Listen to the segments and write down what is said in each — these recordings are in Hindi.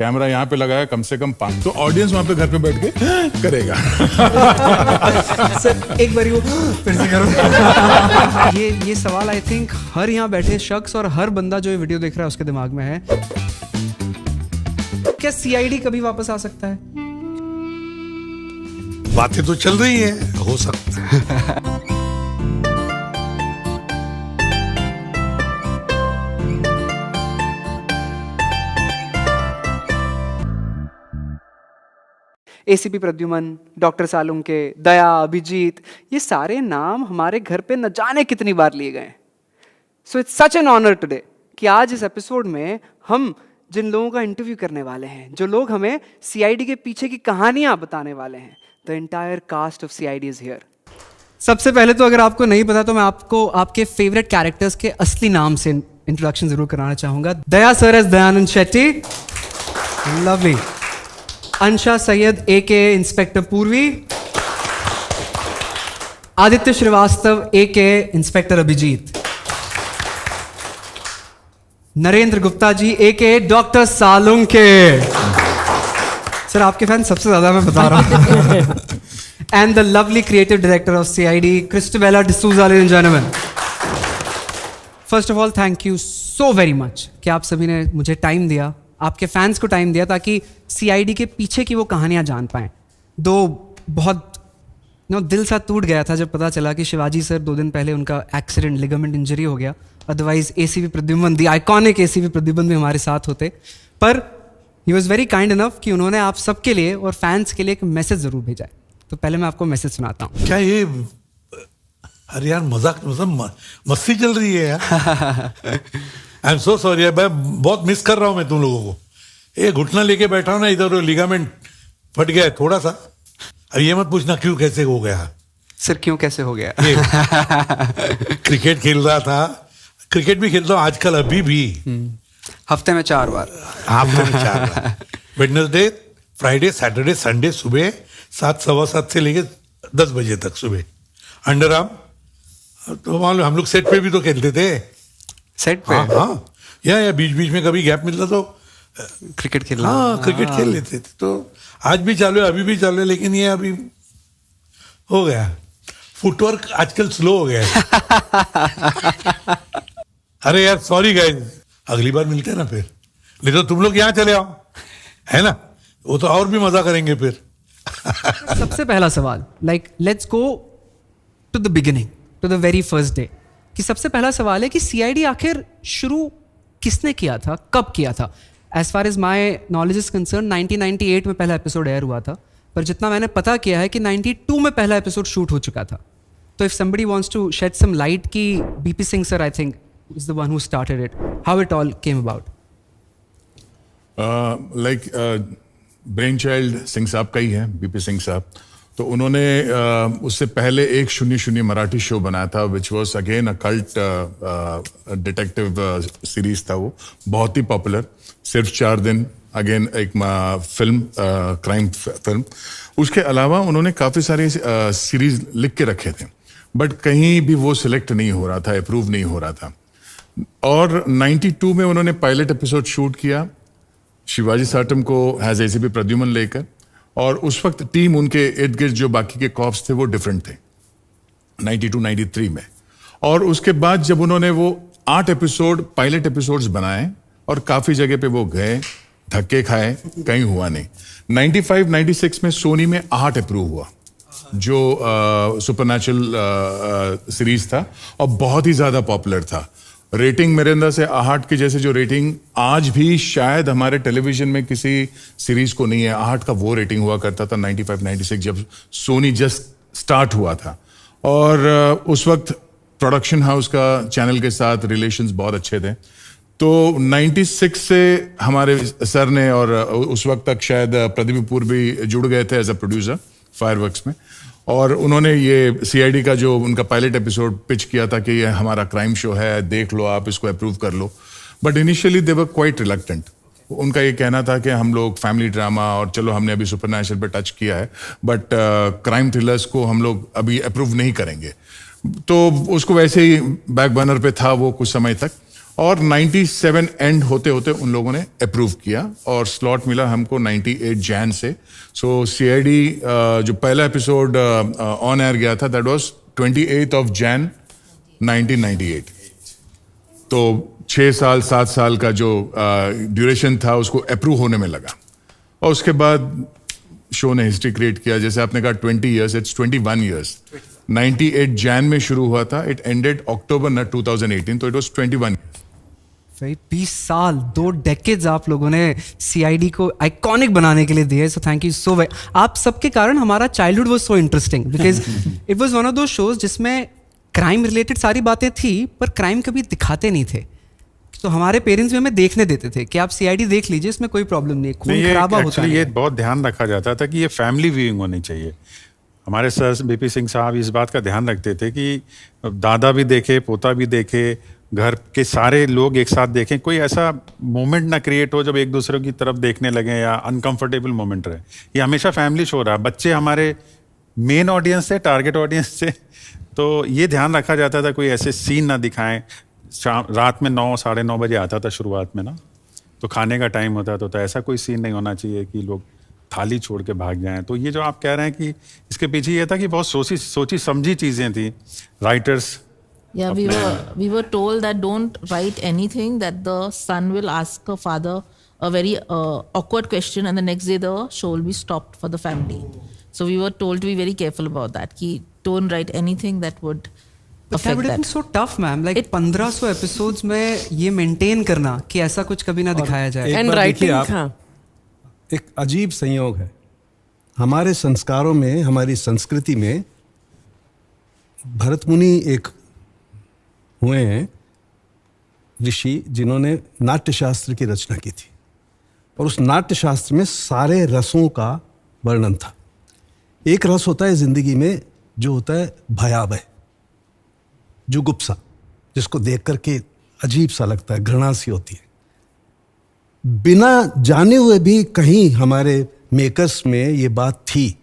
कैमरा यहाँ पे लगाया कम से कम 5, तो ऑडियंस वहां पे घर पे बैठ के करेगा। सर एक बार वो फिर से करो। ये सवाल आई थिंक हर यहाँ बैठे शख्स और हर बंदा जो ये वीडियो देख रहा है उसके दिमाग में है, क्या सीआईडी कभी वापस आ सकता है? बातें तो चल रही है, हो सकता है। एसीपी प्रद्युमन, डॉक्टर सालुंके, दया, अभिजीत, ये सारे नाम हमारे घर पे न जाने कितनी बार लिए गए। So it's such an honour today कि आज इस एपिसोड में हम जिन लोगों का इंटरव्यू करने वाले हैं, जो लोग हमें सीआईडी के पीछे की कहानियां बताने वाले हैं, the entire cast of CID is here. सबसे पहले तो अगर आपको नहीं पता तो मैं आपको आपके फेवरेट कैरेक्टर्स के असली नाम से इंट्रोडक्शन जरूर कराना चाहूंगा। Daya sir as Dayanand Shetty, lovely. Ansha Syed aka inspector Purvi, Aditya Srivastava aka inspector Abhijeet, Narendra Gupta ji aka doctor Salunkhe. Sir आपके फैन सबसे ज्यादा मैं बता रहा हूं। And the lovely creative director of CID Christobella D'Souza, ladies and gentleman. First of all thank you so very much कि आप सभी ने मुझे टाइम दिया, आपके फैंस को टाइम दिया ताकि सीआईडी के पीछे की वो कहानियां जान पाएं। बहुत दिल सा टूट गया था जब पता चला कि शिवाजी सर 2 दिन पहले उनका एक्सीडेंट, लिगामेंट इंजरी हो गया। Otherwise ACP Pradyuman, the iconic ACP Pradyuman भी हमारे साथ होते। पर he was very kind enough कि उन्होंने आप सबके लिए और फैंस के लिए एक मैसेज जरूर भेजा है। तो पहले मैं आपको मैसेज सुनाता हूँ। क्या ये अरे यार मजाक मतलब मस्ती चल रही है यार। आई एम सो सॉरी, मैं बहुत मिस कर रहा हूँ मैं तुम लोगों को। ये घुटना लेके बैठा हूँ ना, इधर लिगामेंट फट गया है थोड़ा सा। अब ये मत पूछना क्यों कैसे हो गया। सर क्यों कैसे हो गया? क्रिकेट खेल रहा था, क्रिकेट भी खेलता हूँ आजकल अभी भी। हफ्ते में 4 बार। हफ्ते में 4 बार। वेडनेसडे, फ्राइडे, सैटरडे, संडे सुबह 7, सवा 7 से लेके 10 बजे तक सुबह। अंडर आर्म तो मालूम, हम लोग सेट पे भी तो खेलते थे। सेट पे? हाँ, या बीच बीच में कभी गैप मिलता तो क्रिकेट खेलना। हाँ, क्रिकेट खेल लेते थे। तो आज भी चालू है, अभी भी चालू है, लेकिन ये अभी हो गया, फुटवर्क आजकल स्लो हो गया है। अरे यार सॉरी गाइस, अगली बार मिलते हैं ना फिर, नहीं तो तुम लोग यहाँ चले आओ, है ना, वो तो और भी मजा करेंगे फिर। सबसे पहला सवाल, let's go to the beginning, to the very first day. कि सबसे पहला सवाल है कि सीआईडी आखिर शुरू किसने किया था, कब किया था? As far as my knowledge is concern 1998 में पहला एपिसोड एयर हुआ था, पर जितना मैंने पता किया है कि 92 में पहला एपिसोड शूट हो चुका था। तो if somebody wants to shed some light कि BP Singh sir I think is the one who started it, how it all came about? Brain child Singh साहब का ही है, बीपी सिंह साहब। तो उन्होंने उससे पहले एक 00 मराठी शो बनाया था, which was again a cult detective series था। वो बहुत ही पॉपुलर, सिर्फ 4 दिन, अगेन एक फिल्म, क्राइम फिल्म। उसके अलावा उन्होंने काफ़ी सारी सीरीज लिख के रखे थे, बट कहीं भी वो सिलेक्ट नहीं हो रहा था, अप्रूव नहीं हो रहा था। और 92 में उन्होंने पायलट एपिसोड शूट किया शिवाजी साटम को हैज एसीपी प्रद्युमन लेकर, और उस वक्त टीम उनके इर्द गिर्द जो बाकी के कॉप्स थे वो डिफरेंट थे 92-93 में। और उसके बाद जब उन्होंने वो 8 एपिसोड पायलट एपिसोड्स बनाए और काफ़ी जगह पे वो गए, धक्के खाए, कहीं हुआ नहीं। 95-96 में सोनी में आहट अप्रूव हुआ, जो सुपरनैचुरल सीरीज था और बहुत ही ज़्यादा पॉपुलर था। रेटिंग मेरे अंदर से आहट की जैसे जो रेटिंग आज भी शायद हमारे टेलीविजन में किसी सीरीज को नहीं है। आहट का वो रेटिंग हुआ करता था 95-96 जब सोनी जस्ट स्टार्ट हुआ था। और उस वक्त प्रोडक्शन हाउस का चैनल के साथ रिलेशंस बहुत अच्छे थे। तो 96 से हमारे सर ने, और उस वक्त तक शायद प्रदीप कपूर भी जुड़ गए थे एज अ प्रोड्यूसर फायरवर्क्स में, और उन्होंने ये सीआईडी का जो उनका पायलट एपिसोड पिच किया था कि ये हमारा क्राइम शो है, देख लो, आप इसको अप्रूव कर लो। But initially they were quite reluctant. उनका ये कहना था कि हम लोग फैमिली ड्रामा, और चलो हमने अभी सुपरनैचुरल पे टच किया है, बट क्राइम थ्रिलर्स को हम लोग अभी अप्रूव नहीं करेंगे। तो उसको वैसे ही बैक बर्नर पे था वो कुछ समय तक। और 97 एंड होते होते उन लोगों ने अप्रूव किया और स्लॉट मिला हमको 98 जैन से. सो सीआईडी जो पहला एपिसोड ऑन एयर गया था दैट वाज 28 ऑफ जैन 1998. तो 6 साल 7 साल का जो ड्यूरेशन था उसको अप्रूव होने में लगा. और उसके बाद शो ने हिस्ट्री क्रिएट किया. जैसे आपने कहा 20 इयर्स, इट्स 21 इयर्स. 98 जैन में शुरू हुआ था, इट एंडेड अक्टूबर 2018, तो इट वाज 21. भाई 20 साल, 2 डेकेड्स आप लोगों ने सीआईडी को आइकॉनिक बनाने के लिए दिए. सो थैंक यू सो मच. आप सबके कारण हमारा childhood was so interesting because it was one of दो शोज जिसमें क्राइम रिलेटेड सारी बातें थी पर क्राइम कभी दिखाते नहीं थे. तो हमारे पेरेंट्स भी हमें देखने देते थे कि आप सीआईडी देख लीजिए, इसमें कोई प्रॉब्लम नहीं है, खून खराबा होता है. ये बहुत ध्यान रखा जाता था कि ये फैमिली व्यूइंग होनी चाहिए. हमारे सर बीपी सिंह साहब इस बात का ध्यान रखते थे कि दादा भी देखे, पोता भी देखे, घर के सारे लोग एक साथ देखें, कोई ऐसा मोमेंट ना क्रिएट हो जब एक दूसरे की तरफ देखने लगे या अनकंफर्टेबल मोमेंट रहे. ये हमेशा फैमिली शो रहा. बच्चे हमारे मेन ऑडियंस थे, टारगेट ऑडियंस थे, तो ये ध्यान रखा जाता था कोई ऐसे सीन ना दिखाएं. रात में 9 साढ़े 9 बजे आता था शुरुआत में ना, तो खाने का टाइम होता था, तो ऐसा कोई सीन नहीं होना चाहिए कि लोग थाली छोड़ के भाग जाएं. तो ये जो आप कह रहे हैं कि इसके पीछे ये था कि बहुत सोची समझी चीज़ें थी. Writers Yeah, we were told that don't write anything that the son will ask a father a very awkward question and the next day the show will be stopped for the family. So we were told to be very careful about that. Ki don't write anything that would But that would have been so tough, ma'am. Like 1500 episodes में ये maintain करना कि ऐसा कुछ कभी ना दिखाया जाए. And writing, हाँ. एक अजीब संयोग है हमारे संस्कारों में, हमारी संस्कृति में. भरत मुनि एक हुए हैं ऋषि जिन्होंने नाट्य शास्त्र की रचना की थी और उस नाट्य शास्त्र में सारे रसों का वर्णन था. एक रस होता है जिंदगी में जो होता है भयावह, जुगुप्सा, जिसको देख करके अजीब सा लगता है, घृणा सी होती है. बिना जाने हुए भी कहीं हमारे मेकर्स में ये बात थी,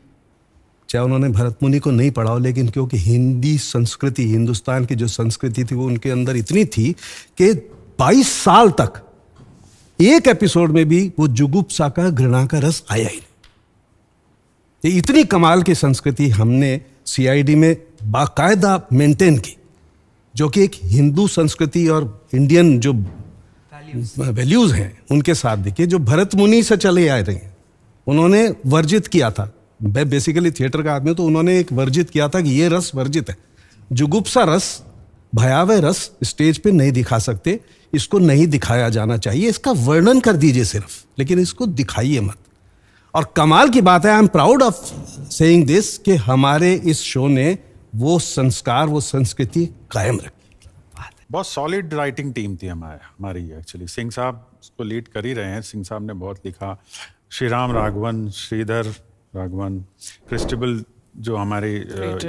चाहे उन्होंने भरत मुनि को नहीं पढ़ा हो, लेकिन क्योंकि हिंदी संस्कृति, हिंदुस्तान की जो संस्कृति थी वो उनके अंदर इतनी थी कि 22 साल तक एक एपिसोड में भी वो जुगुप्सा का, घृणा का रस आया ही नहीं. ये इतनी कमाल की संस्कृति हमने सीआईडी में बाकायदा मेंटेन की, जो कि एक हिंदू संस्कृति और इंडियन जो वैल्यूज हैं उनके साथ देखिए, जो भरत मुनि से चले आ रहे हैं. उन्होंने वर्जित किया था. मैं बेसिकली थिएटर का आदमी हूं, तो उन्होंने एक वर्जित किया था कि ये रस वर्जित है. जुगुप्सा रस, भयावह रस स्टेज पे नहीं दिखा सकते, इसको नहीं दिखाया जाना चाहिए. इसका वर्णन कर दीजिए सिर्फ, लेकिन इसको दिखाइए मत. और कमाल की बात है, I am proud of saying this, कि हमारे इस शो ने वो संस्कार, वो संस्कृति कायम रखी. बहुत सॉलिड राइटिंग टीम थी हमारी एक्चुअली. सिंह साहब उसको लीड कर ही रहे हैं. सिंह साहब ने बहुत लिखा. श्रीराम राघवन, श्रीधर राघवन, क्रिस्टेबल जो हमारे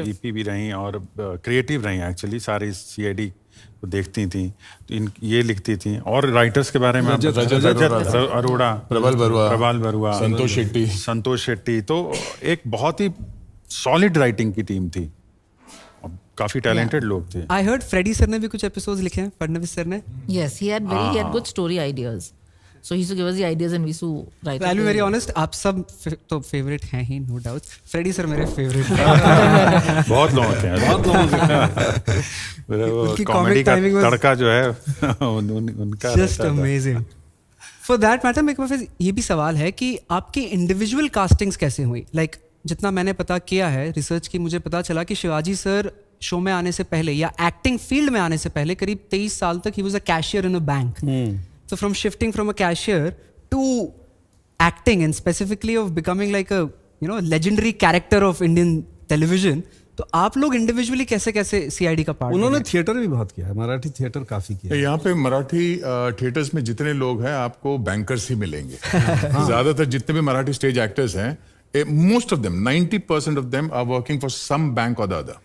ईपी भी रही और क्रिएटिव रही एक्चुअली, सारी सीआईडी को देखती थी, तो ये लिखती थी. और राइटर्स के बारे में रजत अरोड़ा, प्रबल बरुआ, संतोष शेट्टी. तो एक बहुत ही सॉलिड राइटिंग की टीम थी. काफी टैलेंटेड लोग थे. I heard फ्रेडी सर ने भी कुछ एपिसोड्स लिखे हैं, फडणवीस सर ने. Yes, he had good story ideas. So he used to give us the ideas and we used to write. I'll be very honest, आप सब तो फेवरेट हैं ही, नो डाउट. फ्रेडी सर मेरे फेवरेट हैं. बहुत लोग हैं, बहुत लोग. कॉमेडी का तड़का जो है उनका just amazing. For that matter मेरे पास ये भी सवाल है कि आपकी इंडिविजुअल कास्टिंग्स कैसे हुई. लाइक जितना मैंने पता किया है रिसर्च की, मुझे पता चला कि शिवाजी सर शो में आने से पहले या एक्टिंग फील्ड में आने से पहले करीब 23 साल तक he was a cashier in a bank. So from shifting from a cashier to acting and specifically of becoming like a legendary character of Indian television, तो आप लोग इंडिविजुअली कैसे कैसे सीआईडी का पार्ट? उन्होंने थिएटर भी बहुत किया है, मराठी थिएटर काफी किया है. यहाँ पे मराठी थिएटर्स में जितने लोग हैं आपको बैंकर्स ही मिलेंगे. ज्यादातर जितने भी मराठी स्टेज एक्टर्स हैं, most of them, 90% of them are working for some bank or the other.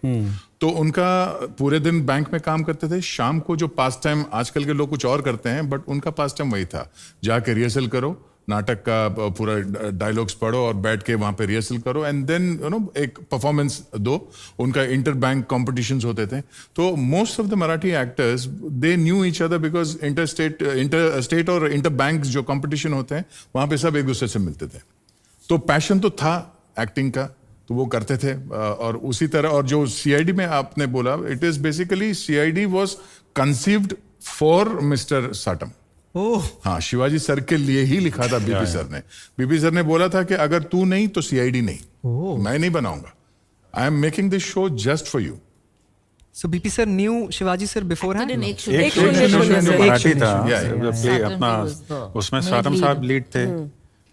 तो उनका पूरे दिन बैंक में काम करते थे. शाम को जो पास टाइम, आजकल के लोग कुछ और करते हैं, बट उनका पास टाइम वही था, जाके रिहर्सल करो, नाटक का पूरा डायलॉग्स पढ़ो और बैठ के वहां पे रिहर्सल करो एंड देन एक परफॉर्मेंस दो. उनका इंटर बैंक कॉम्पिटिशंस होते थे. तो most of the Marathi actors they knew each other because inter state और इंटर बैंक जो कॉम्पिटिशन होते हैं वहां पे सब एक दूसरे से मिलते थे. तो पैशन तो था एक्टिंग का, तो वो करते थे. और उसी तरह और जो सीआईडी में आपने बोला, it is basically CID was conceived for mister Satam. Oh, हाँ, शिवाजी सर के लिए ही लिखा था बीपी सर ने. बीपी सर ने बोला था कि अगर तू नहीं तो सीआईडी नहीं, मैं नहीं बनाऊंगा. I am making this show just for you. so BP sir knew Shivaji sir beforehand? Didn't एक एक शून्य शून्य शून्य मराठी था. Yeah, yeah. प्ले Satam अपना was the उसमें main साटम lead. साहब लीड थे.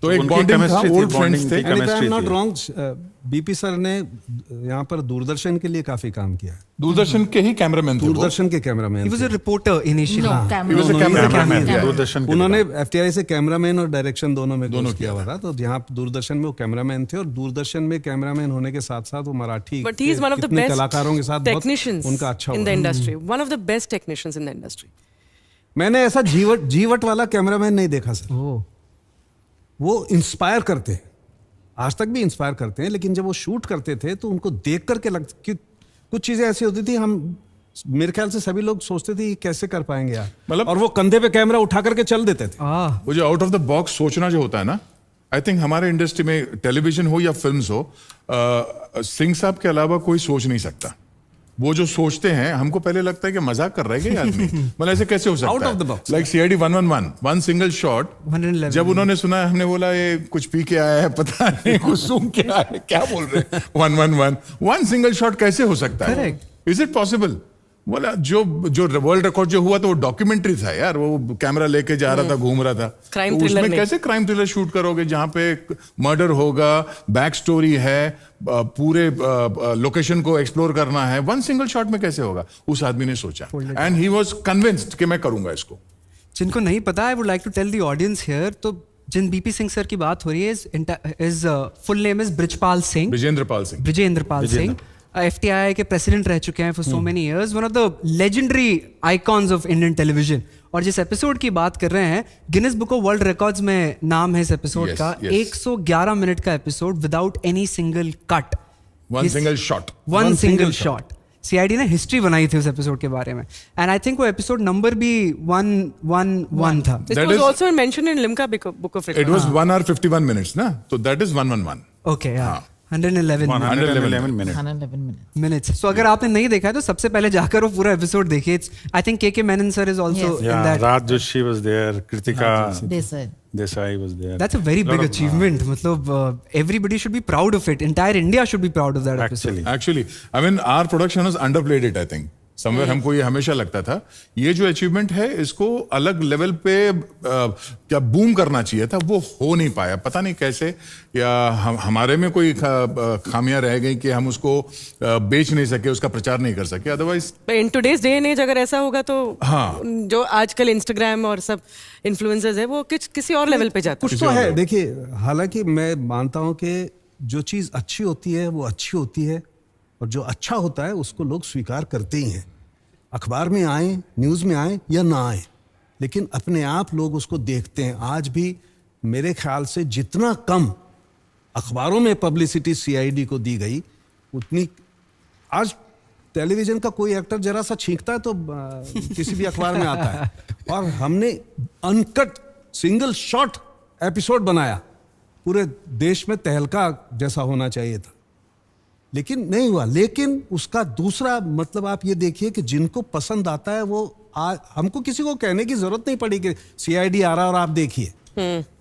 तो एक उनकी bonding था, chemistry थी, old friends bonding थे. थी, And if I chemistry am not थी. wrong, बीपी सर ने यहाँ पर दूरदर्शन के लिए काफी काम किया है. दूरदर्शन के ही कैमरामैन थे वो. दूरदर्शन के कैमरामैन He was थे. a reporter initially. No, He was a cameraman. Cameraman, Doordarshan के उन्होंने बाद. एफटीआई से कैमरामैन और डायरेक्शन दोनों में दोनों कोर्स किया हुआ था. तो यहाँ दूरदर्शन में वो कैमरामैन थे और दूरदर्शन में कैमरामैन होने के साथ साथ वो Marathi But he is one of the कितने best कलाकारों के साथ बहुत technicians उनका अच्छा in हुआ. the industry. One of the best technicians in the industry. मैंने ऐसा जीवट वाला कैमरामैन नहीं देखा सर. Oh. वो इंस्पायर करते हैं, आज तक भी इंस्पायर करते हैं, लेकिन जब वो शूट करते थे तो उनको देख करके लगता कि कुछ चीजें ऐसी होती थी, हम मेरे ख्याल से सभी लोग सोचते थे ये कैसे कर पाएंगे यार. मतलब- और वो कंधे पे कैमरा उठा करके चल देते थे. वो जो आउट ऑफ द बॉक्स सोचना जो होता है ना, आई थिंक हमारे इंडस्ट्री में टेलीविजन हो या फिल्म्स हो, सिंह साहब के अलावा कोई सोच नहीं सकता. वो जो सोचते हैं, हमको पहले लगता है कि मजाक कर रहे हैं क्या ये आदमी. मतलब ऐसे कैसे हो सकता Out है? of the box. Like CID 111 one single shot. 111. जब उन्होंने सुना, हमने बोला ये कुछ पी के आया है, पता नहीं कुछ सूंघ के आया है, क्या बोल रहे हैं. 111 वन सिंगल शॉट कैसे हो सकता है? Correct. Is it possible? बोला जो वर्ल्ड रिकॉर्ड जो हुआ तो वो डॉक्यूमेंटरी था यार. वो कैमरा लेके जा रहा था, घूम रहा था. Crime तो thriller उसमें नहीं. कैसे क्राइम थ्रिलर शूट करोगे जहां पे मर्डर होगा, बैक स्टोरी है, पूरे लोकेशन को एक्सप्लोर करना है. वन सिंगल शॉट में कैसे होगा? उस आदमी ने सोचा एंड ही वाज कन्विंस्ड कि मैं करूंगा इसको. जिनको नहीं पता, I would like to tell the audience here, तो जिन बीपी सिंह सर की बात हो रही है, is full name is Brijpal Singh. Brijendra Pal Singh. FTI के प्रेसिडेंट रह चुके हैं for so many years, one of the legendary icons of Indian television. और जिस एपिसोड की बात कर रहे हैं, Guinness book of world records में नाम है इस एपिसोड Yes, का. yes. 111 मिनट का episode without any single cut, one single shot. One single shot. CID ने हिस्ट्री बनाई थी उस एपिसोड के बारे में, एंड आई थिंक वो एपिसोड नंबर भी 111 था. This That was is- also mentioned in Limca Book of it Records. Was 1 hour 51 minutes ना, तो that is 111. Okay, 111 111 minutes. 111 minutes. Minutes. So अगर आपने नहीं देखा है तो सबसे पहले जाकर वो पूरा एपिसोड देखिए. आई थिंक के Menon sir is also Yes. In Yeah, that. Raj Joshi was there, Kritika They said. Desai was there. That's a very Lot big of- achievement. मतलब everybody should be proud of it. Entire India should be proud of that episode. Actually. Actually, I mean, our production has underplayed it, I think. Somewhere हमको ये हमेशा लगता था, ये जो अचीवमेंट है इसको अलग लेवल पे क्या बूम करना चाहिए था, वो हो नहीं पाया. पता नहीं कैसे, या हमारे में कोई खामियां रह गई कि हम उसको बेच नहीं सके, उसका प्रचार नहीं कर सके. Otherwise in today's day and as अगर ऐसा होगा तो हाँ. जो आजकल इंस्टाग्राम और सब इन्फ्लुएंसर्स है वो किसी और लेवल पे जाता है. कुछ तो है. देखिए, हालांकि मैं मानता हूं कि जो चीज़ अच्छी होती है वो अच्छी होती है, और जो अच्छा होता है उसको लोग स्वीकार करते ही हैं. अखबार में आए, न्यूज़ में आए या ना आए, लेकिन अपने आप लोग उसको देखते हैं. आज भी मेरे ख्याल से जितना कम अखबारों में पब्लिसिटी सीआईडी को दी गई, उतनी आज टेलीविजन का कोई एक्टर जरा सा छींकता है तो किसी भी अखबार में आता है. और हमने अनकट सिंगल शॉट एपिसोड बनाया, पूरे देश में तहलका जैसा होना चाहिए था, लेकिन नहीं हुआ. लेकिन उसका दूसरा मतलब आप ये देखिए कि जिनको पसंद आता है वो हमको किसी को कहने की जरूरत नहीं पड़ी कि सीआईडी आ रहा और आप देखिए.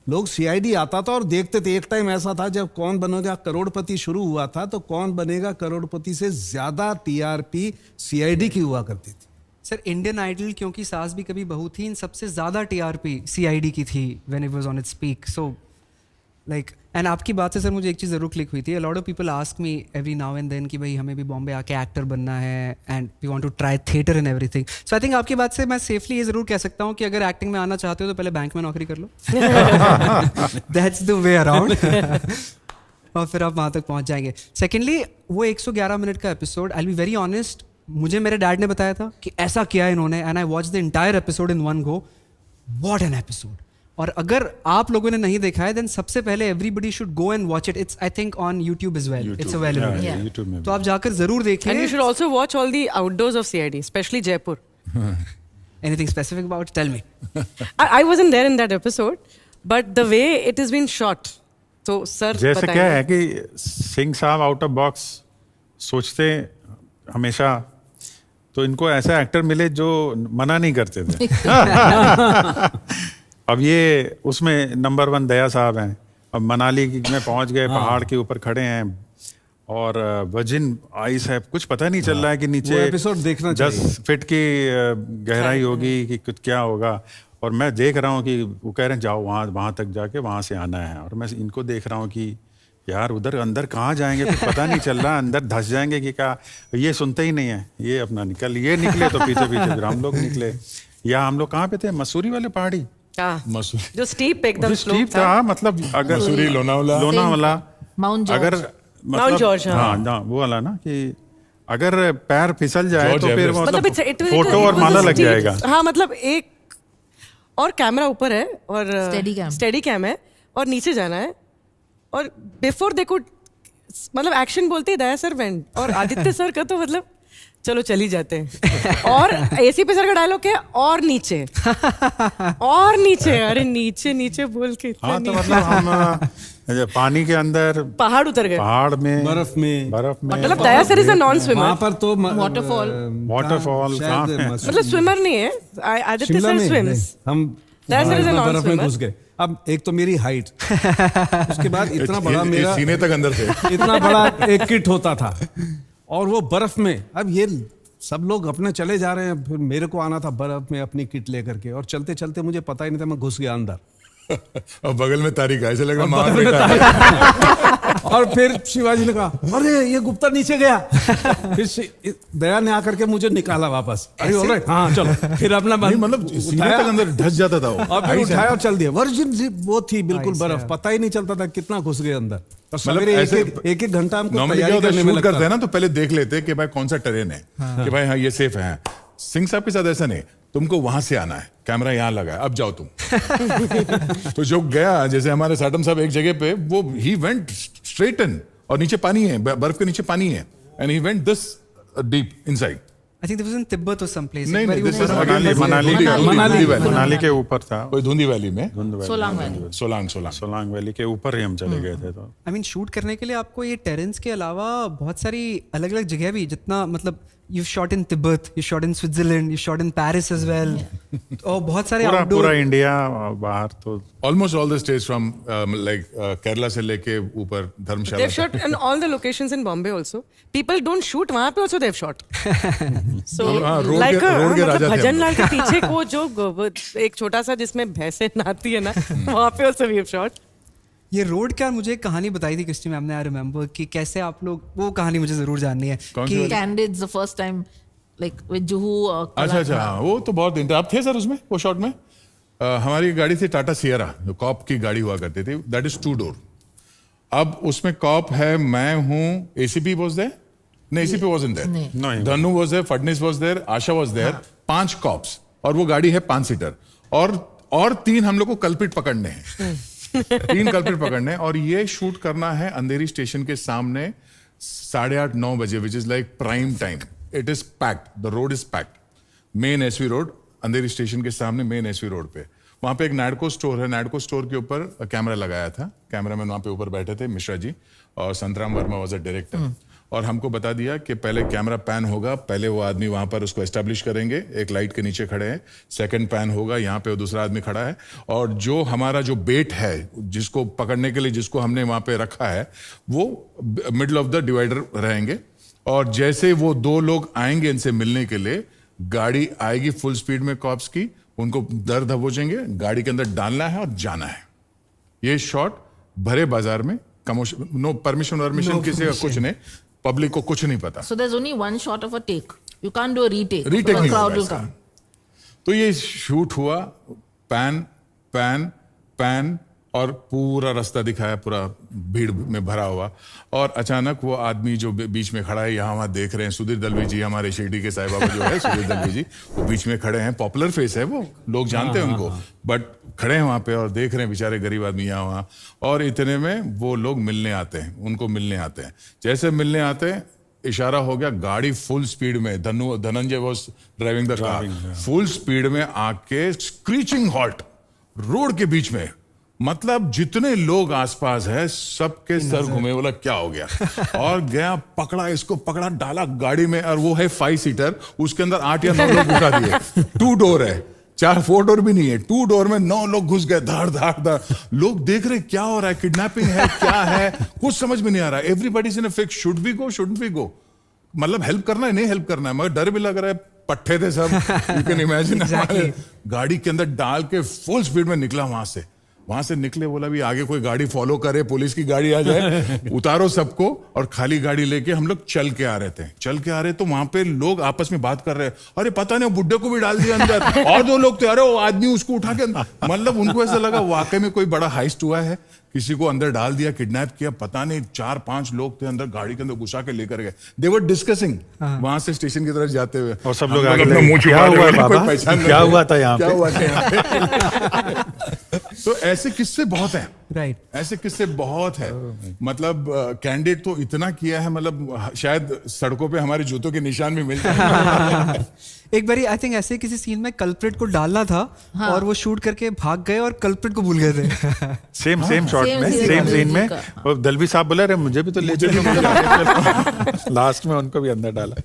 लोग सीआईडी आता था और देखते थे. एक टाइम ऐसा था जब कौन बनेगा करोड़पति शुरू हुआ था, तो कौन बनेगा करोड़पति से ज्यादा टीआरपी सीआईडी की हुआ करती थी. सर, इंडियन आइडल क्योंकि सास भी कभी बहू थी, इन सबसे ज्यादा टीआरपी सीआईडी की थी when it was on its peak. So like, and आपकी बात से सर मुझे एक चीज़ ज़रूर क्लिक हुई थी. A lot of people ask me every now and then कि भाई हमें भी बॉम्बे आके एक्टर बनना है and we want to try theatre and everything. So I think आपकी बात से मैं सेफली ये ज़रूर कह सकता हूँ कि अगर एक्टिंग में आना चाहते हो तो पहले बैंक में नौकरी कर लो. That's the way around. और फिर आप वहाँ तक पहुँच जाएंगे. सेकेंडली, वो 111 मिनट का episode, I will be very honest, मुझे मेरे डैड ने बताया था कि ऐसा किया है इन्होंने, and I watch the entire episode in one go. What an episode. और अगर आप लोगों ने नहीं देखा है देन सबसे पहले everybody should go and watch it. It's I think on YouTube as well. It's available. Yeah. YouTube में तो आप जाकर जरूर देखिए. And you should also watch all the outdoors of CID, especially Jaipur. Anything specific about it? Tell me. I wasn't there in that episode, but the way it has been shot. So, sir, जैसे बताएंगे. क्या है कि सिंह साहब आउट ऑफ बॉक्स सोचते हमेशा, तो इनको ऐसा एक्टर मिले जो मना नहीं करते थे. अब ये उसमें नंबर 1 दया साहब हैं. अब मनाली में पहुंच गए, पहाड़ के ऊपर खड़े हैं और वर्जिन आइस है, कुछ पता नहीं चल रहा है कि नीचे वो एपिसोड देखना चाहिए. 10 फीट की गहराई होगी कि कुछ क्या होगा. और मैं देख रहा हूँ कि वो कह रहे हैं जाओ वहाँ तक जाके वहाँ से आना है. और मैं इनको देख रहा हूँ कि यार उधर अंदर कहाँ जाएंगे, कुछ पता नहीं चल रहा, अंदर धंस जाएंगे कि क्या. ये सुनते ही नहीं है, ये अपना ये निकले तो पीछे पीछे फिर हम लोग निकले. या हम लोग कहाँ पे थे, मसूरी वाले पहाड़ी, हाँ, मसूरी जो स्टीप एकदम स्टीप था. मतलब अगर मसूरी, लोनावाला Mount George. अगर Mount George, हाँ. हाँ वो वाला ना कि अगर पैर फिसल जाए George तो फिर Everest. मतलब it फोटो और was माला a लग steep. जाएगा. हाँ, मतलब एक और कैमरा ऊपर है और Steady cam है और नीचे जाना है और बिफोर दे कुड मतलब एक्शन बोलते ही दया सर वेंट और आदित्य सर का तो मतलब चलो चली जाते हैं. और एसीपी सर का डायलॉग क्या है, और नीचे अरे नीचे नीचे बोल के इतना हाँ तो नीचे. मतलब हम पानी के अंदर, पहाड़ उतर गए, पहाड़ में, बर्फ में मतलब दया सर इज अ नॉन वहां स्विमर. पर तो वाटरफॉल कहाँ है? मतलब स्विमर नहीं है. आदित्य शिमला सर में स्विम्स. हम That's the reason बर्फ में non-swimmer. घुस गए. अब एक तो मेरी हाइट, उसके बाद इतना बड़ा मेरा सीने तक अंदर थे. इतना बड़ा एक किट होता था और वो बर्फ में. अब ये सब लोग अपने चले जा रहे हैं, फिर मेरे को आना था बर्फ में अपनी किट लेकर के, और चलते चलते मुझे पता ही नहीं था मैं घुस गया अंदर. और बगल में तारिक, ऐसे लग रहा माँ बेटा. और फिर शिवाजी ने कहा अरे ये गुप्ता नीचे गया. फिर दया ने आकर के मुझे निकाला वापस. अरे बोल रहे हाँ चलो. फिर अपना नहीं मतलब सीने तक अंदर धस जाता था वो. और फिर उठाया और चल दिया. वर्जिन वो थी बिल्कुल बर्फ, पता ही नहीं चलता था कितना घुस गए अंदर. और सवेरे एक घंटा हमको नॉर्मली तैयारी करने में शूट करते लगता हैं ना तो पहले देख लेते हैं कि भाई कौन सा टेरेन है, कि भाई हाँ ये सेफ है. सिंह साहब के साथ ऐसा नहीं, तुमको वहां से आना है, कैमरा यहाँ लगा है, अब जाओ तुम. तो जो गया, जैसे हमारे साटम साहब एक जगह पे वो ही वेंट स्ट्रेट इन, और नीचे पानी है, बर्फ के नीचे पानी है, and he went this deep inside. I think this was in Tibet or someplace. नहीं, Where he this was- was Manali के ऊपर था. कोई धुंधी वैली में, Solang Valley. Solang. Solang valley के ऊपर ही हम चले गए थे. तो I mean, शूट करने के लिए आपको ये टेरेंस के अलावा बहुत सारी अलग अलग जगह भी, जितना मतलब you shot in Tibet, you shot in Switzerland, you shot in Paris as well, और बहुत सारे पूरा outdoor- इंडिया बाहर तो almost all the states from like Kerala से लेके ऊपर धर्मशाला They've shot in all the locations in Bombay also. People don't shoot वहाँ पे also they've shot. So हाँ, रोड like के राजा मतलब थे भजन हम लाल के पीछे को जो एक छोटा सा जिसमें भैंसें नाती है ना, वहाँ पे also we've shot. ये रोड क्या, मुझे एक कहानी बताई थी क्रिस्टी मैम ने, आई रिमेम्बर, कि कैसे आप लोग, वो कहानी मुझे जरूर जाननी है कौन कि सी Candid's the first time, like with Juhu. अच्छा हाँ, वो तो बहुत आप थे सर उसमें, वो शॉट में. हमारी गाड़ी थी टाटा सियरा, जो कॉप की गाड़ी हुआ करती थी, दैट इज 2 door. अब उसमें कॉप है, मैं हूँ, एसीपी वाज देयर, नहीं ACP wasn't there, Dhanu was there, Phadnis was there, Asha was there, 5 cops, और वो गाड़ी है 5 सीटर, और 3 हम लोग को कल्पिट पकड़ने हैं. 3 कल्पिट पकड़ने, और ये शूट करना है अंधेरी स्टेशन के सामने 8:30-9 बजे, which is like prime time. It is packed, the road is packed. Main SV road, Andheri station के सामने मेन एसवी रोड पे, वहां पे एक नैडको स्टोर है, नैडको स्टोर के ऊपर कैमरा लगाया था. कैमरामैन वहां पे ऊपर बैठे थे, मिश्रा जी, और Santram Verma was a director. और हमको बता दिया कि पहले कैमरा पैन होगा, पहले वो आदमी वहां पर उसको एस्टेब्लिश करेंगे, एक लाइट के नीचे खड़े हैं, सेकंड पैन होगा, यहाँ पे वो दूसरा आदमी खड़ा है, और जो हमारा जो बेट है जिसको पकड़ने के लिए जिसको हमने वहां पे रखा है, वो मिडल ऑफ द डिवाइडर रहेंगे. और जैसे वो 2 लोग आएंगे इनसे मिलने के लिए, गाड़ी आएगी फुल स्पीड में कॉप्स की, उनको दर्द दबोचेंगे, गाड़ी के अंदर डालना है और जाना है. ये शॉट भरे बाजार में, नो परमिशन किसी का कुछ नहीं, पब्लिक को कुछ नहीं पता. So there's only one shot of a take. You can't do a retake. Retake A नहीं crowd होगा will इसका. come. तो ये शूट हुआ, पैन पैन पैन और पूरा रास्ता दिखाया, पूरा भीड़ में भरा हुआ, और अचानक वो आदमी जो बीच में खड़ा है, यहाँ वहाँ देख रहे हैं, सुधीर दलवी जी, हमारे शिरडी के साईं बाबा जो है सुधीर दलवी जी, वो बीच में खड़े हैं, पॉपुलर फेस है वो, लोग जानते हैं उनको, बट खड़े हैं वहाँ पे और देख रहे हैं बेचारे गरीब आदमी यहाँ वहाँ, और इतने में वो लोग मिलने आते हैं, उनको मिलने आते हैं। जैसे मिलने आते हैं, इशारा हो गया, गाड़ी फुल स्पीड में, Dhananjay was driving the car, full speed में आके स्क्रीचिंग हॉल्ट रोड के बीच में, मतलब जितने लोग आसपास है सबके सर घूमे, बोला क्या हो गया, और गया पकड़ा, इसको पकड़ा, डाला गाड़ी में, और वो है 5 सीटर, उसके अंदर 8 या 9 लोग घुसा दिए, 2 डोर है, 4 डोर भी नहीं है, 2 डोर में 9 लोग घुस गए, धाड़ धाड़ धाड़, लोग देख रहे क्या हो रहा है, किडनैपिंग है क्या है, कुछ समझ में नहीं आ रहा है, everybody in a fix, should we go, shouldn't we go, मतलब हेल्प करना है नहीं हेल्प करना है, मगर डर भी लग रहा है, पट्टे थे सब, यू कैन इमेजिन, गाड़ी के अंदर डाल के फुल स्पीड में निकला वहां से निकले, बोला भी आगे कोई गाड़ी फॉलो करे, पुलिस की गाड़ी आ जाए, उतारो सबको, और खाली गाड़ी लेके हम लोग चल के आ रहे थे, तो वहां पे लोग आपस में बात कर रहे हैं, अरे पता नहीं बुड्ढे को भी डाल दिया अंदर, और 2 लोग थे, अरे वो आदमी उसको उठा के, मतलब उनको ऐसा लगा वाकई में कोई बड़ा हाइस्ट हुआ है, किसी को अंदर डाल दिया, किडनैप किया, पता नहीं 4-5 लोग थे अंदर, गाड़ी के अंदर घुसा के लेकर गए, दे वर डिस्कसिंग वहां से स्टेशन की तरफ जाते हुए, और सब लोग आगे क्या हुआ बाबा, क्या हुआ था यहाँ पे तो ऐसे किस्से बहुत हैं, राइट, ऐसे किस्से बहुत है, मतलब कैंडिडेट तो इतना किया है, मतलब शायद सड़कों पे हमारे जूतों के निशान भी मिल जाए। एक बारी आई थिंक ऐसे किसी सीन में कल्प्रिट को डालना था, और वो शूट करके भाग गए और कल्प्रिट को भूल गए थे। सेम शॉट में, सेम सीन में, और दलवी साहब बोला अरे मुझे भी तो ले चलो, लास्ट में उनको भी अंदर डाला।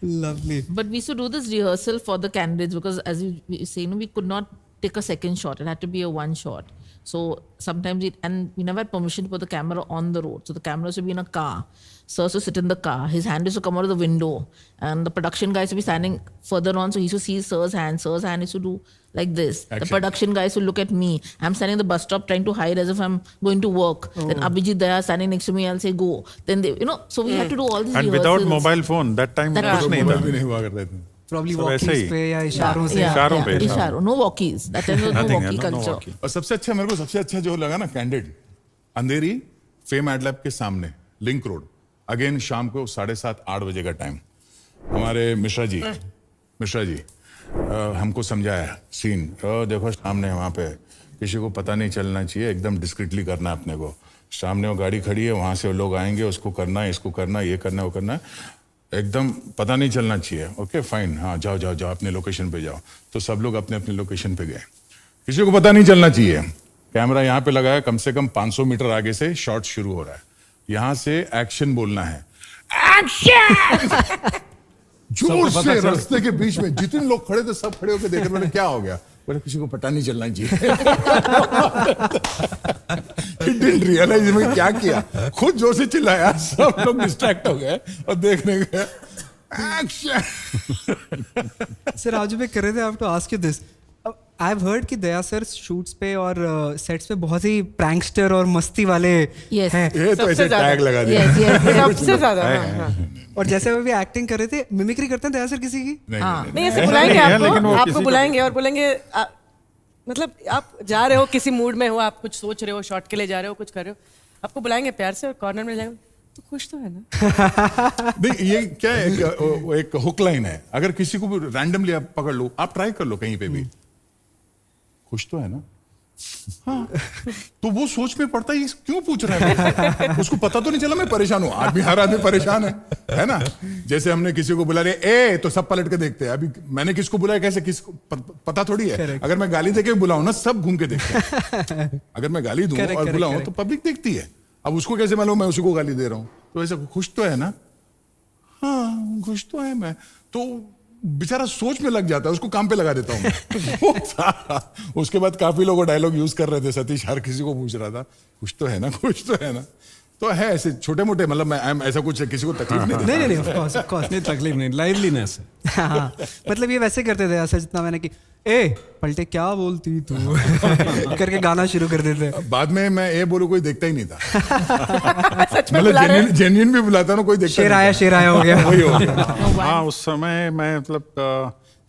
Lovely. But we used to do this rehearsal for the candidates because, as you say, we could not take a second shot. It had to be a one shot. So sometimes and we never had permission to put the camera on the road. So the cameras would be in a car. Sir used to sit in the car. His hand used to come out of the window, and the production guys would be standing further on. So he used to see Sir's hand. Sir's hand used to do like this. Action. The production guys would look at me. I'm standing at the bus stop trying to hide as if I'm going to work. Then Abhijit Daya standing next to me. I'll say go. Then they, so we had to do all these and rehearsals. without mobile phone that time कुछ नहीं था, भी नहीं हुआ करते थे, Probably So वैसे walkies ही। पे या इशारों से। इशारों, no walkies. That time there was no walkie culture. और सबसे अच्छा मेरे को सबसे अच्छा जो लगा ना कैंडिडेट, अंधेरी फेम एडलैब के सामने लिंक रोड, अगेन शाम को 7:30-8 बजे का टाइम, हमारे मिश्रा जी हमको समझाया सीन, देखो सामने वहाँ पे किसी को पता नहीं चलना चाहिए, एकदम डिस्क्रिटली करना है अपने को, सामने वो गाड़ी खड़ी है, वहाँ से वो लोग आएंगे, उसको करना है, इसको करना है, ये करना है, वो करना है, एकदम पता नहीं चलना चाहिए, ओके फाइन, हाँ जाओ अपने लोकेशन पे जाओ। तो सब लोग अपने अपने लोकेशन पे गए, किसी को पता नहीं चलना चाहिए, कैमरा यहाँ पे लगाया, कम से कम 500 मीटर आगे से शॉट शुरू हो रहा है, यहाँ से एक्शन बोलना है, एक्शन जोर से रास्ते के बीच में जितने लोग खड़े थे सब खड़े होकर देख रहे, क्या हो गया, बोले किसी को पता नहीं चलना चाहिए। He didn't realize मैं क्या किया, खुद जोर से चिल्लाया, सब लोग डिस्ट्रैक्ट हो गए और देखने गए, एक्शन। सर आज मैं कर रहे थे, I have to ask you this, I have heard कि दया सर शूट्स पे और सेट्स पे बहुत ही प्रैंकस्टर और मस्ती वाले Yes. हैं, ये तो ऐसे टैग लगा दिया। सबसे ज्यादा और जैसे वो भी एक्टिंग कर रहे थे, मिमिक्री करते हैं दया सर किसी की? नहीं ऐसे बुलाएंगे आपको बुलाएंगे और बोलेंगे मतलब आप जा रहे हो किसी मूड में हो, आप कुछ सोच रहे हो, शॉट के लिए जा रहे हो, कुछ कर रहे हो, आपको बुलाएंगे प्यार से और कॉर्नर में जाएंगे, तो खुश तो है ना। नहीं ये क्या है, एक हुक लाइन है, अगर किसी को भी रैंडमली आप पकड़ लो, आप ट्राई कर लो कहीं पे भी, खुश तो है ना, हाँ, तो वो सोच में पड़ता है क्यों पूछ रहा है, उसको पता तो नहीं चला मैं परेशान हूं, हर आदमी परेशान है ना। जैसे हमने किसी को बुला रहे ए तो सब पलट के देखते हैं, अभी मैंने किसको बुलाया कैसे, किसको पता थोड़ी है, अगर मैं गाली देके बुलाऊं ना सब घूम के देखते हैं, अगर मैं गाली दूं और बुलाऊं तो पब्लिक देखती है, अब उसको कैसे मालूम मैं उसी को गाली दे रहा हूं, तो ऐसा खुश तो है ना, हाँ खुश तो है मैं, तो बेचारा सोच में लग जाता है, उसको काम पे लगा देता हूँ। उसके बाद काफी लोग डायलॉग यूज कर रहे थे, सतीश हर किसी को पूछ रहा था कुछ तो है ना, कुछ तो है ना, तो है ऐसे छोटे मोटे, मतलब मैं ऐसा कुछ किसी को तकलीफ नहीं देता। नहीं ऑफ कोर्स नहीं तकलीफ नहीं, लाइवलीनेस है। हाँ, मतलब ये वैसे करते थे ऐसा, जितना मैंने कि ए पलटे क्या बोलती तू करके गाना शुरू कर देते। बाद में मैं ये बोलूं कोई देखता ही नहीं था, मतलब जेन्युइन भी बुलाता ना कोई देखता शेर आया हो गया। वही हो गया। हाँ उस समय मैं मतलब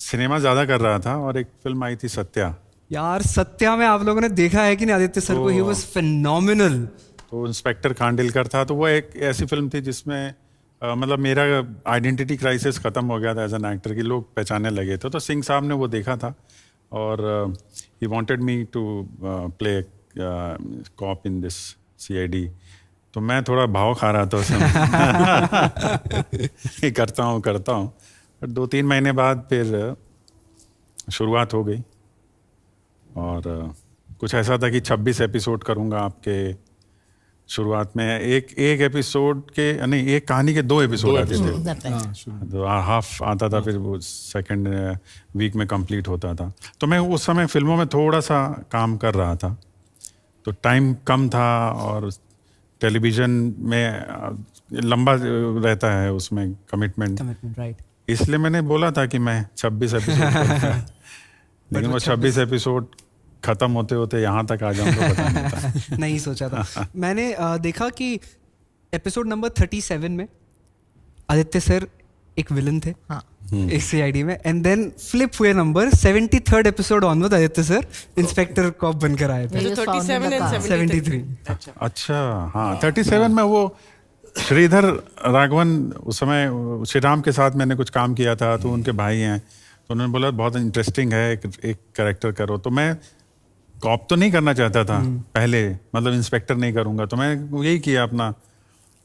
सिनेमा ज़्यादा कर रहा था और एक फिल्म आई थी सत्या, यार सत्या में आप लोगों ने देखा है कि नहीं आदित्य सर को? He was phenomenal. तो इंस्पेक्टर खांडेलकर था, तो वो एक ऐसी फिल्म थी जिसमें मतलब मेरा आइडेंटिटी क्राइसिस खत्म हो गया था एज एन एक्टर, कि लोग पहचानने लगे थे। तो सिंह साहब ने वो देखा था और he wanted me to play cop in this CID. तो मैं थोड़ा भाव खा रहा था उसमें करता हूँ। पर 2-3 महीने बाद फिर शुरुआत हो गई और कुछ ऐसा था कि 26 एपिसोड करूँगा आपके। शुरुआत में एक एपिसोड के नहीं, एक कहानी के 2 एपिसोड आते थे, तो हाफ आता था, फिर वो सेकंड वीक में कंप्लीट होता था। तो मैं उस समय फिल्मों में थोड़ा सा काम कर रहा था, तो टाइम कम था और टेलीविज़न में लंबा रहता है उसमें कमिटमेंट, राइट। इसलिए मैंने बोला था कि मैं 26 एपिसोड करूंगा। लेकिन वो 26 एपिसोड खत्म होते होते यहाँ तक आ जाऊंगा पता नहीं था। नहीं सोचा था मैंने। देखा कि एपिसोड नंबर 37 में आदित्य सर एक विलन थे, हाँ। एक सीआईडी में, एंड देन फ्लिप हुए number 73rd episode onward Aditya sir inspector cop बनकर आए थे। He was found in 37 the and car. 73। अच्छा, हाँ 37 में वो श्रीधर राघवन, उस समय श्री राम के साथ मैंने कुछ काम किया था, तो उनके भाई हैं, तो उन्होंने बोला बहुत इंटरेस्टिंग है, एक कैरेक्टर करो। तो मैं कॉप तो नहीं करना चाहता था पहले, मतलब इंस्पेक्टर नहीं करूंगा, तो मैं यही किया, अपना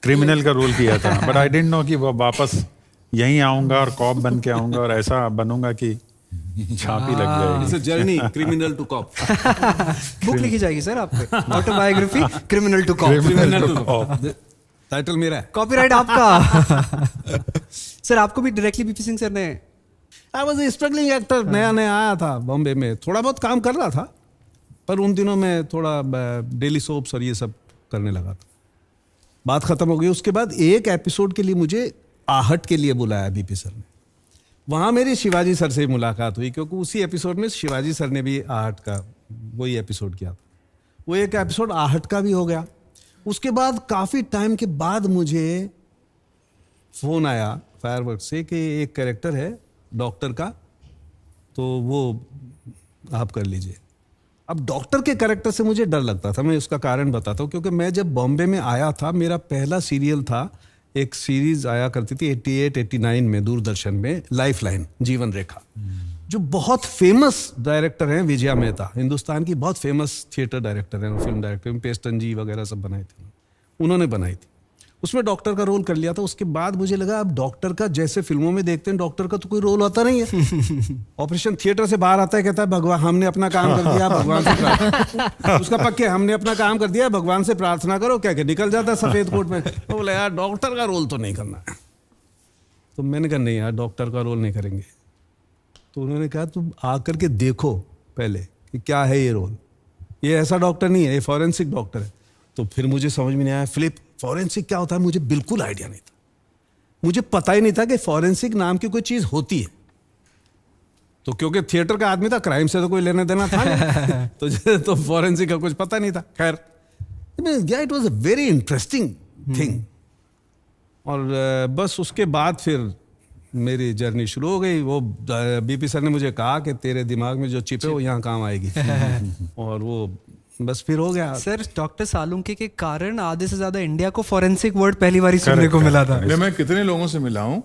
क्रिमिनल का रोल किया था। बट आई डिडंट नो कि वो वापस यहीं आऊंगा और कॉप बन के आऊंगा और ऐसा बनूंगा कि छाप ही लग जाएगी। Journey criminal to cop. Book लिखी जाएगी सर आप पे, autobiography criminal to cop. Title मेरा है। कॉपीराइट आपका। सर आपको भी डायरेक्टली बीपी सिंह सर ने? I was a struggling actor, नया नया आया था बॉम्बे में, थोड़ा बहुत काम कर रहा था, पर उन दिनों में थोड़ा डेली सोप्स और ये सब करने लगा था। बात खत्म हो गई। उसके बाद एक एपिसोड के लिए मुझे आहट के लिए बुलाया बीपी सर ने। वहाँ मेरी शिवाजी सर से मुलाकात हुई, क्योंकि उसी एपिसोड में शिवाजी सर ने भी आहट का वही एपिसोड किया था। वो एक एपिसोड आहट का भी हो गया। उसके बाद काफ़ी टाइम के बाद मुझे फ़ोन आया फायरवर्क से कि एक कैरेक्टर है डॉक्टर का, तो वो आप कर लीजिए। अब डॉक्टर के कैरेक्टर से मुझे डर लगता था, मैं उसका कारण बताता हूँ। क्योंकि मैं जब बॉम्बे में आया था, मेरा पहला सीरियल था, एक सीरीज आया करती थी 88-89 में दूरदर्शन में, लाइफ लाइन, जीवन रेखा, जो बहुत फेमस डायरेक्टर हैं, विजया मेहता, हिंदुस्तान की बहुत फेमस थिएटर डायरेक्टर हैं, फिल्म डायरेक्टर, पेस्टनजी वगैरह सब बनाए थे, उन्होंने बनाई थी। उसमें डॉक्टर का रोल कर लिया था। उसके बाद मुझे लगा अब डॉक्टर का, जैसे फिल्मों में देखते हैं डॉक्टर का तो कोई रोल होता नहीं है। ऑपरेशन थिएटर से बाहर आता है, कहता है भगवान हमने अपना काम कर दिया, भगवान से प्रार्थना। उसका पक्के हमने अपना काम कर दिया, भगवान से प्रार्थना करो, क्या क्या निकल जाता है सफेद कोट में। तो बोला यार डॉक्टर का रोल तो नहीं करना है। तो मैंने कहा नहीं यार डॉक्टर का रोल नहीं करेंगे। तो उन्होंने कहा तुम आकर के देखो पहले कि क्या है ये रोल, ये ऐसा डॉक्टर नहीं है, ये फॉरेंसिक डॉक्टर है। तो फिर मुझे समझ में नहीं आया फिलिप फॉरेंसिक क्या होता है, मुझे बिल्कुल आइडिया नहीं था। मुझे पता ही नहीं था कि फॉरेंसिक नाम की कोई चीज होती है। तो क्योंकि थिएटर का आदमी था, क्राइम से तो कोई लेने देना था नहीं। तो फॉरेंसिक का कुछ पता नहीं था। खैर it was a very interesting thing. और बस उसके बाद फिर मेरी जर्नी शुरू हो गई। वो बीपी सर ने मुझे कहा कि तेरे दिमाग में जो चिप है वो यहाँ काम आएगी। और वो बस फिर हो गया। सर डॉक्टर सालुंके के कारण आधे से ज्यादा इंडिया को फॉरेंसिक वर्ड पहली बार सुनने को मिला था। मैं कितने लोगों से मिला हूँ,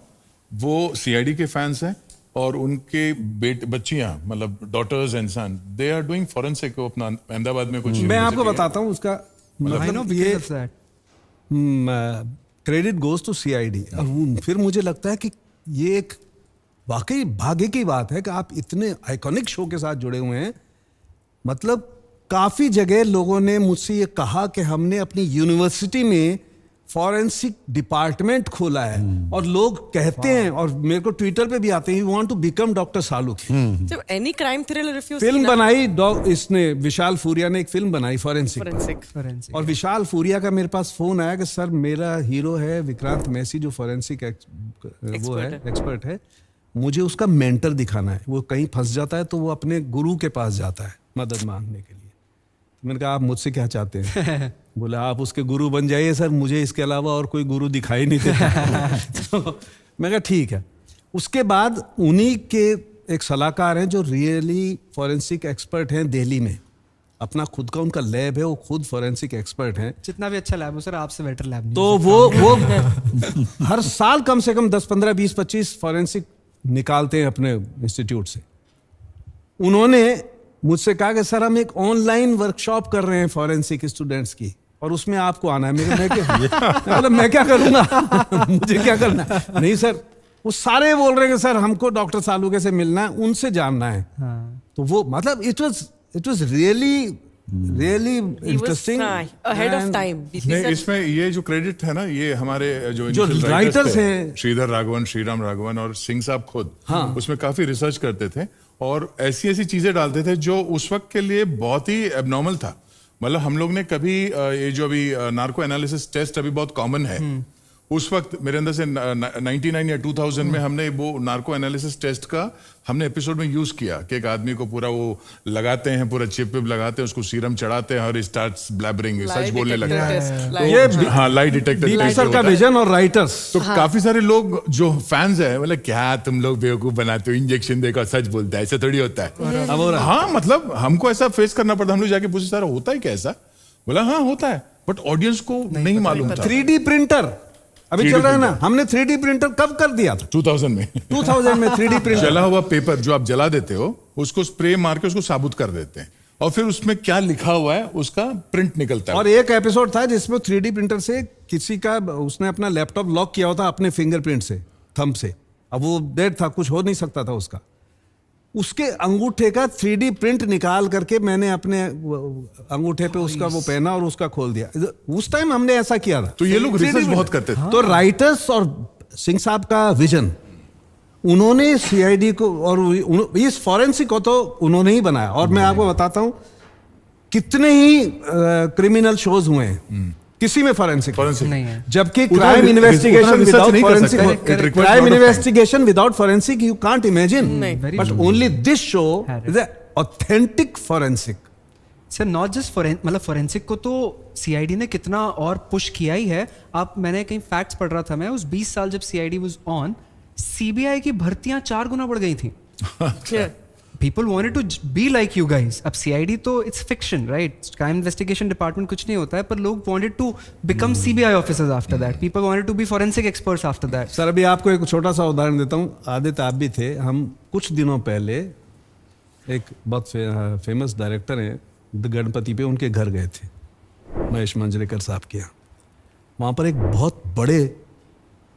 वो सीआईडी के फैंस हैं और उनके बच्चियां, मतलब daughters and son, they are doing forensic अपना अहमदाबाद में कुछ। मैं आपको बताता हूँ उसका मतलब ये क्रेडिट गोज टू सीआईडी। फिर मुझे लगता है कि ये एक वाकई भाग्य की बात है कि आप इतने आइकॉनिक शो के साथ जुड़े हुए हैं। मतलब काफी जगह लोगों ने मुझसे ये कहा कि हमने अपनी यूनिवर्सिटी में फॉरेंसिक डिपार्टमेंट खोला है, और लोग कहते हैं, और मेरे को ट्विटर पे भी आते हैं, you want to become doctor Salunkhe. So any crime thriller if you film see बनाई इसने, विशाल फूरिया ने एक फिल्म बनाई फॉरेंसिक। और विशाल फूरिया का मेरे पास फोन आया कि सर मेरा हीरो है विक्रांत मैसी, जो फॉरेंसिक वो है, एक्सपर्ट है, मुझे उसका मेंटर दिखाना है। वो कहीं फंस जाता है तो वो अपने गुरु के पास जाता है मदद मांगने के लिए। मैंने कहा आप मुझसे क्या चाहते हैं? बोला आप उसके गुरु बन जाइए सर, मुझे इसके अलावा और कोई गुरु दिखाई नहीं देता। तो मैं कहा ठीक है। उसके बाद उन्हीं के एक सलाहकार हैं जो रियली फॉरेंसिक एक्सपर्ट हैं दिल्ली में, अपना खुद का उनका लैब है, वो खुद फॉरेंसिक एक्सपर्ट हैं। जितना भी अच्छा लैब हो सर, आपसे बेटर लैब नहीं। तो वो हर साल कम से कम 10, 15, 20, 25 फॉरेंसिक निकालते हैं अपने इंस्टीट्यूट से। उन्होंने मुझसे कहा कि सर हम एक ऑनलाइन वर्कशॉप कर रहे हैं फॉरेंसिक स्टूडेंट्स की, और उसमें आपको आना है। मैं क्या करूंगा मुझे क्या करना है? नहीं सर, वो सारे बोल रहे हैं कि सर हमको डॉक्टर सालुके से मिलना है, उनसे जानना है। तो वो मतलब it was really interesting, ahead of time. नहीं, इसमें ये जो क्रेडिट है ना, ये हमारे जो writers राइटर्स हैं, श्रीधर राघवन, श्रीराम राघवन और सिंह साहब खुद उसमें काफी रिसर्च करते थे और ऐसी ऐसी चीजें डालते थे जो उस वक्त के लिए बहुत ही एबनॉर्मल था। मतलब हम लोग ने कभी ये जो अभी नार्को एनालिसिस टेस्ट अभी बहुत कॉमन है, उस वक्त मेरे अंदर से 99 या 2000 में हमने वो नार्को एनालिसिस टेस्ट का हमने एपिसोड में यूज किया कि एक आदमी को पूरा वो लगाते हैं, पूरा चिप विप लगाते हैं, उसको सीरम चढ़ाते हैं और स्टार्ट्स ब्लैबरिंग, सच बोलने लगता है। ये हाँ, लाई डिटेक्टर सर का विजन और राइटर्स। तो काफी सारे लोग जो फैंस है, मतलब क्या तुम लोग बेवकूफ बनाते हो, इंजेक्शन देकर सच बोलता है, ऐसा थोड़ी होता है। हाँ, मतलब हमको ऐसा फेस करना पड़ता, हम लोग जाके पूछे सारा होता है क्या ऐसा? बोला हाँ होता है, बट ऑडियंस को नहीं मालूम था। 3D प्रिंटर अभी चल रहा है ना, हमने 3D प्रिंटर कब कर दिया था? 2000 में 3D प्रिंटर। जला हुआ पेपर जो आप जला देते हो, उसको स्प्रे मार के उसको साबुत कर देते हैं और फिर उसमें क्या लिखा हुआ है उसका प्रिंट निकलता है। और एक एपिसोड था जिसमें 3D प्रिंटर से किसी का, उसने अपना लैपटॉप लॉक किया होता अपने फिंगरप्रिंट से, थंब से। अब वो डेड था, कुछ हो नहीं सकता था उसका। उसके अंगूठे का 3D प्रिंट निकाल करके मैंने अपने अंगूठे पे उसका वो पहना और उसका खोल दिया। उस टाइम हमने ऐसा किया था। तो ये लोग रिसर्च बहुत करते थे। तो राइटर्स और सिंह साहब का विजन, उन्होंने सीआईडी को और इस फॉरेंसिक को तो उन्होंने ही बनाया। और मैं आपको बताता हूं कितने ही क्रिमिनल शोज हुए हैं, किसी में फॉरेंसिक नहीं है। जबकि crime investigation without forensic you can't imagine, but only this show is authentic forensic. Sir not just मतलब फॉरेंसिक को तो सीआईडी ने कितना और पुश किया ही है। आप, मैंने कहीं फैक्ट्स पढ़ रहा था, मैं उस 20 साल जब सीआईडी वाज ऑन, सीबीआई की भर्तियां 4 गुना बढ़ गई थी। People wanted to be like you guys. अब CID तो it's fiction, right? Crime investigation department कुछ नहीं होता है, पर लोग wanted to become CBI officers after that. People wanted to be forensic experts after that. Sir अभी आपको एक छोटा सा उदाहरण देता हूँ। आदित्य आप भी थे, हम कुछ दिनों पहले एक बहुत फेमस डायरेक्टर हैं द गणपति पे, उनके घर गए थे, महेश मंजरेकर साहब के यहाँ। वहाँ पर एक बहुत बड़े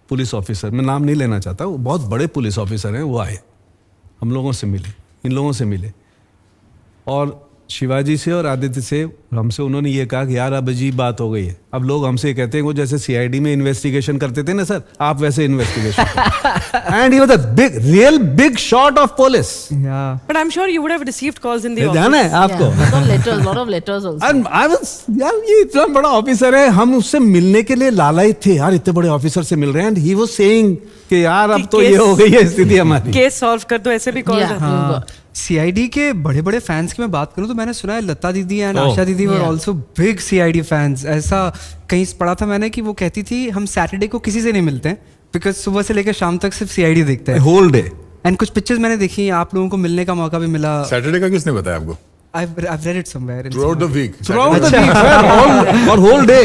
पुलिस ऑफिसर, मैं नाम नहीं लेना चाहता, वो बहुत बड़े पुलिस ऑफिसर हैं, वो आए, हम लोगों से मिले, इन लोगों से मिले, और शिवाजी से और आदित्य से हमसे उन्होंने ये कहा कि यार अब अजीब बात हो गई है। अब लोग हमसे कहते हैं वो जैसे सीआईडी में इन्वेस्टिगेशन करते थे ना सर, आप वैसे investigation and he was a big real big shot of police. But I'm sure you would have received calls in the office. जाना है आपको? lot of letters also. And I was, यार ये इतना बड़ा ऑफिसर है, हम उससे मिलने के लिए लालायित थे, यार इतने बड़े ऑफिसर से मिल रहे हैं। एंड ही वाज सेइंग कि यार अब तो ये हो गई है स्थिति हमारी, केस सॉल्व कर दो, ऐसे भी कॉल आते हैं। सीआईडी के बड़े बड़े फैंस की मैं बात करूं तो मैंने सुना है लता दीदी एंड आशा दीदी were also big CID fans. ऐसा कहीं पढ़ा था मैंने कि वो कहती थी हम सैटरडे को किसी से नहीं मिलते हैं, बिकॉज सुबह से लेकर शाम तक सिर्फ सीआईडी देखते हैं होल डे। एंड कुछ पिक्चर्स मैंने देखी, आप लोगों को मिलने का मौका भी मिला। सैटरडे का किसने बताया आपको? I've read it somewhere. Throughout the week. Throughout the week, sir, और होल डे।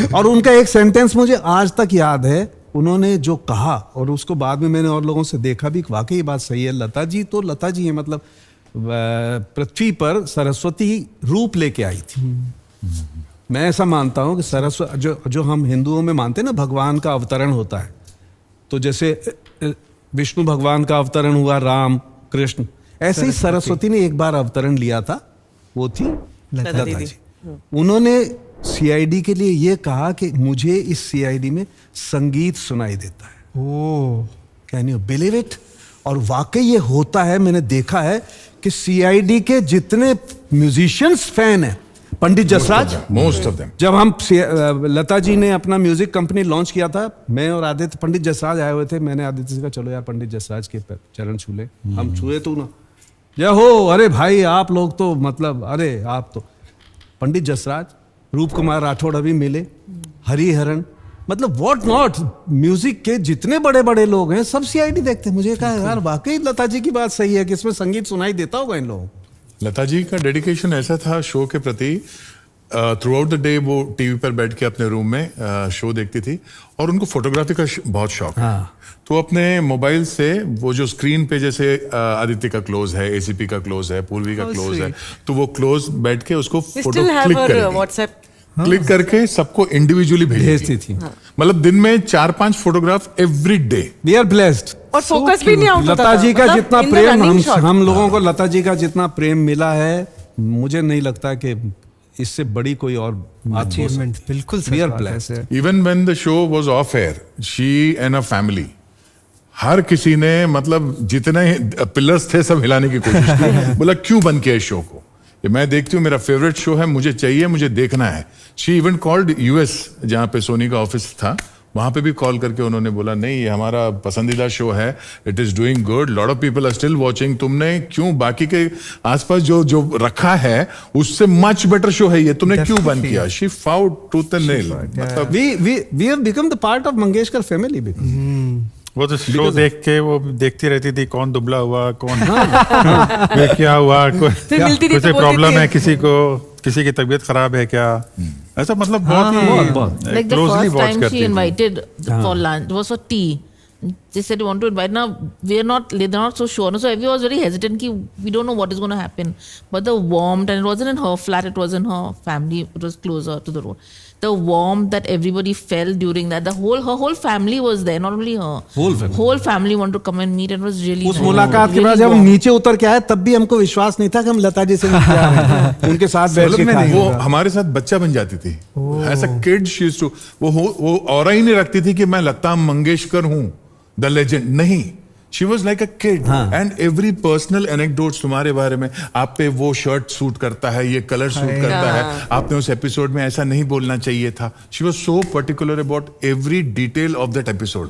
और उनका एक सेंटेंस मुझे आज तक याद है, उन्होंने जो कहा, और उसको बाद में मैंने और लोगों से देखा भी, वाकई बात सही है। लता जी तो लता जी है, मतलब पृथ्वी पर सरस्वती रूप लेके आई थी। मैं ऐसा मानता हूं कि सरस्वती जो हम हिंदुओं में मानते हैं ना, भगवान का अवतरण होता है, तो जैसे विष्णु भगवान का अवतरण हुआ, राम कृष्ण, ऐसे ही सरस्वती ने एक बार अवतरण लिया था, वो थी लता जी। उन्होंने सीआईडी के लिए ये कहा कि मुझे इस सीआईडी में संगीत सुनाई देता है। ओह, कैन यू बिलीव इट? और वाकई ये होता है। मैंने देखा है कि सीआईडी के जितने म्यूजिशियंस फैन हैं, Pandit Jasraj, most of them, जब हम लता जी ने अपना म्यूजिक कंपनी लॉन्च किया था, मैं और आदित्य, पंडित जसराज आए हुए थे, मैंने आदित्य से कहा चलो यार पंडित जसराज के चरण छू ले। हम छुए तो ना, जय हो, अरे भाई आप लोग तो मतलब, अरे आप तो। पंडित जसराज, रूप कुमार राठौड़ अभी मिले, हरिहरन, मतलब व्हाट नॉट, म्यूजिक के जितने बड़े बड़े लोग हैं सब सीआईडी देखते हैं। मुझे कहा यार वाकई लता जी की बात सही है कि इसमें संगीत सुनाई देता होगा इन लोगों को। लता जी का डेडिकेशन ऐसा था शो के प्रति, थ्रू आउट द डे वो टीवी पर बैठ के अपने रूम में शो देखती थी और उनको फोटोग्राफी का बहुत शौक है। तो अपने मोबाइल से वो जो स्क्रीन पे जैसे आदित्य का क्लोज है, एसीपी का क्लोज है, पूर्वी का क्लोज है, तो वो क्लोज बैठ के उसको फोटो क्लिक करके सबको इंडिविजुअली भेजती थी। मतलब दिन में 4-5 photograph every day. We are blessed. और फोकस भी नहीं आउट होता लता जी का मतलब जितना प्रेम हम लोगों को लता जी का जितना प्रेम मिला है, मुझे नहीं लगता कि इससे बड़ी कोई और अचीवमेंट। बिल्कुल we are blessed. Even when the show was off air, she and a family, हर किसी ने मतलब जितने पिलर्स थे सब हिलाने की कोशिश की। बोला क्यों बंद किया इस शो को, ये मैं देखती हूँ, मेरा फेवरेट शो है, मुझे चाहिए, मुझे देखना है। शी इवन कॉल्ड यूएस, जहाँ पे सोनी का ऑफिस था, वहां पे भी कॉल करके उन्होंने बोला नहीं ये हमारा पसंदीदा शो है, it is doing good, lot of people are still watching, तुमने क्यों बाकी के आसपास जो जो रखा है उससे मच बेटर शो है ये, तुमने क्यों बंद किया। She fought tooth and nail. मतलब we have become the part of Mangeshkar family. वो तो शो देख के वो देखती रहती थी कौन दुबला हुआ, कौन ये क्या हुआ, कुछ प्रॉब्लम है किसी को, किसी की तबीयत खराब है क्या, ऐसा मतलब बहुत ही like the closely first watch time करती she थी। invited for lunch was for tea. They said we want to invite. Now they're not so sure. So everyone was very hesitant. Ki we don't know what is going to happen. But the warmth, and it wasn't in her flat, it was in her family. It was closer to the road. The warmth that everybody felt during that, her whole family was there. Not only her, whole family wanted to come and meet, and it was really उस मुलाकात के बाद जब हम नीचे उतर के आए तब भी हमको विश्वास नहीं था कि हम लता जी से मिलने आ रहे हैं। उनके साथ बैठ के खाए। वो हमारे साथ बच्चा बन जाती थी। ऐसा किड शी यूज्ड टू, वो ऑरा ही नहीं रखती थी कि मैं लता मंगेशकर हूं, द लेजेंड, नहीं। She was like a kid and every personal anecdotes तुम्हारे बारे में, आप पे वो शर्ट सूट करता है, ये कलर सूट करता है, आपने उस एपिसोड में ऐसा नहीं बोलना चाहिए था। She was so particular about every detail of that episode,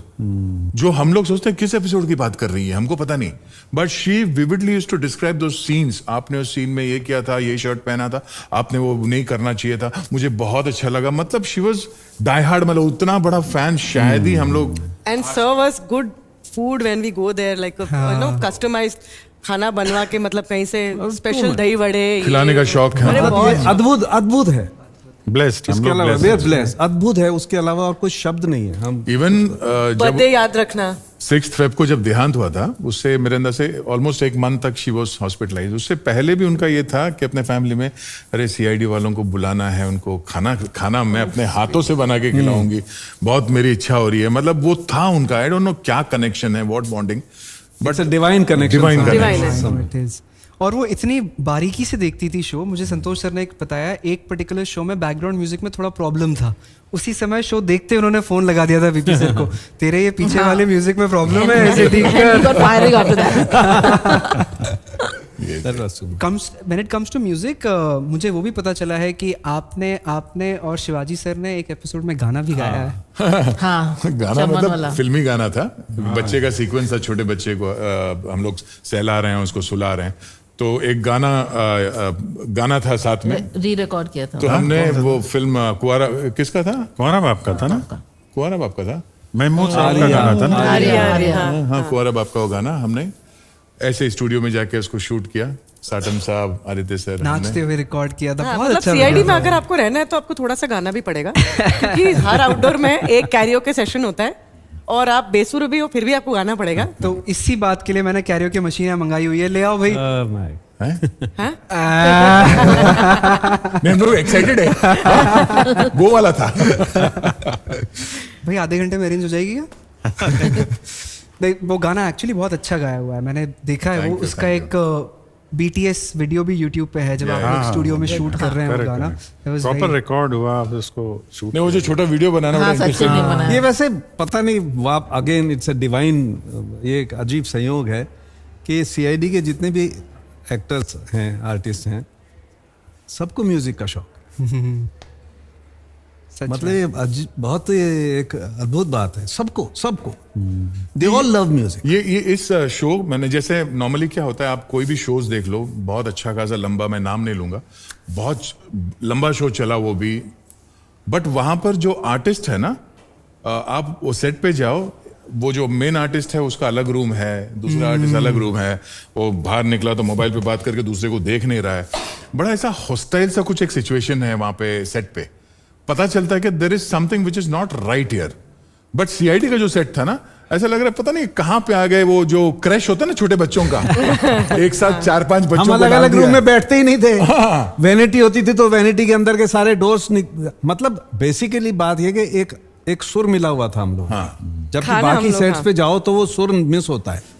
जो हम लोग सोचते हैं किस एपिसोड की बात कर रही है, हमको पता नहीं, but she vividly used to describe those scenes. आपने उस सीन में ये किया था, ये शर्ट पहना था, आपने वो नहीं करना चाहिए था, मुझे बहुत अच्छा लगा। मतलब शी वॉज डाई हार्ड, मतलब उतना बड़ा फैन शायद ही हम लोग। And serve us good food when we go there, like you know customised खाना बनवा के, मतलब कहीं से स्पेशल दही वड़े खिलाने का शौक है। अद्भुत अद्भुत है। ब्लेस्ड, इसके अलावा वी आर ब्लेस्ड, अद्भुत है, उसके अलावा और कोई शब्द नहीं है। हम इवन बर्थडे याद रखना, 6 फेब को जब देहांत हुआ था, उससे मेरे अंदर से ऑलमोस्ट 1 मंथ तक शी वॉज हॉस्पिटलाइज। उससे पहले भी उनका ये था कि अपने फैमिली में अरे सीआईडी वालों को बुलाना है, उनको खाना मैं अपने हाथों से बना के खिलाऊंगी, बहुत मेरी इच्छा हो रही है। मतलब वो था उनका, आई डोंट नो क्या कनेक्शन है, what bonding, but divine connection. Divine connection. और वो इतनी बारीकी से देखती थी शो। मुझे संतोष सर ने एक बताया, एक पर्टिकुलर शो में बैकग्राउंड म्यूजिक में थोड़ा प्रॉब्लम था, उसी समय शो देखते उन्होंने फोन लगा दिया था वीपी सर को, तेरे ये पीछे वाले म्यूजिक में प्रॉब्लम है, ऐसे ठीक कर। When it comes to music, मुझे वो भी पता चला है कि आपने और शिवाजी सर ने एक एपिसोड में गाना भी गाया है। हाँ, गाना मतलब फिल्मी गाना था, बच्चे का सीक्वेंस था, छोटे बच्चे को हम लोग सहला रहे हैं, उसको सुला रहे हैं, तो एक गाना था साथ में, री रिकॉर्ड किया था। तो हमने वो फिल्म कुंवारा किसका था, कुंवारा बाप का था ना, कुंवारा बाप का था, महमूद साहब का गाना था ना। हाँ, कुंवारा बाप का वो गाना हमने ऐसे स्टूडियो में जाके उसको शूट किया, साटम साहब, आदित्य सर, नाचते हुए रिकॉर्ड किया था। बहुत मतलब अच्छा सीआईडी में अगर आपको रहना है तो आपको थोड़ा सा गाना भी पड़ेगा, क्योंकि हर आउटडोर में एक कैरियोके सेशन होता है और आप बेसुर भी हो फिर भी आपको गाना पड़ेगा। तो इसी बात के लिए मैंने कैरियोके मशीन मंगाई हुई है, ले आओ भाई। हम लोग एक्साइटेड है, वो वाला था भाई, आधे घंटे में अरेंज हो जाएगी क्या? वो गाना एक्चुअली बहुत अच्छा गाया हुआ है, मैंने देखा है। वो उसका एक BTS वीडियो भी YouTube पे है, जब आप लोग स्टूडियो में शूट कर रहे हैं वो गाना, प्रॉपर रिकॉर्ड हुआ, उसको शूट नहीं, वो जो छोटा वीडियो बनाना हाँ, ये वैसे पता नहीं, वाप अगेन इट्स अ डिवाइन, ये एक अजीब संयोग है कि सीआईडी के जितने भी एक्टर्स हैं, आर्टिस्ट हैं, सबको म्यूजिक का शौक। मतलब ये बहुत एक अद्भुत बात है, सबको दे ऑल लव म्यूजिक। ये इस शो मैंने, जैसे नॉर्मली क्या होता है, आप कोई भी शोज देख लो, बहुत अच्छा खासा लंबा, मैं नाम नहीं लूंगा, बहुत लंबा शो चला वो भी, बट वहां पर जो आर्टिस्ट है ना, आप वो सेट पे जाओ, वो जो मेन आर्टिस्ट है उसका अलग रूम है, दूसरा आर्टिस्ट अलग रूम है, वो बाहर निकला तो मोबाइल पे बात करके दूसरे को देख नहीं रहा है, बड़ा ऐसा हॉस्टाइल सा कुछ एक सिचुएशन है वहां पे सेट पे। पता चलता है कि there is something which is not right here. But CID का जो सेट था ना, ऐसा लग रहा है पता नहीं कहां पे आ गए, वो जो क्रैश होता है ना छोटे बच्चों का, एक साथ 4-5 बच्चों हम को अलग डाल अलग दिया। रूम में बैठते ही नहीं थे। हाँ। वैनिटी होती थी तो वैनिटी के अंदर के सारे डोर्स मतलब बेसिकली बात ये कि एक सुर मिला हुआ था हम लोग। हाँ। जबकि खाना बाकी हम लोग, सेट्स हाँ। पे जाओ तो वो सुर मिस होता है।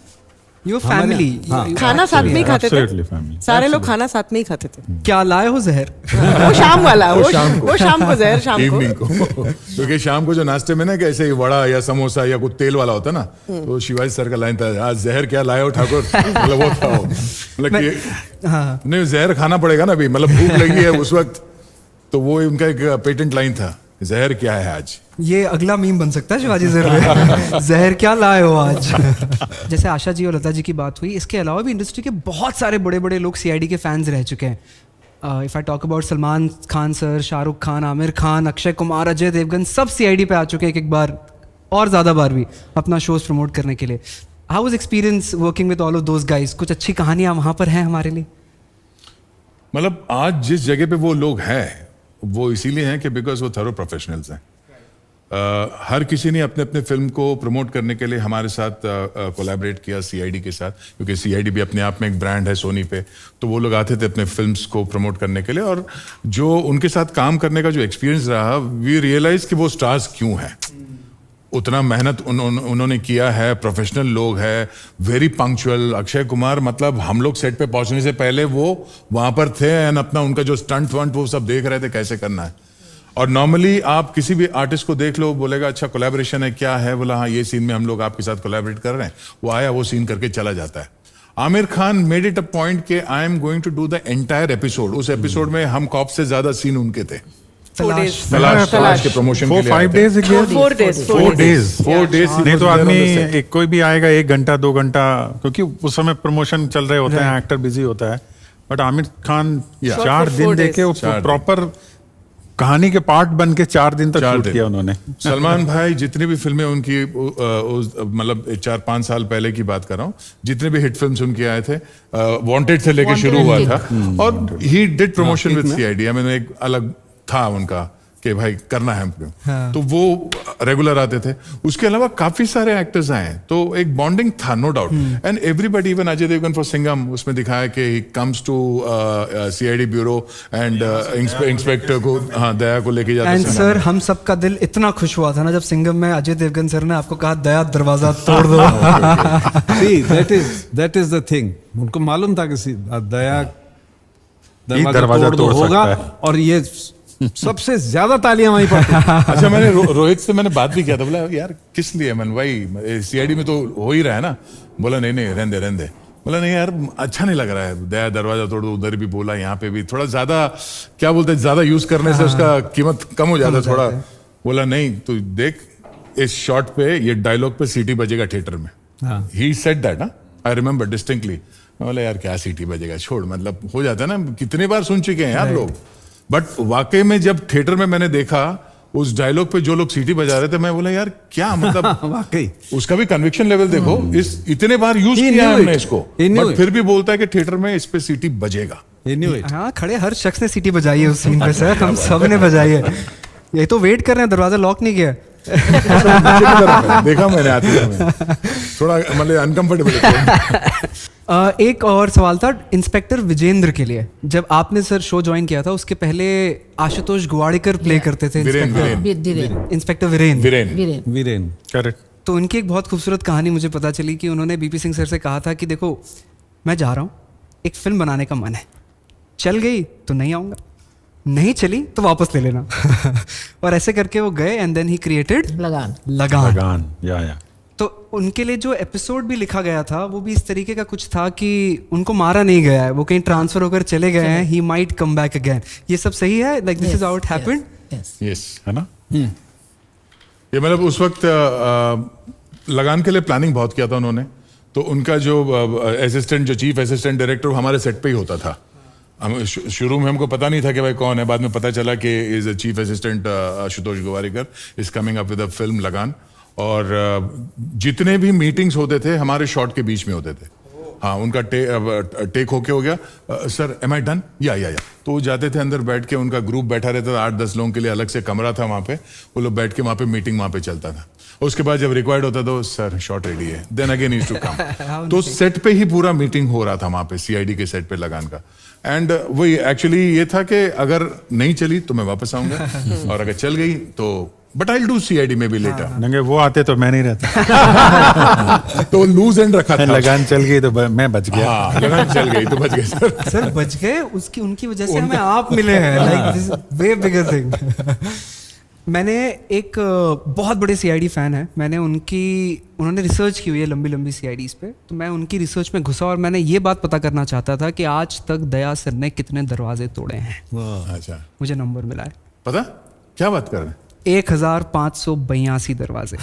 You family. हाँ। खाना साथ में ही खाते Absolutely थे, family. सारे लोग खाना साथ में ही खाते थे। क्या लाए हो जहर? वो शाम वाला, वो शाम को। वो शाम को जहर, शाम को। इवनिंग को। क्योंकि शाम को जो नाश्ते में ना कैसे वड़ा या समोसा या कुछ तेल वाला होता ना, तो शिवाजी सर का लाइन था, आज जहर क्या लाए हो ठाकुर, मतलब वो था वो। मतलब कि हाँ। नहीं जहर खाना पड़ेगा ना अभी, मतलब भूख लगी है उस वक्त, तो वो उनका एक पेटेंट लाइन था, जहर क्या है आज। ये अगला मीम बन सकता है शिवाजी सर में। जहर क्या लाए हो आज? जैसे आशा जी और लता जी की बात हुई, इसके अलावा भी इंडस्ट्री के बहुत सारे बड़े बड़े लोग सीआईडी के फैंस रह चुके हैं। If I talk about Salman Khan sir, Shahrukh Khan, Aamir Khan, Akshay Kumar, Ajay Devgn, सब सीआईडी पे आ चुके हैं एक बार और ज़्यादा बार भी अपना शोज प्रमोट करने के लिए। How was experience working with all of those guys? कुछ अच्छी कहानियाँ वहाँ पर हैं हमारे लिए? मतलब आज जिस जगह पे वो लोग हैं वो इसीलिए हैं कि बिकॉज वो थरो प्रोफेशनल्स हैं। हर किसी ने अपने अपने फिल्म को प्रमोट करने के लिए हमारे साथ कोलैबोरेट किया सीआईडी के साथ, क्योंकि सीआईडी भी अपने आप में एक ब्रांड है सोनी पे, तो वो लोग आते थे अपने फिल्म्स को प्रमोट करने के लिए। और जो उनके साथ काम करने का जो एक्सपीरियंस रहा, वी रियलाइज कि वो स्टार्स क्यों हैं। उतना मेहनत उन्होंने किया है, प्रोफेशनल लोग हैं, वेरी पंक्चुअल। अक्षय कुमार मतलब हम लोग सेट पे पहुंचने से पहले वो वहां पर थे एंड अपना उनका जो स्टंट वंट वो सब देख रहे थे कैसे करना है। और नॉर्मली आप किसी भी आर्टिस्ट को देख लो, बोलेगा अच्छा कोलैबोरेशन है क्या है, बोला हाँ ये सीन में हम लोग आपके साथ कोलैबोरेट कर रहे हैं, वो आया वो सीन करके चला जाता है। Aamir Khan made it a point के I am going to do the entire episode. उस एपिसोड में हम कॉप से ज्यादा सीन उनके थे। तलाश के प्रमोशन के लिए 4-5 days again? 4 days, 4 days 4 days नहीं तो आदमी एक कोई भी आएगा 1 घंटा 2 घंटा, क्योंकि उस समय प्रमोशन चल रहे होते हैं, एक्टर बिजी होता है। बट आमिर खान 4 दिन 4 देके वो days. प्रॉपर कहानी के पार्ट बन के 4 दिन तक 4 शूट दिन। किया उन्होंने। सलमान भाई जितनी भी फिल्में उनकी मतलब 4-5 साल पहले की बात कर रहा हूँ, जितने भी हिट फिल्म्स उनके आए थे, वांटेड से लेके शुरू हुआ था, और he did promotion with CID. I mean एक अलग था उनका कि भाई करना है हमको, तो वो रेगुलर आते थे। उसके अलावा काफी सारे एक्टर्स आए, तो एक बॉन्डिंग था no doubt. And everybody, even Ajay Devgn for Singham, उसमें दिखाया कि he comes to CID bureau and inspector को, हाँ, दया को लेके जाते एंड हैं। सर हम सबका दिल इतना खुश हुआ था ना जब सिंघम में अजय देवगन सर ने आपको कहा दया दरवाजा तोड़ दो। See, that is the thing. उनको मालूम था कि दया दरवाजा तोड़ सकता होगा, है। और ये सबसे ज्यादा तालियां वहीं पर थी। अच्छा, मैंने रोहित से मैंने बात भी किया था, बोला यार किस लिए, मैंने भाई सीआईडी में तो हो ही रहा है ना। बोला नहीं रहने दे। बोला नहीं यार अच्छा नहीं लग रहा है, दया दरवाजा तोड़ दो, उधर भी बोला, यहाँ पे भी थोड़ा ज्यादा क्या बोलते हैं, ज्यादा यूज करने से उसका कीमत कम हो जाता है थोड़ा। बोला नहीं तो देख इस शॉट पे ये डायलॉग पे सीटी बजेगा थिएटर में। He said that, I remember distinctly. मैं बोला यार क्या सीटी बजेगा, छोड़, मतलब हो जाता है ना, कितने बार सुन चुके हैं यार लोग। बट वाकई में जब थिएटर में मैंने देखा उस डायलॉग पे जो लोग सीटी बजा रहे थे, मैं बोला यार क्या मतलब वाकई उसका भी कन्विक्शन लेवल देखो। इस इतने बार यूज किया है हमने इसको, बट फिर भी बोलता है कि थिएटर में इस पे सीटी बजेगा। हाँ, खड़े हर शख्स ने सीटी बजाई है उस सीन पे सर, हम सब ने बजाई है। ये तो वेट कर रहे हैं, दरवाजा लॉक नहीं किया। देखा मैंने आते समय थोड़ा मतलब अनकंफर्टेबल। एक और सवाल था इंस्पेक्टर विजेंद्र के लिए। जब आपने सर शो ज्वाइन किया था उसके पहले आशुतोष गुवाड़ेकर प्ले करते थे इंस्पेक्टर वीरेन। करेक्ट। तो उनकी एक बहुत खूबसूरत कहानी मुझे पता चली कि उन्होंने बीपी सिंह सर से कहा था कि देखो मैं जा रहा हूँ, एक फिल्म बनाने का मन है, चल गई तो नहीं आऊँगा, नहीं चली तो वापस ले लेना। और ऐसे करके वो गए एंड देन ही क्रिएटेड लगान। या तो उनके लिए जो एपिसोड भी लिखा गया था वो भी इस तरीके का कुछ था कि उनको मारा नहीं गया है, वो कहीं ट्रांसफर होकर चले गए हैं, he might come back again. ये सब सही है? Like this is how it happened? Yes, है ना। ये मतलब उस वक्त लगान के लिए प्लानिंग बहुत किया था उन्होंने। तो उनका जो असिस्टेंट, जो चीफ असिस्टेंट डायरेक्टर हमारे सेट पे ही होता था। हम शुरू में हमको पता नहीं था कि भाई कौन है, बाद में पता चला कि is a chief assistant Ashutosh Gowariker is coming up with a film लगान। और जितने भी मीटिंग्स होते थे हमारे शॉट के बीच में होते थे। हाँ, उनका टेक होके हो गया, सर एम आई डन, या तो वो जाते थे अंदर बैठ के, उनका ग्रुप बैठा रहता था, 8-10 लोगों के लिए अलग से कमरा था वहाँ पे, वो लोग बैठ के वहाँ पे मीटिंग वहाँ पे चलता था। उसके बाद जब रिक्वायर्ड होता तो सर शॉट रेडी है, then again used to come. तो सेट पे ही पूरा मीटिंग हो रहा था वहाँ पे, सीआईडी के सेट पे लगान का। एंड वही एक्चुअली ये था कि अगर नहीं चली तो मैं वापस आऊंगा और अगर चल गई तो but I will do CID में भी लेटर। नहीं, वो आते तो मैं नहीं रहता। तो लूज एंड रखा था। लगान चल गई तो मैं बच गया। हाँ, लगान चल गई तो बच गए सर। सर बच गए, उसकी उनकी वजह से हमें आप मिले हैं, like this way bigger thing. मैंने एक बहुत बड़े सीआईडी फैन है, मैंने उन्होंने रिसर्च की हुई है लंबी लंबी सीआईडीज पे, तो मैं उनकी रिसर्च में घुसा और मैंने ये बात पता करना चाहता था कि आज तक दया सर ने कितने दरवाजे तोड़े हैं। अच्छा, मुझे नंबर मिला है, पता क्या बात कर रहे हैं? 1582 दरवाजे।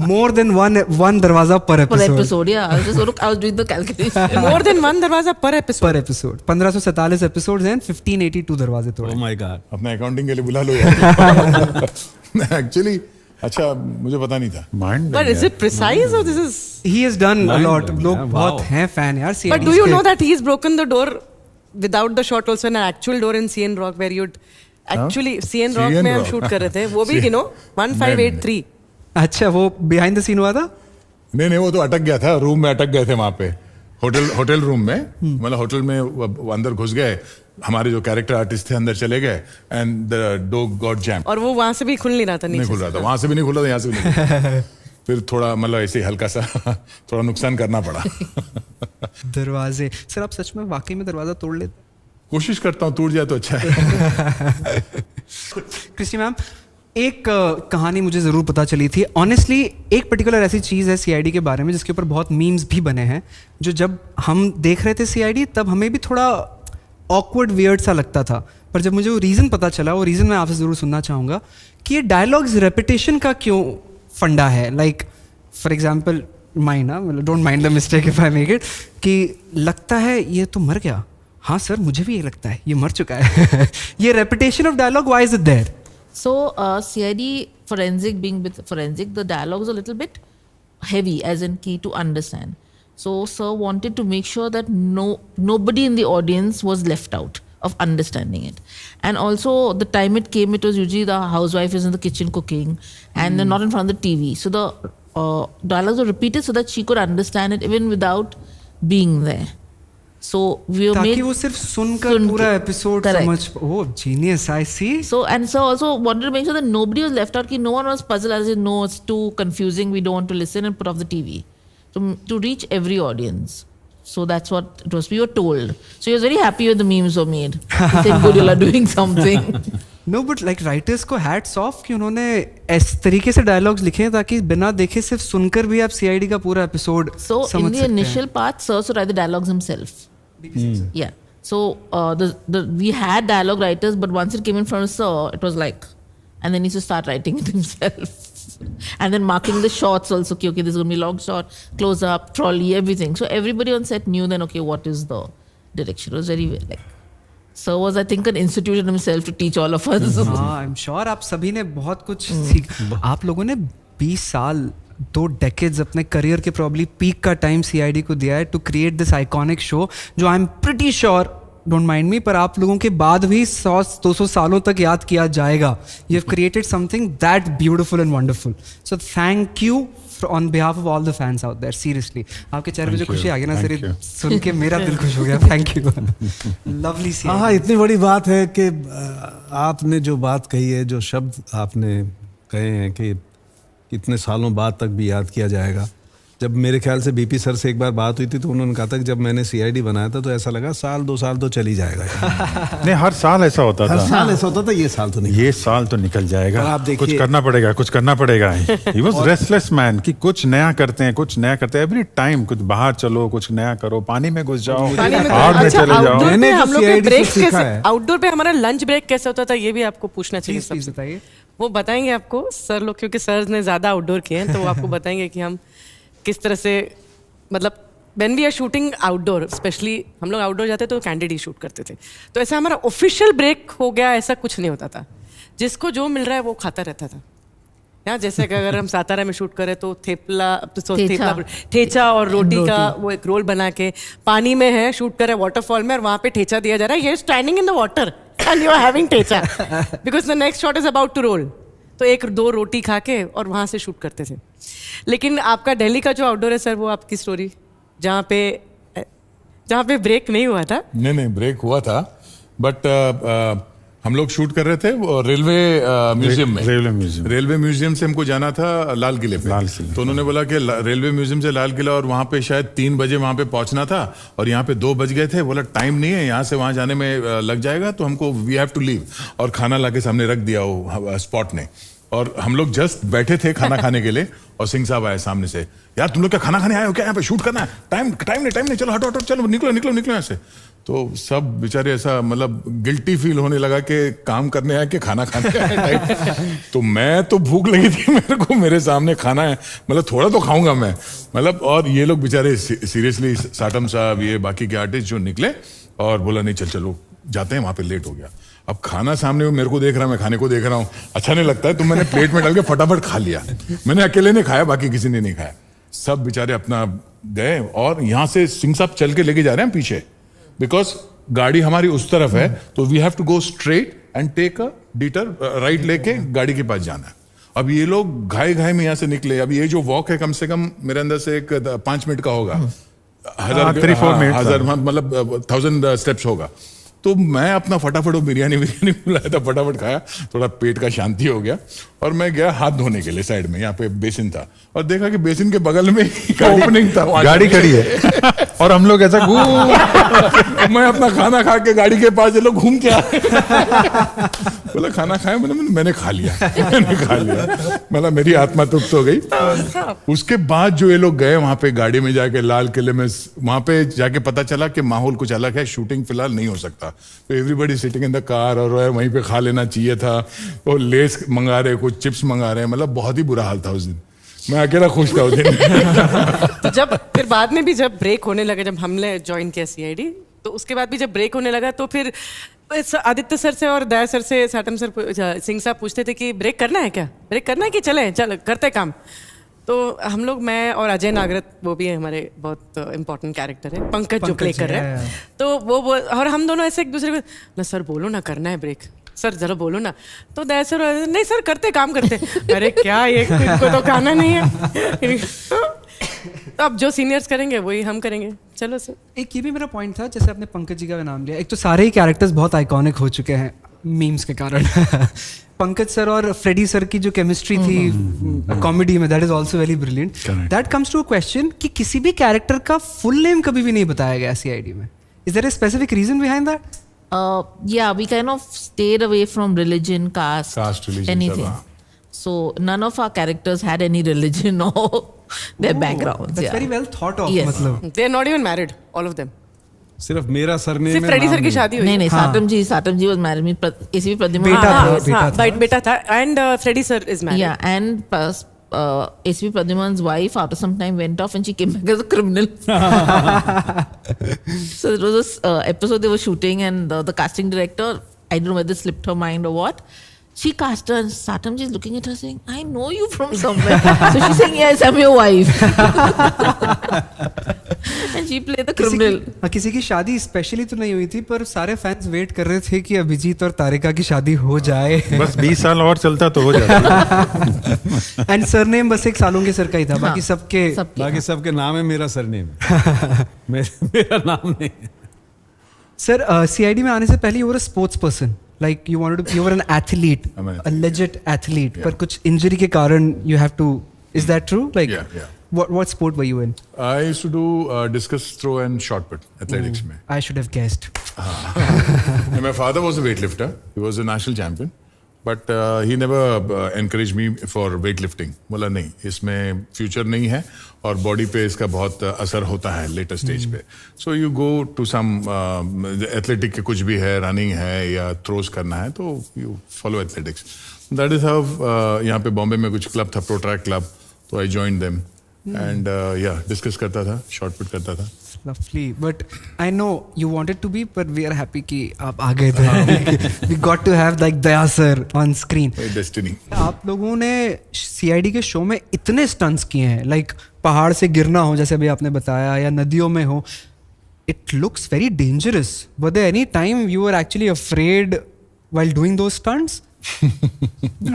मोर देन वन दरवाजा पर Per episode. episode, yeah. I was doing the calculation. More than 1 दरवाजा पर एपिसोड। पर एपिसोड 1547 एपिसोड्स हैं, 1582 दरवाजे तोड़े। Oh my God. अपना अकाउंटिंग के लिए बुला लो यार। एक्चुअली अच्छा, मुझे पता नहीं था। Mind But is it precise or this is? He has done a lot. Mind-blowing, लोग yeah, बहुत wow. हैं फैन यार CIDs But do you के। know that he's broken the door without the shot also, an actual door in CN Rock where you'd actually CN Rock में हम Rock. शूट कर रहे थे, वो भी you know 1583। अच्छा, वो बिहाइंड द सीन हुआ था। नहीं, वो तो अटक गया था, रूम में अटक गए थे वहां पे, होटल रूम में, मतलब होटल में वो अंदर घुस गए, हमारे जो कैरेक्टर आर्टिस्ट थे अंदर चले गए and the door got jam. और वो वहां से भी खुल नहीं रहा था, नहीं नीचे खुल रहा था, वहां से भी नहीं खुल रहा था, यहाँ से भी नहीं खुल रहा था। फिर थोड़ा मतलब ऐसे ही हल्का सा थोड़ा नुकसान करना पड़ा। दरवाजे सर, आप सच में वाकई में दरवाजा तोड़ लेते? कोशिश करता हूँ, टूट जाए तो अच्छा है। क्रिस्टी मैम, एक कहानी मुझे ज़रूर पता चली थी ऑनेस्टली, एक पर्टिकुलर ऐसी चीज़ है सीआईडी के बारे में जिसके ऊपर बहुत मीम्स भी बने हैं, जो जब हम देख रहे थे सीआईडी तब हमें भी थोड़ा ऑकवर्ड वियर्ड सा लगता था, पर जब मुझे वो रीज़न पता चला, वो रीज़न मैं आपसे ज़रूर सुनना चाहूँगा कि ये डायलॉग्स रेपिटेशन का क्यों फंडा है। लाइक फॉर एग्जाम्पल माइंड, मतलब don't mind the mistake if I make it, कि लगता है ये तो मर गया, हाँ सर मुझे भी ये लगता है ये मर चुका है। ये repetition of dialogue, why is it there? So CID forensic, being with forensic, the dialogue is a little bit heavy, as in key to understand. So sir wanted to make sure that nobody in the audience was left out of understanding it. And also the time it came, it was usually the housewife is in the kitchen cooking and they're not in front of the TV. So the dialogues were repeated so that she could understand it even without being there. So we were ताकि made वो सिर्फ सुनकर पूरा एपिसोड समझ। Oh genius, I see. So and so also wanted to make sure that nobody was left out. Ki no one was puzzled as in no, it's too confusing. We don't want to listen and put off the TV. To reach every audience. So that's what it was. We were told. So he was very happy when the memes were made. He said, "Good, you are doing something." No but like writers को हैट्स ऑफ कि उन्होंने इस तरीके से डायलॉग्स लिखे हैं ताकि बिना देखे सिर्फ सुनकर भी आप सीआईडी का पूरा एपिसोड So समझ in the सकते हैं। initial part, Sir would write the dialogues himself. Yeah. So we had dialogue writers, but once it came in front of Sir, it was like, and then he used to start writing it himself. And then marking the shots also, okay, this is going to be long shot, close up, trolley, everything. So everybody on set knew then, okay, what is the direction. It was very like, Sir was, I think, an institution himself to teach all of us. हाँ, आई एम श्योर आप सभी ने बहुत कुछ सीख। आप लोगों ने 20 साल 2 डेकेड्स अपने करियर के प्रॉब्ली पीक का टाइम सीआईडी को दिया है to create this iconic show, जो I am pretty sure, don't mind me, पर आप लोगों के बाद भी 100-200 सालों तक याद किया जाएगा। You have created something that beautiful and wonderful, so thank you on behalf of all the fans out there. Seriously आपके चेहरे पे जो खुशी आ गई ना सर, सुन के मेरा दिल खुश हो गया। थैंक यू, लवली सी। हाँ, इतनी बड़ी बात है कि आपने जो बात कही है, जो शब्द आपने कहे हैं कि इतने सालों बाद तक भी याद किया जाएगा। जब मेरे ख्याल से बीपी सर से एक बार बात हुई थी तो उन्होंने कहा था कि जब मैंने सीआईडी बनाया था तो ऐसा लगा 1-2 साल तो चल ही जाएगा। नहीं, हर साल ऐसा होता हर था। साल ऐसा होता था, ये साल तो नहीं। ये साल तो निकल जाएगा, और आप देखिए- कुछ करना पड़ेगा, कुछ करना पड़ेगा। He was restless man कि कुछ नया करते हैं, कुछ नया करते हैं। एवरी टाइम कुछ बाहर चलो, कुछ नया करो, पानी में घुस जाओ, पानी में आग में अच्छा, चले जाओ। आउटडोर मैंने पे जो हम लोग के CID से ब्रेक सीखा कैसे, है। आउटडोर पे हमारा लंच ब्रेक कैसे होता था ये भी आपको पूछना चाहिए। प्लीज प्लीज सबसे। बताइए। वो बताएंगे आपको सर लोग, क्योंकि सर ने ज्यादा आउटडोर किए हैं, तो वो आपको बताएंगे कि हम किस तरह से, मतलब when we are shooting outdoor, specially हम लोग आउटडोर जाते तो कैंडिड ही शूट करते थे, तो ऐसा हमारा ऑफिशियल ब्रेक हो गया ऐसा कुछ नहीं होता था. जिसको जो मिल रहा है वो खाता रहता था. या जैसे कि अगर हम सातारा में शूट करें तो ठेचा और रोटी का वो एक रोल बना के, पानी में है शूट कर रहे वाटरफॉल में और वहाँ पे ठेचा दिया जा रहा है, ये standing in the water and you are having thecha because the next shot is about to roll. तो एक दो रोटी खा के और वहाँ से शूट करते थे. लेकिन आपका दिल्ली का जो आउटडोर है सर, वो आपकी स्टोरी जहाँ पे ब्रेक नहीं हुआ था. नहीं ब्रेक हुआ था, बट हम लोग शूट कर रहे थे रेलवे म्यूजियम में. रेलवे म्यूजियम से हमको जाना था लाल किले पे. तो उन्होंने बोला कि रेलवे म्यूजियम से लाल किला, और वहाँ पे शायद 3 बजे वहाँ पे पहुँचना था और यहाँ पे 2 बज गए थे. बोला टाइम नहीं है, यहाँ से वहाँ जाने में लग जाएगा, तो हमको वी हैव टू लीव. और खाना लाके सामने रख दिया वो स्पॉट ने, और हम लोग जस्ट बैठे थे खाना खाने के लिए, और सिंह साहब आए सामने से, यार तुम लोग क्या खाना खाने आए हो क्या, यहाँ पे शूट करना है, टाइम नहीं, चलो हटो चलो निकलो यहाँ से. तो सब बेचारे ऐसा मतलब गिल्टी फील होने लगा कि काम करने आए कि खाना खाने आए. तो मैं तो भूख लगी थी मेरे को, मेरे सामने खाना है, मतलब थोड़ा तो खाऊंगा मैं, मतलब. और ये लोग बेचारे सीरियसली, साटम साहब ये बाकी के आर्टिस्ट जो निकले और बोला नहीं चलो जाते हैं, वहां पे लेट हो गया. अब खाना सामने मेरे को देख रहा, मैं खाने को देख रहा हूँ, अच्छा नहीं लगता है, तो मैंने प्लेट में डाल के फटाफट खा लिया. मैंने अकेले ने खाया, बाकी किसी ने नहीं खाया. सब बेचारे अपना गए, और यहाँ से सिंह साहब चल के लेके जा रहे हैं पीछे, बिकॉज गाड़ी हमारी उस तरफ है, तो we have to go straight and take a detour right लेके गाड़ी के पास जाना है. अब ये लोग घाई में यहाँ से निकले. अब ये जो वॉक है कम से कम मेरे अंदर से एक 5 मिनट का होगा, 1000 मतलब 1000 स्टेप्स होगा. तो मैं अपना फटाफट बिरयानी बुलाया था, फटाफट खाया, थोड़ा पेट का शांति हो गया, और मैं गया हाथ धोने के लिए साइड में, यहाँ पे बेसिन था, और देखा कि बेसिन के बगल में ओपनिंग था, गाड़ी खड़ी है और हम लोग ऐसा घूम मैं अपना खाना खा के गाड़ी के पास, ये लोग घूम के आए. बोला खाना खाए, मैंने खा लिया, मतलब मेरी आत्मा तृप्त हो गई. उसके बाद जो ये लोग गए वहां पे गाड़ी में जाके लाल किले में, वहां पे जाके पता चला कि माहौल कुछ अलग है, शूटिंग फिलहाल नहीं हो सकता. तो everybody sitting in the car, और वहीं पे खा लेना चाहिए था. वो लेस मंगा रहे, कुछ चिप्स मंगा रहे, मतलब बहुत ही बुरा हाल था उस दिन. मैं अकेला खुश था उस दिन. तो जब फिर बाद में भी जब ब्रेक होने लगा, जब हमने ज्वाइन किया CID, तो उसके बाद भी जब ब्रेक होने लगा, तो फिर आदित्य सर से और दया सर से साटम सर, सिंह साहब पूछते थे कि ब्रेक करना है क्या, ब्रेक करना है कि चल करते काम. तो हम लोग, मैं और अजय नागरत, वो भी हमारे बहुत इंपॉर्टेंट कैरेक्टर है, पंकज जो प्ले कर रहे हैं, तो वो और हम दोनों ऐसे एक दूसरे को, ना सर बोलो ना करना है ब्रेक, सर जरा बोलो ना. तो दया सर, नहीं सर करते काम करते. अरे क्या ये, इनको तो खाना नहीं है. तो अब जो सीनियर्स करेंगे वही हम करेंगे, चलो सर. एक ये भी मेरा पॉइंट था, जैसे आपने पंकज जी का नाम लिया, एक तो सारे ही कैरेक्टर्स बहुत आइकॉनिक हो चुके हैं मीम्स के कारण. पंकज सर और फ्रेडी सर की जो केमिस्ट्री थी कॉमेडी में, that is also very brilliant. That comes to a question कि किसी भी कैरेक्टर का फुल नेम कभी भी नहीं बताया गया CID में. Is there a specific reason behind that? Yeah, we kind of stayed away from religion, caste, religion, anything. So none of our characters had any religion or their backgrounds. That's yeah. very well thought of. Yes. मतलब They are not even married, all of them. सिर्फ मेरा सरनेम सिर्फ फ्रेडी सर की शादी हुई. नहीं, साटम जी was married with ACP Pradyuman. बेटा था, and Freddy sir is married. Yeah, and ACP Pradyuman's wife after some time went off and she came back as a criminal. So it was this episode they were shooting, and the casting director, I don't know whether it slipped her mind or what, she cast her and Satam ji is looking at her saying, I know you from somewhere. So she's saying, yes, I'm your wife. And she played the criminal. किसी की शादी स्पेशली तो नहीं हुई थी, पर सारे फैंस वेट कर रहे थे कि अभिजीत और तारिका की शादी हो जाए. बस 20 साल और चलता तो हो जाता. एंड सरनेम बस एक सालों के सर का ही था, बाकी सबके नाम है, मेरा सरनेम है. मेरा नाम नहीं. सर CID में आने से पहले you were a sports person. Like you were an athlete, a legit athlete. पर कुछ इंजरी के कारण you have to. Is that true? Like yeah. What sport were you in? I used to do discus throw and shot put, athletics में. I should have guessed. My father was a weightlifter. He was a national champion. But he never encouraged me for weightlifting. बोला नहीं, इसमें फ्यूचर नहीं है और बॉडी पे इसका बहुत असर होता है लेटर स्टेज पे. So you go to some athletic के कुछ भी है, रनिंग है या थ्रोज करना है, तो you follow athletics. That is how. यहाँ पे बॉम्बे में कुछ क्लब था, प्रो ट्रैक क्लब, तो आई जॉइन देम. एंड या डिस्कस करता था, शॉर्ट पुट करता था. Lovely, but I know you wanted to be, but we are happy कि आप आ गए थे. We got to have like Daya sir on screen. Destiny. आप लोगों ने CID के शो में इतने स्टंट्स किए हैं, लाइक पहाड़ से गिरना हो जैसे अभी आपने बताया, या नदियों में हो. It looks very dangerous. Were there any time you were actually afraid while doing those stunts?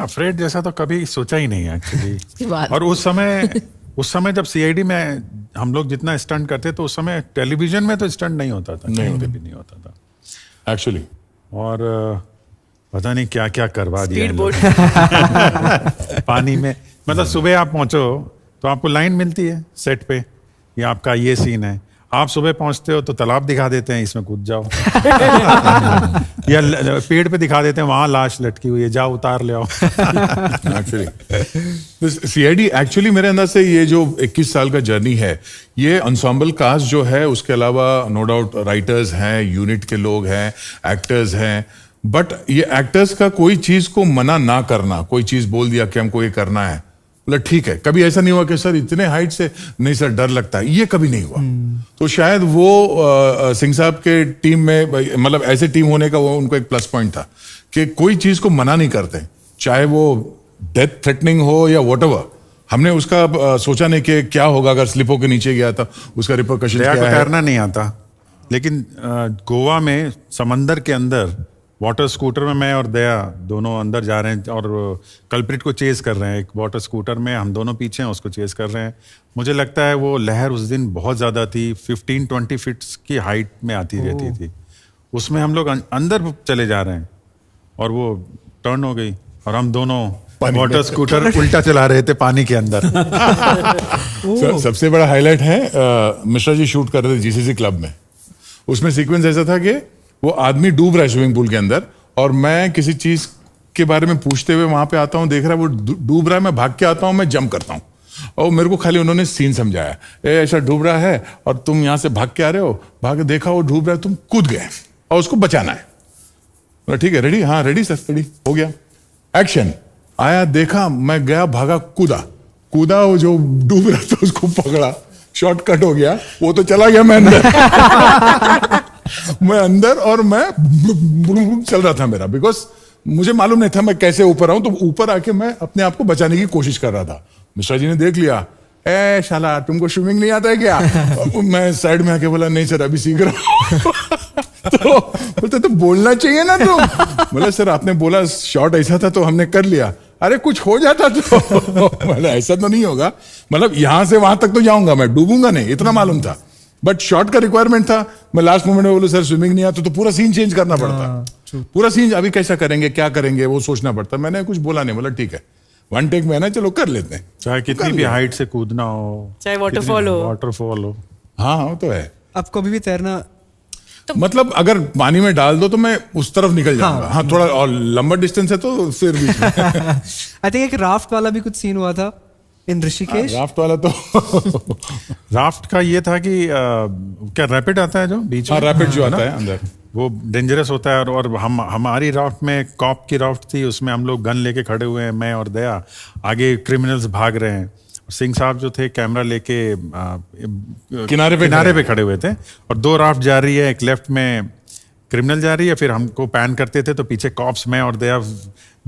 Afraid जैसा तो कभी सोचा ही नहीं की एक्चुअली. बात. और उस समय जब CID में हम लोग जितना स्टंट करते तो उस समय टेलीविजन में तो स्टंट नहीं होता था, कहीं पे भी नहीं होता था एक्चुअली. और पता नहीं क्या क्या करवा दिया स्पीड इन बोट. लोगों ने. पानी में मतलब सुबह आप पहुंचो तो आपको लाइन मिलती है सेट पे, ये आपका ये सीन है. आप सुबह पहुंचते हो तो तालाब दिखा देते हैं, इसमें कूद जाओ. या पेड़ पे दिखा देते हैं वहां लाश लटकी हुई है, जाओ उतार ले आओ. एक्चुअली CID एक्चुअली मेरे अंदर से ये जो 21 साल का जर्नी है, ये ensemble कास्ट जो है, उसके अलावा नो डाउट राइटर्स हैं, यूनिट के लोग हैं, एक्टर्स हैं, बट ये एक्टर्स का कोई चीज को मना ना करना, कोई चीज बोल दिया कि हमको ये करना है, मतलब ठीक है. कभी ऐसा नहीं हुआ कि सर इतने हाइट से नहीं सर डर लगता है, ये कभी नहीं हुआ. तो शायद वो सिंह साहब के टीम में, मतलब ऐसे टीम होने का वो उनको एक प्लस पॉइंट था कि कोई चीज को मना नहीं करते, चाहे वो डेथ थ्रेटनिंग हो या व्हाटएवर. हमने उसका सोचा नहीं कि क्या होगा अगर स्लिप होकर नीचे गया था, उसका रिपरकशन क्या है. तैरना नहीं आता, लेकिन गोवा में समंदर के अंदर वाटर स्कूटर में मैं और दया दोनों अंदर जा रहे हैं और कल्प्रिट को चेज कर रहे हैं. एक वाटर स्कूटर में हम दोनों पीछे हैं, उसको चेज कर रहे हैं. मुझे लगता है वो लहर उस दिन बहुत ज़्यादा थी, 15-20 फीट की हाइट में आती रहती थी. उसमें हम लोग अंदर चले जा रहे हैं और वो टर्न हो गई और हम दोनों वाटर स्कूटर उल्टा चला रहे थे पानी के अंदर. सबसे बड़ा हाईलाइट है मिश्रा जी शूट कर रहे थे GCC क्लब में. उसमें सीक्वेंस ऐसा था कि वो आदमी डूब रहा है स्विमिंग पूल के अंदर और मैं किसी चीज के बारे में पूछते हुए वहां पे आता हूँ, देख रहा है वो डूब रहा है, मैं भाग के आता हूँ, मैं जंप करता हूँ और मेरे को खाली उन्होंने सीन समझाया, ऐसा डूब रहा है और तुम यहाँ से भाग के आ रहे हो, भाग के देखा वो डूब रहा है, तुम कूद गए और उसको बचाना है. ठीक है, रेडी? हाँ रेडी सर, रेडी हो गया, एक्शन. आया, देखा, मैं गया, भागा, कूदा, वो जो डूब रहा था उसको पकड़ा, शॉर्टकट हो गया, वो तो चला गया, मैं अंदर. मैं अंदर और मैं चल रहा था मेरा, बिकॉज मुझे मालूम नहीं था मैं कैसे ऊपर आऊं. तो ऊपर आके मैं अपने आप को बचाने की कोशिश कर रहा था. मिश्रा जी ने देख लिया, ए शाला तुमको स्विमिंग नहीं आता है क्या? मैं साइड में आके बोला नहीं सर अभी सीख रहा हूं. तो बोलते तो बोलना चाहिए ना तुम. बोला सर आपने बोला शॉट ऐसा था तो हमने कर लिया. अरे कुछ हो जाता तो मतलब ऐसा तो नहीं होगा, मतलब यहां से वहां तक तो जाऊंगा, मैं डूबूंगा नहीं, इतना मालूम था. बट शॉट का रिक्वायरमेंट था. मैं लास्ट मोमेंट में बोलूं सर स्विमिंग नहीं आता, तो पूरा सीन चेंज करना पड़ता. पूरा सीन अभी कैसा करेंगे, क्या करेंगे, वो सोचना पड़ता. मैंने कुछ बोला नहीं, बोला ठीक है वन टेक में है ना, चलो कर लेते हैं. चाहे कितनी भी हाइट से कूदना हो, चाहे वाटरफॉल हो. हाँ वो तो है. आपको अभी भी तैरना मतलब अगर पानी में डाल दो तो मैं उस तरफ निकल जाऊंगा. हाँ थोड़ा और लंबा डिस्टेंस है तो फिर भी. आई थिंक एक राफ्ट वाला भी कुछ सीन हुआ था इन ऋषिकेश. राफ्ट वाला तो राफ्ट का ये था कि क्या रैपिड आता है जो बीच में, रैपिड जो आता है अंदर, वो डेंजरस होता है. और हमारी राफ्ट में कॉप की राफ्ट थी, उसमें हम लोग गन लेके खड़े हुए हैं, मैं और दया, आगे क्रिमिनल्स भाग रहे हैं. सिंह साहब जो थे कैमरा लेके किनारे पे खड़े हुए थे और दो राफ्ट जा रही है, एक लेफ्ट में क्रिमिनल जा रही है, फिर हमको पैन करते थे तो पीछे कॉप्स में और दया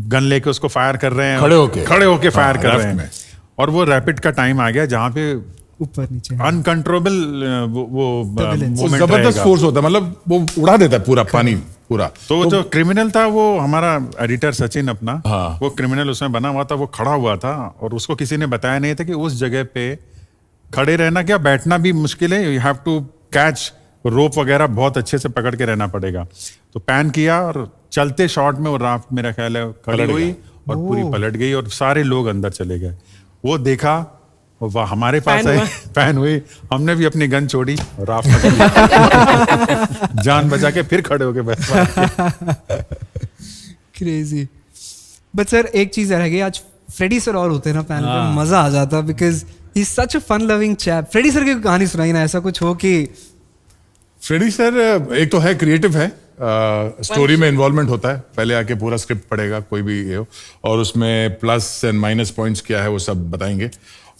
गन लेके उसको फायर कर रहे हैं, खड़े होके फायर कर रहे हैं. और वो रैपिड का टाइम आ गया जहाँ पे ऊपर नीचे अनकंट्रोलेबल वो जबरदस्त फोर्स होता है, मतलब वो उड़ा देता है पूरा पानी पूरा. तो जो क्रिमिनल था वो हमारा एडिटर सचिन अपना, हाँ. वो क्रिमिनल उसमें बना हुआ था, वो खड़ा हुआ था और उसको किसी ने बताया नहीं था कि उस जगह पे खड़े रहना क्या बैठना भी मुश्किल है. यू हैव टू कैच रोप वगैरह बहुत अच्छे से पकड़ के रहना पड़ेगा. तो पैन किया और चलते शॉट में वो राफ्ट मेरा ख्याल है खड़ी हुई और पूरी पलट गई और सारे लोग अंदर चले गए. वो देखा और हमारे पास आई, पैन हुई, हमने भी अपनी गन छोड़ी और राफ्ट जान बचा के फिर खड़े होके बैठ. क्रेजी. बट सर एक चीज रह गई, आज फ्रेडी सर और होते ना पैनल पे, मजा आ जाता because he is such a fun loving chap. Freddy sir की कहानी सुनाई ना, ऐसा कुछ हो कि फ्रेडी सर एक तो है क्रिएटिव है, स्टोरी में इन्वॉल्वमेंट होता है, पहले आके पूरा स्क्रिप्ट पढ़ेगा कोई भी ये हो, और उसमें प्लस एंड माइनस पॉइंट्स क्या है वो सब बताएंगे,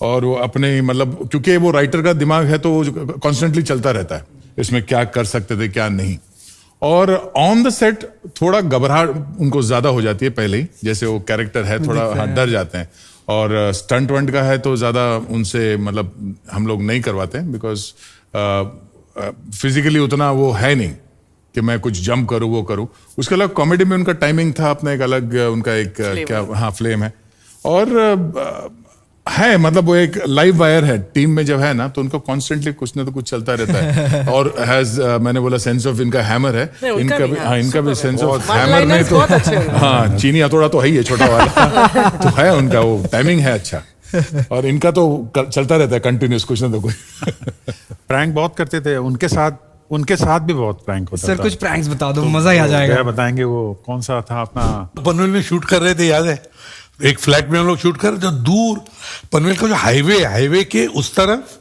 और वो अपने ही मतलब क्योंकि वो राइटर का दिमाग है तो कॉन्स्टेंटली चलता रहता है इसमें क्या कर सकते थे क्या नहीं। और ऑन द सेट थोड़ा घबराहट उनको ज्यादा हो जाती है पहले ही, जैसे वो कैरेक्टर है थोड़ा डर जाते हैं, और स्टंट वंट का है तो ज्यादा उनसे मतलब हम लोग नहीं करवाते हैं, बिकॉज फिजिकली उतना वो है नहीं कि मैं कुछ जंप करूँ वो करूँ। उसके अलावा कॉमेडी में उनका टाइमिंग था अपना एक अलग, उनका एक क्या हाँ फ्लेम है, और है मतलब वो एक लाइव वायर है टीम में जब है ना, तो उनका कॉन्स्टेंटली कुछ ना तो कुछ चलता रहता है। और हैज मैंने बोला सेंस ऑफ इनका हैमर है, इनका भी हाँ इनका भी सेंस ऑफ हैमर में तो हाँ चीनी हथौड़ा तो है ही है छोटा वाला तो है उनका वो टाइमिंग है अच्छा, और इनका तो चलता रहता है कंटिन्यूस कुछ ना तो कुछ। प्रैंक बहुत करते थे उनके साथ भी बहुत प्रैंक होता था। सर कुछ प्रैंक्स बता दो, मजा ही आ जाएगा। क्या बताएंगे, वो कौन सा था अपना, पनवेल में शूट कर रहे थे याद है, एक फ्लैट में हम लोग शूट कर रहे थे, दूर पनवेल का जो हाईवे के उस तरफ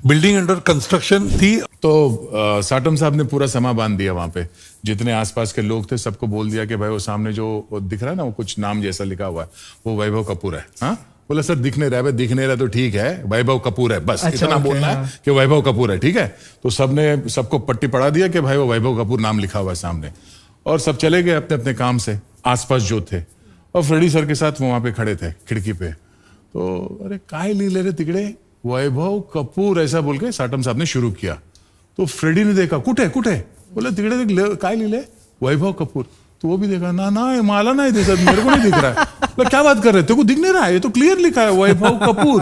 बिल्डिंग अंडर कंस्ट्रक्शन थी, तो साटम साहब ने पूरा समा बांध दिया वहां पे, जितने आसपास के लोग थे सबको बोल दिया कि भाई वो सामने जो वो दिख रहा है ना वो कुछ नाम जैसा लिखा हुआ है वो वैभव कपूर है। हाँ बोला सर दिख नहीं रहा है, दिख नहीं रहा तो ठीक है वैभव कपूर है बस, अच्छा, इतना बोलना है कि वैभव कपूर है ठीक है। तो सबने सबको पट्टी पड़ा दिया कि भाई वो वैभव कपूर नाम लिखा हुआ है सामने, और सब चले गए अपने अपने काम से आसपास जो थे, और फ्रेडी सर के साथ वो वहां पे खड़े थे खिड़की पे, तो अरे काय ली ले रहे तिकड़े वैभव कपूर ऐसा बोल के साटम साहब ने शुरू किया। तो फ्रेडी ने देखा कुठे कुठे, बोले तिकड़े देख काय लिहिले वैभव कपूर, तो वो भी देखा ना ना माला नहीं दिखा, मेरे को नहीं दिख रहा है। बोला क्या बात कर रहे, तेरे को दिख नहीं रहा है, ये तो क्लियर लिखा है वैभव कपूर।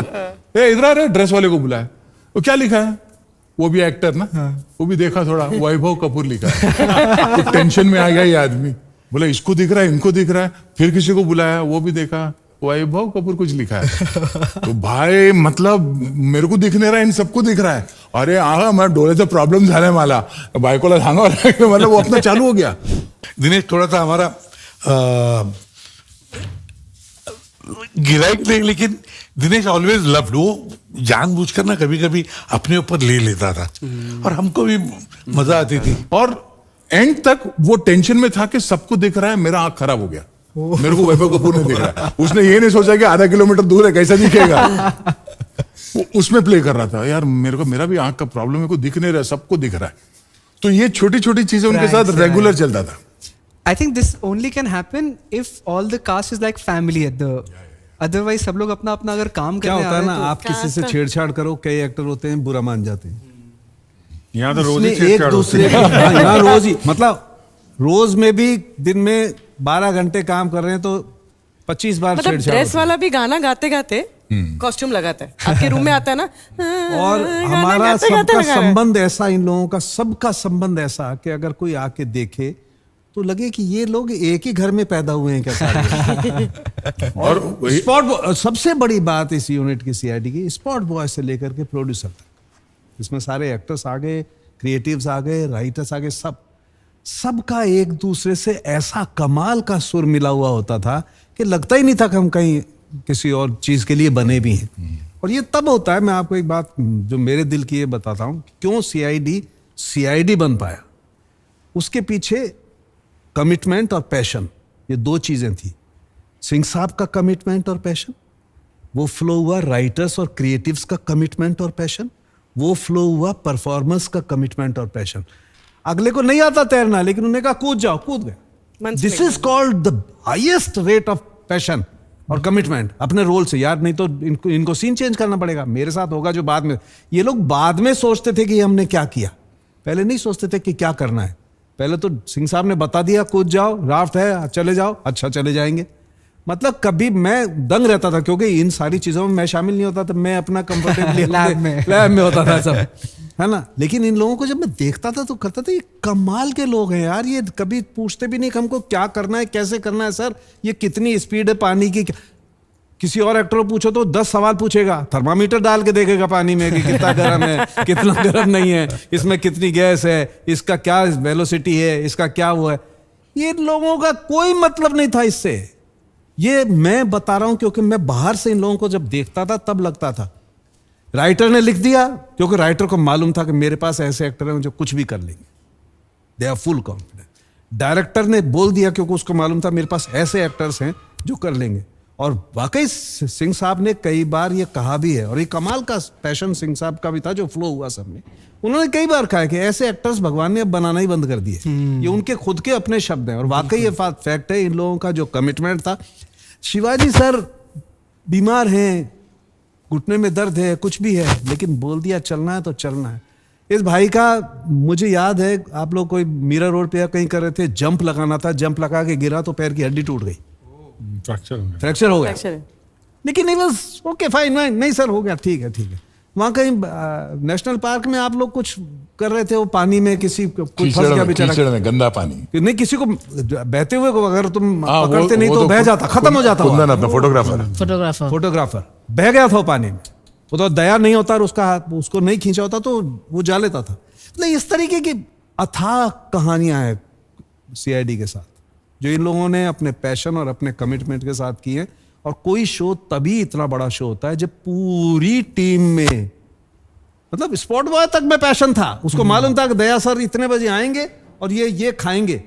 इधर आ रहे ड्रेस वाले को बुलाया, वो क्या लिखा है, वो भी एक्टर ना, वो भी देखा थोड़ा वैभव कपूर लिखा है, तो टेंशन में आ गया ये आदमी, बोला इसको दिख रहा है इनको दिख रहा है, फिर किसी को बुलाया वो भी देखा वैभव कपूर कुछ लिखा है। तो भाई मतलब मेरे को दिख नहीं रहा इन सबको दिख रहा है, अरे आहा मैं डोळ्याचा प्रॉब्लेम झालाय मला, बायकोला सांगा मतलब वो अपना चालू हो गया। दिनेश थोड़ा सा हमारा गिराइक नहीं, लेकिन दिनेश ऑलवेज लव्ड, वो जानबूझकर ना कभी कभी अपने ऊपर ले लेता था और हमको भी मजा आती थी। और एंड तक वो टेंशन में था कि सबको दिख रहा है, मेरा आंख खराब हो गया, मेरे को वैभव कपूर नहीं दिख रहा है। उसने ये नहीं सोचा कि आधा किलोमीटर दूर है कैसा दिखेगा, वो उसमें प्ले कर रहा था, यार मेरे को मेरा भी आंख का प्रॉब्लम है, को दिख नहीं रहा सबको दिख रहा है। तो ये छोटी छोटी चीजें उनके साथ रेगुलर चलता था। I think this only can happen if all the cast is like family at the otherwise सब लोग अपना अपना अगर काम क्या करने होता है ना, तो आप किसी से छेड़छाड़ करो, कई एक्टर होते हैं बुरा मान जाते हैं। यहाँ तो रोज ही इसमें एक छेड़छाड़ होती दूसरे है। हाँ, यहाँ रोज ही मतलब रोज में भी दिन में 12 घंटे काम कर रहे हैं तो 25 बार मतलब छेड़छाड़ ड्रेस होती है। वाला भी गाना गाते गाते कॉस्ट्यूम लगाता है, आपके रूम में आता है ना, और गाना हमारा गाते गाते सबका लगा रहा है। संबंध ऐसा, इन लोगों का सबका संबंध ऐसा कि अगर कोई आके देखे तो लगे कि ये लोग एक ही घर में पैदा हुए हैं क्या सारे। और स्पॉट सबसे बड़ी बात इस यूनिट की सीआईडी की, स्पॉट बॉय से लेकर के प्रोड्यूसर तक, इसमें सारे एक्टर्स आ गए, क्रिएटिव्स आ गए, राइटर्स आ गए, सबका एक दूसरे से ऐसा कमाल का सुर मिला हुआ होता था कि लगता ही नहीं था कि हम कहीं किसी और चीज के लिए बने भी हैं। और ये तब होता है, मैं आपको एक बात जो मेरे दिल की ये बताता हूं, क्यों सीआईडी बन पाया। उसके पीछे कमिटमेंट और पैशन, ये दो चीजें थी। सिंह साहब का कमिटमेंट और पैशन, वो फ्लो हुआ राइटर्स और क्रिएटिव्स का कमिटमेंट और पैशन, वो फ्लो हुआ परफॉर्मर्स का कमिटमेंट और पैशन। अगले को नहीं आता तैरना, लेकिन उन्होंने कहा कूद जाओ, कूद गए। This is called the highest rate of passion और कमिटमेंट अपने रोल से। यार नहीं तो इनको सीन चेंज करना पड़ेगा, मेरे साथ होगा जो बाद में। ये लोग बाद में सोचते थे कि हमने क्या किया, पहले नहीं सोचते थे कि क्या करना है। पहले तो सिंह साहब ने बता दिया कूद जाओ, राफ्ट है चले जाओ, अच्छा चले जाएंगे। मतलब कभी मैं दंग रहता था, क्योंकि इन सारी चीजों में मैं शामिल नहीं होता था, मैं अपना कंफर्टेबली लैब में होता था सब, है ना। लेकिन इन लोगों को जब मैं देखता था तो करता था ये कमाल के लोग हैं यार, ये कभी पूछते भी नहीं कि हमको क्या करना है, कैसे करना है सर, ये कितनी स्पीड है पानी की। किसी और एक्टर को पूछो तो 10 सवाल पूछेगा, थर्मामीटर डाल के देखेगा पानी में कि कितना गर्म है कितना गर्म नहीं है, इसमें कितनी गैस है, इसका क्या वेलोसिटी है, इसका क्या वो है। ये लोगों का कोई मतलब नहीं था इससे। ये मैं बता रहा हूं क्योंकि मैं बाहर से इन लोगों को जब देखता था तब लगता था राइटर ने लिख दिया, क्योंकि राइटर को मालूम था कि मेरे पास ऐसे एक्टर हैं जो कुछ भी कर लेंगे, they are full confidence. Director ने बोल दिया क्योंकि उसको मालूम था मेरे पास ऐसे एक्टर्स हैं जो कर लेंगे। और वाकई सिंह साहब ने कई बार ये कहा भी है, और ये कमाल का पैशन सिंह साहब का भी था जो फ्लो हुआ सब में। उन्होंने कई बार कहा कि ऐसे एक्टर्स भगवान ने अब बनाना ही बंद कर दिए। ये उनके खुद के अपने शब्द हैं, और वाकई ये फैक्ट है। इन लोगों का जो कमिटमेंट था। शिवाजी सर बीमार हैं, घुटने में दर्द है, कुछ भी है, लेकिन बोल दिया चलना है तो चलना है। इस भाई का मुझे याद है, आप लोग कोई मीरा रोड पे या कहीं कर रहे थे, जंप लगाना था, जंप लगा के गिरा तो पैर की हड्डी टूट गई, फ्रैक्चर हो गया। लेकिन नहीं, बस ओके फाइन, नहीं सर हो गया, ठीक है ठीक है। वहाँ कहीं नेशनल पार्क में आप लोग कुछ कर रहे थे, वो पानी में किसी को फंस गया बेचारा, कीचड़ में, गंदा पानी, नहीं किसी को बहते हुए को अगर तुम पकड़ते नहीं तो बह जाता, खत्म हो जाता। अपना फोटोग्राफर बह गया था वो पानी में, वो तो दया नहीं होता और उसका हाथ उसको नहीं खींचा होता तो वो जा लेता था। मतलब इस तरीके की अथाह कहानियां हैं सीआईडी के साथ, जो इन लोगों ने अपने पैशन और अपने कमिटमेंट के साथ की है। और कोई शो तभी इतना बड़ा शो होता है जब पूरी टीम में, मतलब स्पॉट बॉय तक में पैशन था, उसको मालूम था कि दया सर इतने बजे आएंगे और ये खाएंगे,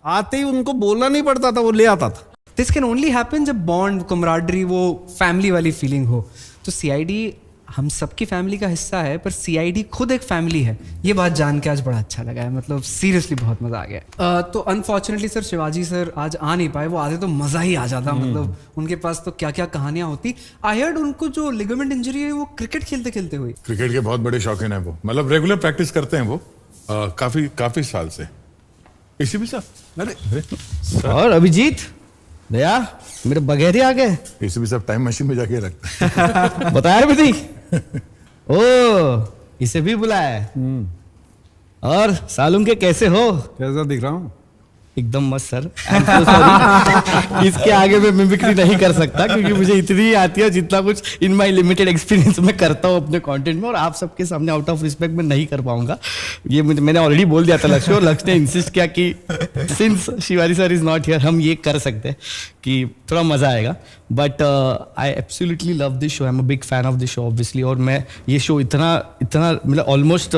आते ही उनको बोलना नहीं पड़ता था, वो ले आता था। दिस कैन ओनली हैपन जब बॉन्ड, कमराडरी, वो फैमिली वाली फीलिंग हो। तो सीआईडी हम सबकी फैमिली का हिस्सा है, पर सीआईडी खुद एक फैमिली है। ये बात जान के आज बड़ा अच्छा लगा है, मतलब सीरियसली बहुत मजा आ गया। तो अनफॉर्चुनेटली सर शिवाजी सर आज आ नहीं पाए, वो आते तो मजा ही आ जाता। मतलब उनके पास तो क्या क्या कहानियां होती। आई हर्ड उनको जो लिगामेंट इंजरी है वो क्रिकेट खेलते खेलते हुई। क्रिकेट के बहुत बड़े शौकीन है वो, मतलब रेगुलर प्रैक्टिस करते हैं वो काफी साल से। इसी भी साहब, अरे और अभिजीत दया मेरे बगैर ही आ गए। इसी भी सब टाइम मशीन में जाके रखते हैं। बताया भी थी। ओ इसे भी बुलाया है। और सालुम के कैसे हो? कैसा दिख रहा हूँ? एकदम मस्त सर। सॉरी इसके आगे मैं मिमिक्री नहीं कर सकता क्योंकि मुझे इतनी ही आती है जितना कुछ इन माय लिमिटेड एक्सपीरियंस में करता हूँ अपने कंटेंट में, और आप सबके सामने आउट ऑफ रिस्पेक्ट में नहीं कर पाऊंगा। ये मैंने ऑलरेडी बोल दिया था लक्ष्य, और लक्ष्य ने इंसिस्ट किया कि since Shivaji sir is not here हम ये कर सकते हैं कि थोड़ा मजा आएगा। But I absolutely love this show, I am a big fan of this show obviously. और मैं ये शो इतना मतलब ऑलमोस्ट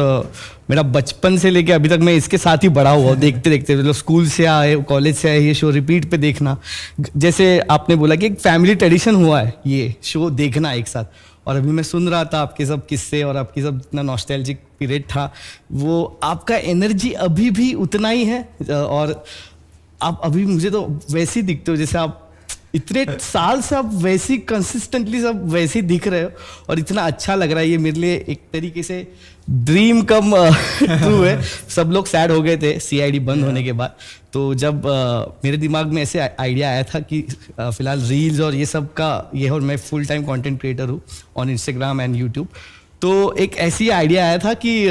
मेरा बचपन से लेके अभी तक मैं इसके साथ ही बड़ा हुआ देखते देखते, मतलब स्कूल से आए, कॉलेज से आए, ये शो रिपीट पे देखना। जैसे आपने बोला कि एक फैमिली ट्रेडिशन हुआ है ये शो देखना एक साथ। और अभी मैं सुन रहा था आपके सब किस्से और आपकी सब इतना नॉस्टैल्जिक पीरियड था, वो आपका एनर्जी अभी भी उतना ही है। और आप अभी मुझे तो वैसे ही दिखते हो जैसे आप इतने साल से आप वैसी कंसिस्टेंटली सब वैसे ही दिख रहे हो, और इतना अच्छा लग रहा है। ये मेरे लिए एक तरीके से ड्रीम कम ट्रू है। सब लोग सैड हो गए थे सीआईडी बंद होने के बाद, तो जब मेरे दिमाग में ऐसे आइडिया आया था कि फिलहाल रील्स और ये सब का ये, और मैं फुल टाइम कंटेंट क्रिएटर हूँ ऑन इंस्टाग्राम एंड यूट्यूब, तो एक ऐसी आइडिया आया था कि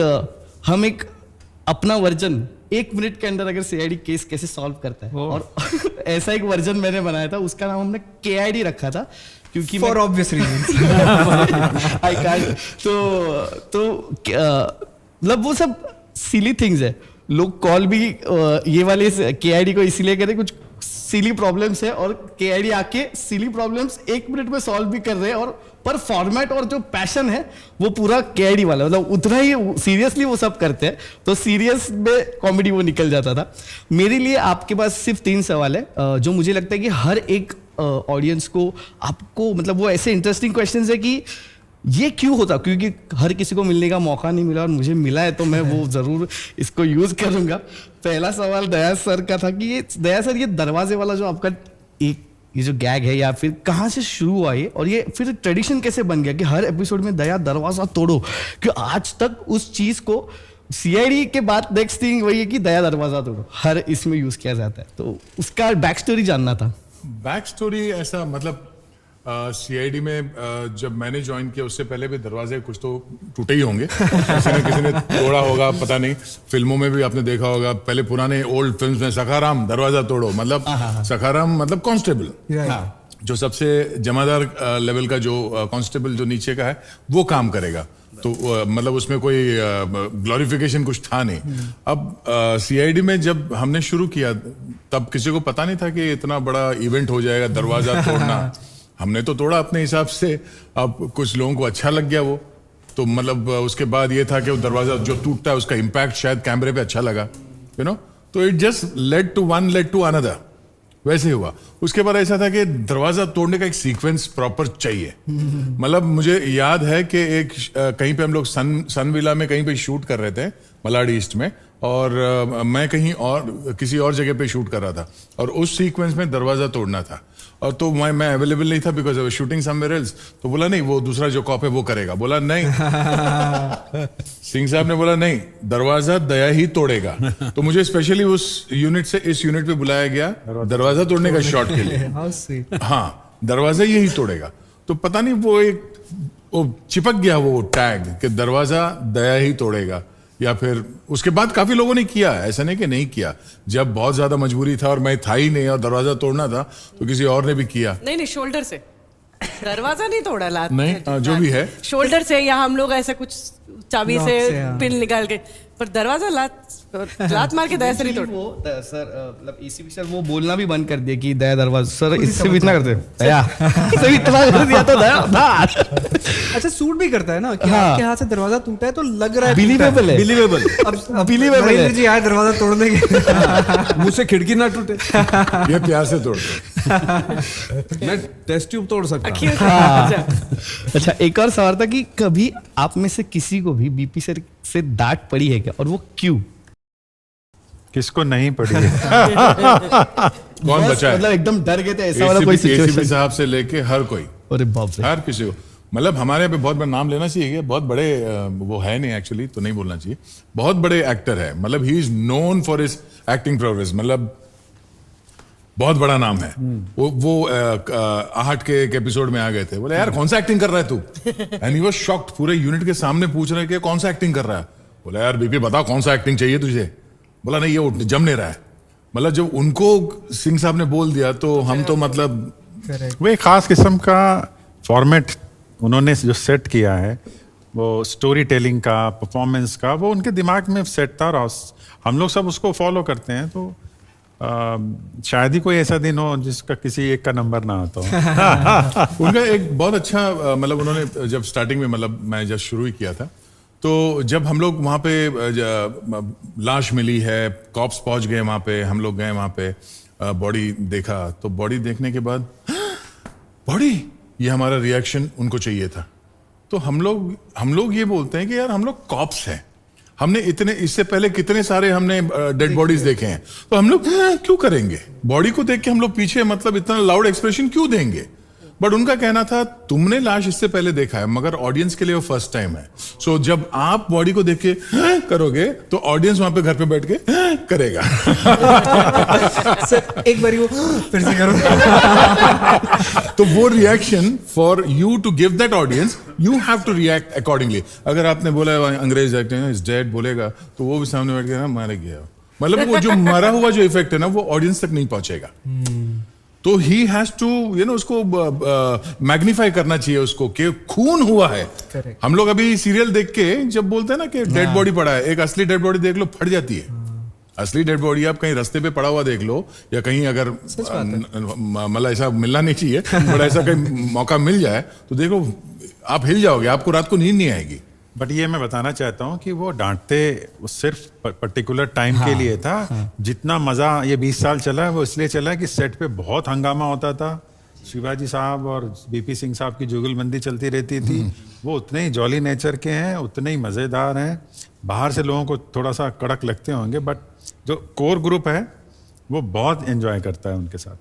हम एक अपना वर्जन 1 मिनट के अंदर अगर सीआईडी केस कैसे सॉल्व करता है, और ऐसा एक वर्जन मैंने बनाया था। उसका नाम हमने केआईडी रखा था क्योंकि for obvious reasons I can't. तो मतलब वो सब सिली थिंग्स है। लोग कॉल भी ये वाले केआईडी को इसीलिए करें, कुछ सिली प्रॉब्लम्स है, और केआईडी आके सिली प्रॉब्लम्स 1 मिनट में सॉल्व भी कर रहे हैं। और पर फॉर्मेट और जो पैशन है वो पूरा केआईडी वाला, मतलब उतना ही सीरियसली वो सब करते हैं, तो सीरियस में कॉमेडी वो निकल जाता था। मेरे लिए आपके पास सिर्फ 3 सवाल है जो मुझे लगता है कि हर एक ऑडियंस को, आपको, मतलब वो ऐसे इंटरेस्टिंग क्वेश्चंस है कि ये क्यों होता, क्योंकि हर किसी को मिलने का मौका नहीं मिला और मुझे मिला है, तो मैं वो जरूर इसको यूज करूंगा। पहला सवाल दया सर का था कि ये दया सर, ये दरवाजे वाला जो आपका एक ये जो गैग है, या फिर कहाँ से शुरू हुआ ये, और ये फिर ट्रेडिशन कैसे बन गया कि हर एपिसोड में दया दरवाजा तोड़ो, कि आज तक उस चीज को सीआईडी के बाद नेक्स्ट थिंग वही है कि दया दरवाजा तोड़ो हर इसमें यूज किया जाता है, तो उसका बैक स्टोरी जानना था। बैक स्टोरी ऐसा, मतलब सीआईडी में जब मैंने ज्वाइन किया उससे पहले भी दरवाजे कुछ तो टूटे ही होंगे। किसी ने तोड़ा होगा, पता नहीं। फिल्मों में भी आपने देखा होगा, पहले पुराने ओल्ड फिल्म्स में सखाराम दरवाजा तोड़ो, मतलब सखाराम मतलब कांस्टेबल, जो सबसे जमादार लेवल का जो कांस्टेबल जो नीचे का है वो काम करेगा। तो मतलब उसमें कोई ग्लोरिफिकेशन कुछ था नहीं। अब सीआईडी में जब हमने शुरू किया तब किसी को पता नहीं था कि इतना बड़ा इवेंट हो जाएगा दरवाजा तोड़ना। हमने तो तोड़ा अपने हिसाब से, अब कुछ लोगों को अच्छा लग गया वो, तो मतलब उसके बाद ये था कि वो दरवाजा जो टूटता है उसका इम्पैक्ट शायद कैमरे पे अच्छा लगा, यू नो। तो it just led to one led to another, वैसे ही हुआ। उसके बाद ऐसा था कि दरवाजा तोड़ने का एक सीक्वेंस प्रॉपर चाहिए। मतलब मुझे याद है कि एक कहीं पे हम लोग सन विला में कहीं पे शूट कर रहे थे मलाड ईस्ट में, और मैं कहीं और किसी और जगह पे शूट कर रहा था, और उस सीक्वेंस में दरवाजा तोड़ना था, और तो मैं अवेलेबल नहीं था because I was shooting somewhere else. तो बोला नहीं, वो दूसरा जो कॉप है वो करेगा। बोला नहीं सिंह साहब ने बोला नहीं, दरवाजा दया ही तोड़ेगा। तो मुझे स्पेशली उस यूनिट से इस यूनिट पे बुलाया गया दरवाजा तोड़ने का शॉट के लिए। हाँ, दरवाजा यही तोड़ेगा। तो पता नहीं वो चिपक गया वो टैग कि दरवाजा दया ही तोड़ेगा, या फिर उसके बाद काफी लोगों ने किया, ऐसा नहीं कि नहीं किया। जब बहुत ज्यादा मजबूरी था और मैं था ही नहीं और दरवाजा तोड़ना था तो किसी और ने भी किया। नहीं शोल्डर से दरवाजा नहीं तोड़ा, लात नहीं, जो भी है शोल्डर से, या हम लोग ऐसा कुछ चाबी से पिन निकाल के, पर दरवाजा लात मार के दया से नहीं तोड़। वो सर मतलब ईसीपी सर वो बोलना भी बंद कर दिया कि दया दरवाजा, सर इससे भी इतना करते दया इससे भी इतना कर दिया तो दया था। अच्छा, सूट भी करता है ना कि आपके हाथ से दरवाजा टूटा है तो लग रहा है बिलीवेबल है, बिलीवेबल। अब बिलीवेबल है जी आए दरवाजा तोड़ने के मुझसे खिड़की ना टूटे, ये प्यार से तोड़ते। मैं टेस्ट ट्यूब तोड़ सकता हूँ। अच्छा, एक और सवाल था कि कभी आप में से किसी को भी बीपी सर से डांट पड़ी है क्या, और वो क्यों? किसको नहीं पड़ी है? कौन बचा है? मतलब एकदम डर गए थे ऐसा वाला कोई एसीपी सिचुएशन? साहब से लेके हर कोई, अरे बाप रे। हर किसी को। मतलब हमारे यहाँ पे बहुत बड़ा नाम लेना चाहिए, बहुत बड़े वो है नहीं एक्चुअली, तो नहीं बोलना चाहिए। बहुत बड़े एक्टर है, मतलब he is known for his acting progress, मतलब बहुत बड़ा नाम है। वो आहट के एक एपिसोड में आ गए थे, बोले यार कौन सा एक्टिंग कर रहा है तू? एंड ही वाज शॉक्ड, पूरे यूनिट के सामने पूछ रहे कि कौन सा एक्टिंग कर रहा है। बोला यार बीपी बता कौन सा एक्टिंग चाहिए तुझे? बोला नहीं, ये जम नहीं रहा है। मतलब जब उनको सिंह साहब ने बोल दिया तो हम तो मतलब वो एक खास किस्म का फॉर्मेट उन्होंने जो सेट किया है, वो स्टोरी टेलिंग का, परफॉर्मेंस का, वो उनके दिमाग में सेट था, और हम लोग सब उसको फॉलो करते हैं। तो शायद ही कोई ऐसा दिन हो जिसका किसी एक का नंबर ना आता हो। उनका एक बहुत अच्छा मतलब उन्होंने जब स्टार्टिंग में, मतलब मैं जब शुरू ही किया था, तो जब हम लोग वहाँ पे लाश मिली है, कॉप्स पहुँच गए वहाँ पे, हम लोग गए वहाँ पे, बॉडी देखा, तो बॉडी देखने के बाद बॉडी, ये हमारा रिएक्शन उनको चाहिए था। तो हम लोग ये बोलते हैं कि यार हम लोग कॉप्स हैं, हमने इतने इससे पहले कितने सारे हमने डेड बॉडीज देखे हैं, तो हम लोग क्यों करेंगे? बॉडी को देख के हम लोग पीछे मतलब इतना लाउड एक्सप्रेशन क्यों देंगे? बट उनका कहना था तुमने लाश इससे पहले देखा है, मगर ऑडियंस के लिए वो फर्स्ट टाइम है। सो जब आप बॉडी को देख के करोगे तो ऑडियंस वहां पे घर पे बैठ के करेगा। सर एक बारी वो फिर से करो। तो वो reaction for you to give that audience, you have to react accordingly. अगर आपने बोला अंग्रेज एक्टिंग इज डेड बोलेगा, तो वो भी सामने बैठ के ना मारा गया, मतलब वो जो मरा हुआ जो इफेक्ट है ना, वो ऑडियंस तक नहीं पहुंचेगा। तो ही हैज टू उसको मैग्नीफाई करना चाहिए उसको कि खून हुआ है। हम लोग अभी सीरियल देख के जब बोलते हैं ना कि डेड बॉडी पड़ा है, एक असली डेड बॉडी देख लो फट जाती है। असली डेड बॉडी आप कहीं रास्ते पे पड़ा हुआ देख लो, या कहीं अगर मतलब ऐसा मिलना नहीं चाहिए, बट ऐसा कहीं मौका मिल जाए तो देखो आप हिल जाओगे, आपको रात को नींद नहीं आएगी। बट ये मैं बताना चाहता हूँ कि वो डांटते वो सिर्फ पर्टिकुलर टाइम के लिए था। जितना मजा ये 20 साल चला है वो इसलिए चला है कि सेट पे बहुत हंगामा होता था। शिवाजी साहब और बीपी सिंह साहब की जुगलबंदी चलती रहती थी। वो उतने ही जॉली नेचर के हैं, उतने ही मज़ेदार हैं। बाहर से लोगों को थोड़ा सा कड़क लगते होंगे, बट जो कोर ग्रुप है वो बहुत एंजॉय करता है उनके साथ।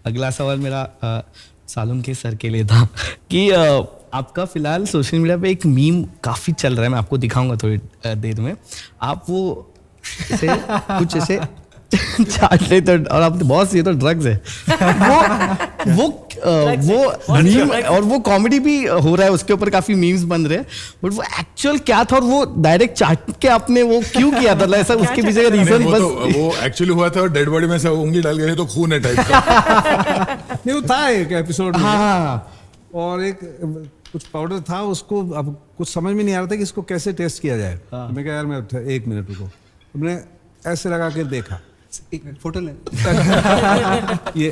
अगला सवाल मेरा सालुन के सर के लिए था कि आपका फिलहाल सोशल मीडिया पे एक मीम काफ़ी चल रहा है, मैं आपको दिखाऊंगा थोड़ी देर में। आप वो ऐसे कुछ ऐसे चाट ले तो, और आप बॉस ये तो ड्रग्स है, वो मीम और वो कॉमेडी भी हो रहा है, उसके ऊपर काफी मीम्स बन रहे हैं, बट वो एक्चुअल क्या था और वो डायरेक्ट चाट के आपने वो क्यों किया था? ऐसा उसके पीछे का रीजन वो बस तो वो एक्चुअली हुआ था, डेड बॉडी में से उंगली डाल गई तो खून है टाइप का। नहीं, वो था एक एपिसोड में। हाँ, और एक कुछ पाउडर था, उसको अब कुछ समझ में नहीं आ रहा था कि इसको कैसे टेस्ट किया जाए। तो मैं कहा यार मैं 1 मिनट रुको, हमने ऐसे लगा के देखा, एक मिनट फोटो ले। ये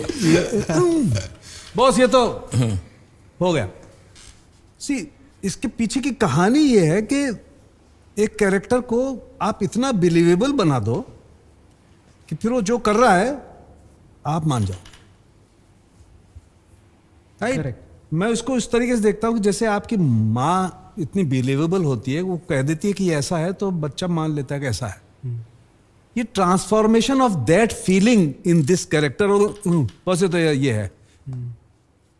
बॉस ये तो हो गया। सी इसके पीछे की कहानी ये है कि एक कैरेक्टर को आप इतना बिलीवेबल बना दो कि फिर वो जो कर रहा है आप मान जाओ, राइट? मैं इसको इस तरीके से देखता हूँ कि जैसे आपकी माँ इतनी बिलीवेबल होती है, वो कह देती है कि ऐसा है तो बच्चा मान लेता है कि ऐसा है। ये transformation of that feeling in this character, वैसे तो ये है,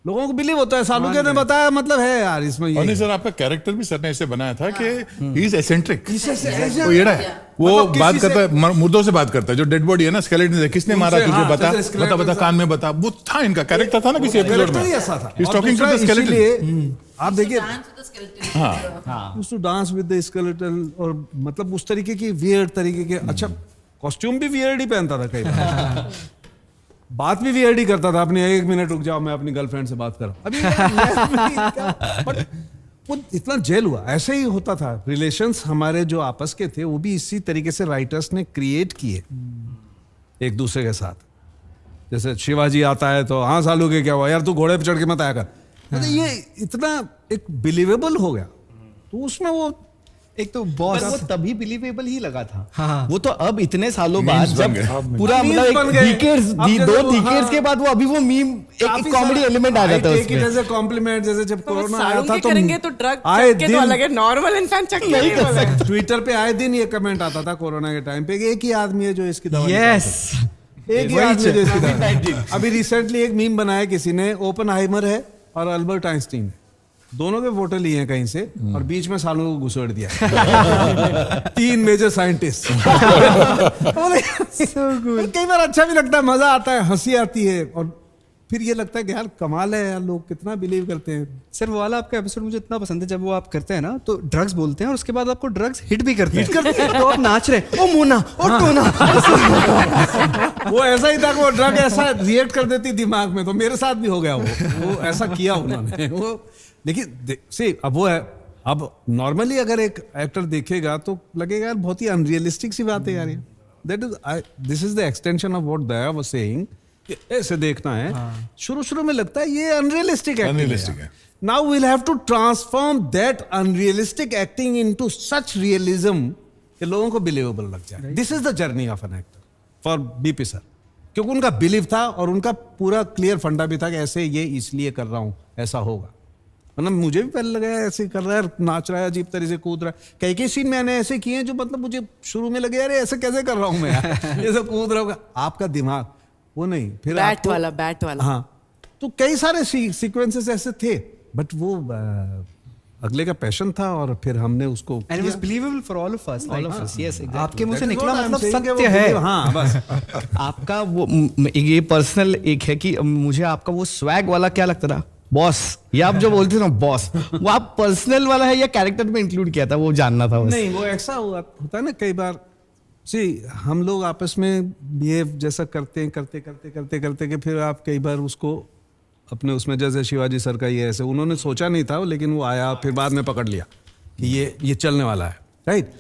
लोगों को बिलीव होता है, सालुके ने बताया, मतलब है यार इसमें ये। और नहीं सर, आपका कैरेक्टर भी सर ने ऐसे बनाया था कि ही इज एसेंट्रिक, ऐसे- वो येड़ा है, वो मतलब किसी बात से- करता है, मुर्दों से बात करता है, जो डेड बॉडी है ना, स्केलेटन है, किसने मारा तुझे, हाँ, बता जैसे skeleton बता बता, कान में बता, वो था इनका कैरेक्टर था ना किसी एपिसोड कैरेक्टर में, ही ऐसा था। ही इज और टॉकिंग टू दूसरा द स्केलेटन। इसीलिए आप देखिए Dance with the skeleton. Used to dance with the skeleton, और मतलब उस तरीके की वियर्ड तरीके के, अच्छा कॉस्ट्यूम भी वियर्ड ही पहनता था कई बार, बात भी वियर्ड ही करता था, अपनी 1 मिनट रुक जाओ मैं अपनी गर्लफ्रेंड से बात कर रहा हूं। अभी बट वो इतना जेल हुआ, ऐसे ही होता था। रिलेशंस हमारे जो आपस के थे वो भी इसी तरीके से राइटर्स ने क्रिएट किए एक दूसरे के साथ। जैसे शिवाजी आता है तो हाँ सालू के क्या हुआ यार, तू घोड़े पे चढ़ के मत आया कर, मतलब ये इतना एक बिलीवेबल हो गया। तो उसमें वो एक तो बॉस वो तभी बिलीवेबल ही लगा था। हाँ। वो तो अब इतने सालों बाद बन जब गए। पूरा Memes मतलब बन एक गए। डिकेड्स अब जैसे दो वो, डिकेड्स हाँ। के बाद वो अभी वो मीम एक कॉमेडी एलिमेंट आ जाता है उसमें। जैसे कॉम्प्लीमेंट, जैसे जब तो वो कोरोना आया साड़ू था के तो करेंगे तो ड्रग आए के तो अलग है, नॉर्मल इंसान चक नहीं कर सकता। ट्विटर पे आए दिन ये कमेंट आता था कोरोना के टाइम पे कि एक ही आदमी है जो इसकी दवा निकाल यस, सकता है। एक ही आदमी है जो इसकी दवा। अभी रिसेंटली एक मीम बनाया किसी ने, ओपनहाइमर है और अल्बर्ट आइंस्टीन, दोनों के फोटो लिए हैं कहीं से और बीच में सालों को घुसेड़ दिया। 3 मेजर साइंटिस्ट। कई बार अच्छा भी लगता है, मजा आता है, हंसी आती है, और फिर ये लगता है कि यार कमाल है यार, लोग कितना बिलीव करते हैं। सर वो वाला आपका एपिसोड मुझे इतना पसंद है, जब वो आप करते हैं ना तो ड्रग्स बोलते हैं और उसके बाद आपको ड्रग्स हिट भी करते हैं, तो आप नाच रहे, ओ मोना ओ टोना। वो ऐसा ही था कि वो ड्रग ऐसा रिएक्ट कर देती दिमाग में, तो मेरे साथ भी हो गया वो ऐसा किया उन्होंने वो। लेकिन सी अब वो है, अब नॉर्मली अगर एक एक्टर देखेगा तो लगेगा यार बहुत ही अनरियलिस्टिक सी बात है यार ये। That is this is the extension of what Daya was saying, ऐसे देखना है। शुरू में लगता है ये अनरियलिस्टिक Unrealistic है। Now we'll have to transform that unrealistic acting into such realism कि लोगों को बिलीवेबल लग जाए। This is the journey of an actor for BP sir, क्योंकि उनका बिलीव था और उनका पूरा क्लियर फंडा भी था कि ऐसे ये इसलिए कर रहा हूं, ऐसा होगा। मतलब मुझे भी पहले लगा ऐसे कर रहा है, नाच रहा है, अजीब तरह से कूद रहा है। कई सीन मैंने ऐसे किए हैं जो मतलब मुझे शुरू में लगे अरे ऐसे कैसे कर रहा हूं मैं यार, ऐसे कूद रहा हूँ। आपका दिमाग वो नहीं, फिर बैट वाला हाँ, तो कई सारे सीक्वेंसेस ऐसे थे, बट वो अगले का पैशन था और फिर हमने उसको and it was believable for all of us, All of us, yes, exactly. आपके मुंह से That is निकला what I'm मतलब saying कि वो सत्य है। believe- हाँ बस। आपका वो ये पर्सनल एक है कि मुझे आपका वो स्वैग वाला क्या लगता था, बॉस, ये आप जो बोलते थे ना बॉस, वो आप पर्सनल वाला है या कैरेक्टर में इंक्लूड किया था, वो जानना था बस। नहीं, वो ऐसा होता है ना कई बार, सी हम लोग आपस में बिहेव जैसा करते हैं, करते कि फिर आप कई बार उसको अपने उसमें, जैसे शिवाजी सर का ये ऐसे उन्होंने सोचा नहीं था, लेकिन वो आया फिर बाद में पकड़ लिया कि ये चलने वाला है, राइट।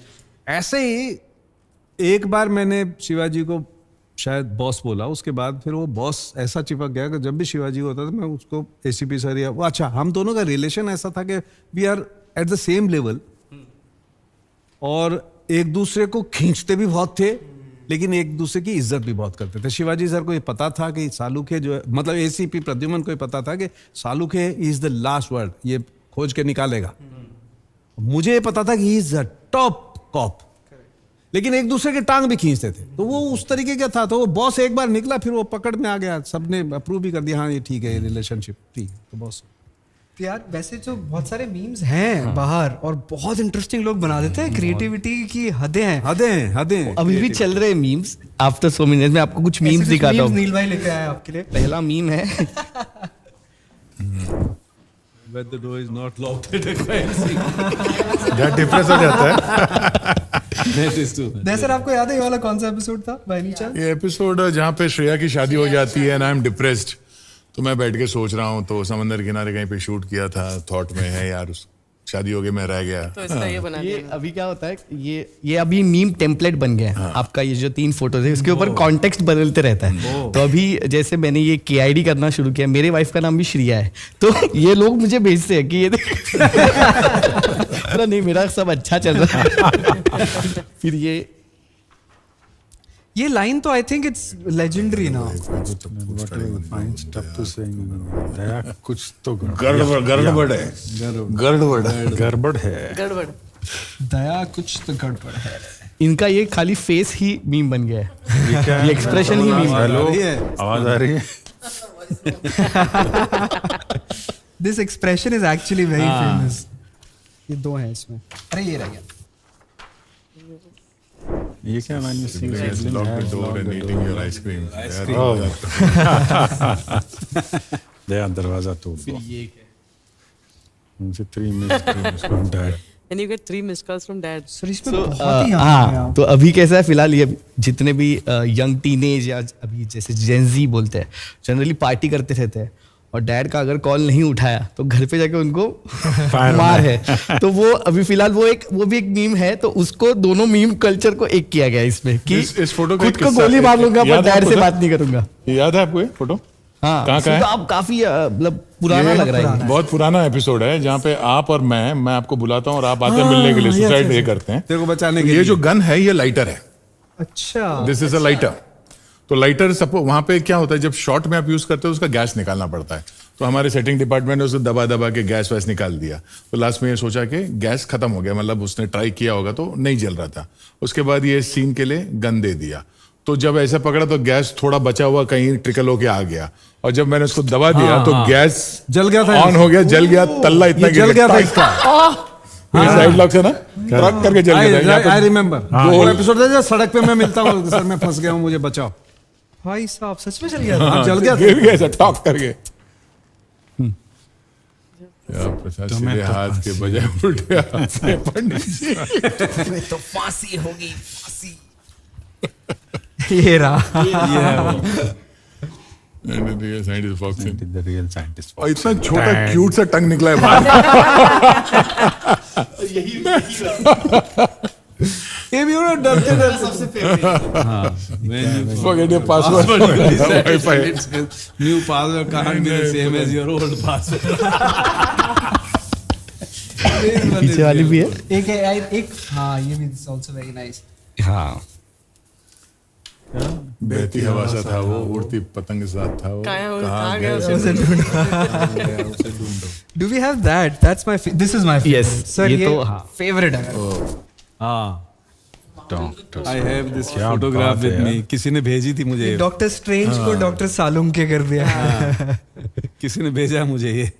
ऐसे ही एक बार मैंने शिवाजी को शायद बॉस बोला, उसके बाद फिर वो बॉस ऐसा चिपक गया कि जब भी शिवाजी होता था मैं उसको एसीपी सर या वो, अच्छा हम दोनों का रिलेशन ऐसा था कि we are at the same level और एक दूसरे को खींचते भी बहुत थे, लेकिन एक दूसरे की इज्जत भी बहुत करते थे। शिवाजी सर को ये पता था कि सालुखे जो मतलब एसीपी प्रद्युमन को ये पता था कि Salunkhe is the last word, ये खोज के निकालेगा। मुझे ये पता था कि he is the top cop, लेकिन एक दूसरे के टांग भी खींचते थे, तो वो उस तरीके का था। तो वो बॉस एक बार निकला, फिर वो पकड़ में आ गया, सबने अप्रूव भी कर दिया, हाँ ये ठीक है, ये रिलेशनशिप ठीक है, तो बॉस। तो यार वैसे जो बहुत सारे मीम्स हैं बाहर और बहुत इंटरेस्टिंग लोग बना देते हैं, क्रिएटिविटी की हदें हैं। हदें अभी भी चल रहे मीम्स। आफ्टर सो मिनट्स में आपको कुछ मीम्स दिखाता हूँ। नील भाई लेके आए आपके लिए। पहला मीम है When the door is not locked, that difference हो जाता है। that is true. सर आपको याद है ये वाला कौन सा एपिसोड था बाय एनी चांस? ये एपिसोड जहाँ पे श्रेया की शादी हो जाती है एंड आई एम डिप्रेस्ड, तो मैं बैठ के सोच रहा हूँ, तो समंदर किनारे कहीं पे शूट किया था, थॉट में है यार शादी हो गई, मैं रह गया। तो इसका ये बना ये दिया। अभी क्या होता है, ये अभी मीम टेम्पलेट बन गया है। आपका ये जो 3 फोटोज है उसके ऊपर कॉन्टेक्स्ट बदलते रहता है। तो अभी जैसे मैंने ये KID करना शुरू किया, मेरे वाइफ का नाम भी श्रिया है, तो ये लोग मुझे भेजते हैं कि ये नहीं मेरा सब अच्छा चल रहा है। फिर ये लाइन तो आई थिंक इट्स लेजेंडरी ना. दया कुछ तो गड़बड़ है. दया कुछ तो गड़बड़ है. इनका ये खाली फेस ही मीम बन गया है. ये एक्सप्रेशन ही मीम. हेलो, आवाज आ रही है. This expression is actually very famous. ये 2 हैं इसमें. अरे ये रह गया. ये क्या मैंने Lock the door and eating your ice cream. दया दरवाजा तोड़ दो. उनसे 3 miss from dad. And you get 3 missed calls from dad. Sir इसमें बहुत ही हाँ, तो अभी कैसा है फिलहाल ये जितने भी यंग टीनेज या अभी जैसे जेनजी बोलते हैं जनरली पार्टी करते रहते हैं और डैड का अगर कॉल नहीं उठाया तो घर पे जाके उनको मार है. तो वो अभी फिलहाल वो भी एक मीम है. तो उसको दोनों मीम कल्चर को एक किया गया इसमें कि इस फोटो खुद को गोली मार लूंगा पर डैड से बात नहीं करूंगा. याद है आपको ये फोटो? हाँ, कहाँ का है? तो आप काफी मतलब पुराना लग रहा है. बहुत पुराना एपिसोड है जहाँ पे आप और मैं आपको बुलाता हूँ और आप आते हैं मिलने के लिए. सुसाइड ये करते हैं तेरे को बचाने के ये लिए. जो गन है ये लाइटर है. अच्छा. This is a lighter. तो लाइटर सपो वहां पे क्या होता है जब शॉर्ट में आप यूज करते हो उसका गैस निकालना पड़ता है. तो हमारे सेटिंग डिपार्टमेंट ने उसे दबा दबा के गैस वैस निकाल दिया. तो लास्ट में ये सोचा कि गैस खत्म हो गया, मतलब उसने ट्राई किया होगा तो नहीं जल रहा था. उसके बाद ये सीन के लिए गन दे दिया. तो जब ऐसा पकड़ा तो गैस थोड़ा बचा हुआ कहीं ट्रिकल होके आ गया और जब मैंने उसको दबा दिया तो गैस जल गया था. ऑन हो गया, जल गया, तल्ला इतना जल गया था इसका. साइड लॉक से ना ट्रक करके जल गया था. आई रिमेम्बर वो एपिसोड था सड़क पे मैं मिलता हूँ सर मैं फंस गया हूँ मुझे बचाओ. भाई साहब सच में चल गया था. जल गया गिर गया ऐसा टॉक करके. प्रसाद सीधे हाथ के बजाय उल्टे हाथ से पंडित जी. तो फांसी होगी, फांसी. ये रहा. Scientist boxing. The real scientist. और इतना छोटा क्यूट सा टंग निकला है बाहर. ये भी वो डरते डरते सबसे Forget your password. Wi-Fi. New password can't be the same as your old password. पीछे वाली भी है. एक हाँ ये भी आल्सो वेरी नाइस. हाँ, बहती हवा सा था वो, उड़ती पतंग साथ था वो. कहाँ गया उसे Do we have that? That's my this is my favorite. Yes, Sir, ये ये तो हाँ. favorite है. हाँ. डॉक्टर. I have this क्या photograph बात है with me. यार. किसी ने भेजी थी मुझे. डॉक्टर स्ट्रेंज को डॉक्टर सालुंग के कर दिया. किसी ने भेजा है मुझे ये.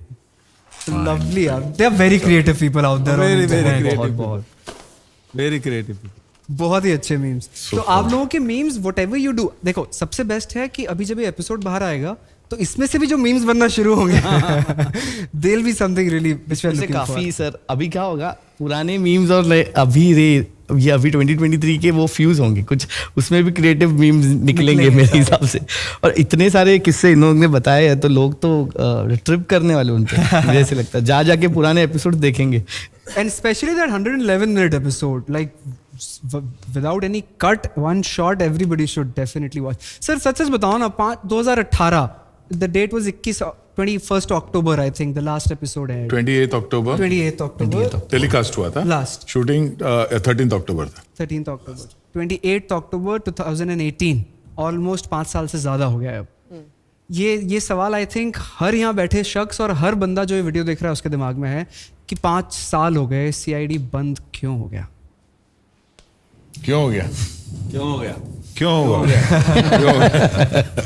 Lovely यार. They are very creative people out there. Very on very internet. creative. बहुत Very creative. बहुत ही अच्छे मीम्स. तो आप लोगों के मीम्स whatever you do, देखो सबसे बेस्ट है कि अभी जब ये एपिसोड बाहर आएगा तो इसमें से भी जो मीम्स बनना शुरू होंगे they'll be something really which we are looking काफी for. सर अभी क्या होगा पुराने मीम्स और अभी ये अभी 2023 के वो फ्यूज होंगे कुछ उसमें भी क्रिएटिव मीम्स निकलेंगे मेरे हिसाब से. और इतने सारे किस्से इन्होंने बताए हैं तो लोग तो ट्रिप करने वाले उन पे मुझे ऐसे लगता है. जा जाके पुराने एपिसोड देखेंगे. And especially that 111-minute episode, like without any cut, one shot, everybody should definitely watch. Sir, सच बताओ ना 2018, the date was 21st October, I think, the last episode है. 28th October 28th October. Telecast हुआ था. Last. शूटिंग 13th October था. 13th October. 28th October 2018. Almost 5 साल से ज़्यादा हो गया है अब. ये सवाल आई थिंक हर यहाँ बैठे शख्स और हर बंदा जो ये वीडियो देख रहा है उसके दिमाग में है कि 5 साल हो गए CID बंद क्यों हो गया. क्यों हो गया? क्यों हो गया? क्यों हुआ?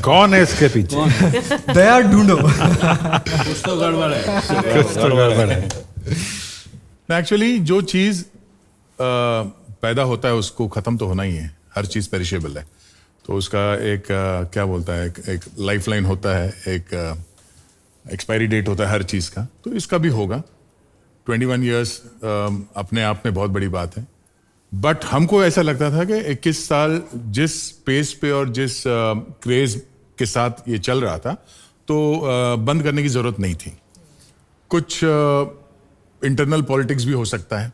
कौन है इसके पीछे? दया ढूंढो. कुछ तो गड़बड़ है. कुछ तो गड़बड़ है. एक्चुअली जो चीज पैदा होता है उसको खत्म तो होना ही है. हर चीज पेरिशेबल है तो उसका एक क्या बोलता है एक लाइफ लाइन होता है, एक एक्सपायरी डेट होता है हर चीज का. तो इसका भी होगा. 21 ईयर्स अपने आप में बहुत बड़ी बात है. बट हमको ऐसा लगता था कि 21 साल जिस पेस पे और जिस क्रेज के साथ ये चल रहा था तो बंद करने की जरूरत नहीं थी. कुछ इंटरनल पॉलिटिक्स भी हो सकता है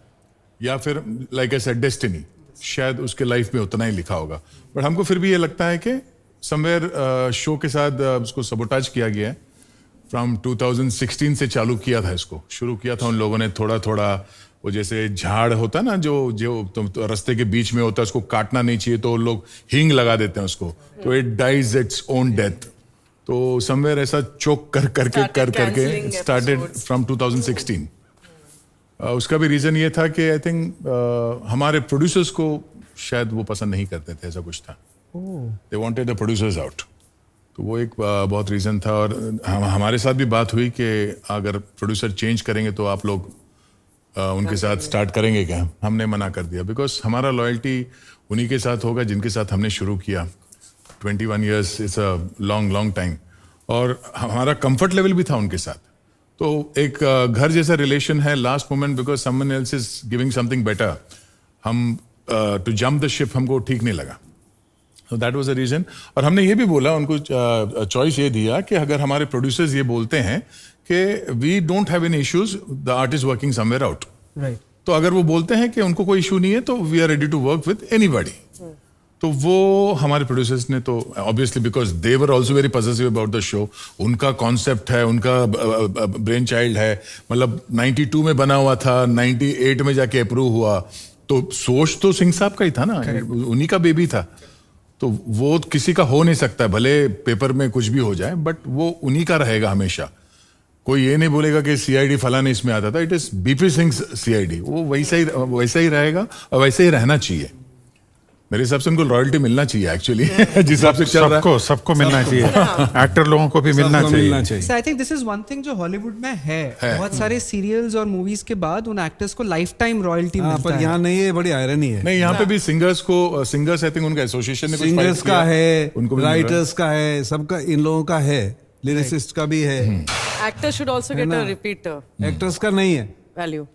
या फिर लाइक ऐसा डेस्टिनी शायद उसके लाइफ में उतना ही लिखा होगा. बट हमको फिर भी ये लगता है कि समवेयर शो के साथ उसको सबोटाज किया गया है. फ्रॉम 2016 से चालू किया था, इसको शुरू किया था उन लोगों ने थोड़ा थोड़ा वो जैसे झाड़ होता ना जो जो तो रास्ते के बीच में होता है, उसको काटना नहीं चाहिए तो लोग हींग लगा देते हैं उसको, तो it dies its own death. तो समवेयर ऐसा चोक करके स्टार्टेड फ्रॉम 2016। उसका भी रीजन ये था कि आई थिंक हमारे प्रोड्यूसर्स को शायद वो पसंद नहीं करते थे, ऐसा कुछ था। They wanted the producers out, तो वो एक बहुत रीजन था। और हमारे साथ भी बात हुई कि अगर प्रोड्यूसर चेंज करेंगे तो आप लोग उनके साथ स्टार्ट करेंगे क्या? हमने मना कर दिया, बिकॉज हमारा लॉयल्टी उन्हीं के साथ होगा जिनके साथ हमने शुरू किया। 21 years it's a long time, और हमारा कंफर्ट लेवल भी था उनके साथ। तो एक घर जैसा रिलेशन है। Last moment because someone else is giving something better, हम टू जंप द शिप हमको ठीक नहीं लगा। So that was the reason। और हमने ये भी बोला उनको, चॉइस ये दिया कि अगर हमारे प्रोड्यूसर्स ये बोलते हैं कि we don't have any issues, the art is working somewhere out, right, तो अगर वो बोलते हैं कि उनको कोई इशू नहीं है तो we are ready to work with anybody. तो वो हमारे प्रोड्यूसर्स ने तो obviously, because they were also very positive about the show, उनका कॉन्सेप्ट है, उनका ब्रेन चाइल्ड है, मतलब 92 में बना हुआ था, 98 में जाके अप्रूव हुआ, तो सोच तो सिंह साहब का ही था ना, उन्हीं का बेबी था। तो वो किसी का हो नहीं सकता, भले पेपर में कुछ भी हो जाए, बट वो उन्हीं का रहेगा हमेशा। कोई ये नहीं बोलेगा कि सीआईडी फलाने इसमें आता था, it is BP Singh CID, वो वैसा ही रहेगा और वैसे ही रहना चाहिए। मेरे हिसाब से उनको रॉयल्टी मिलना चाहिए एक्चुअली, जिस हिसाब से चल रहा है सबको मिलना चाहिए, एक्टर लोगों को भी मिलना चाहिए। I think this is one thing जो हॉलीवुड में है। बहुत सारे सीरियल्स और मूवीज के बाद उन एक्टर्स को लाइफ टाइम रॉयल्टी मिलता पर है। यहाँ नहीं है, बड़ी आयरनी है। नहीं, यहाँ पे भी सिंगर्स आई थिंक उनका एसोसिएशन ने कुछ सिंगर्स fight का किया, है, उनको भी मिल रहा है। राइटर्स का है, सबका, इन लोगों का है, लिरिसिस्ट का भी है, actor should also get a repeat actors का नहीं है वैल्यू।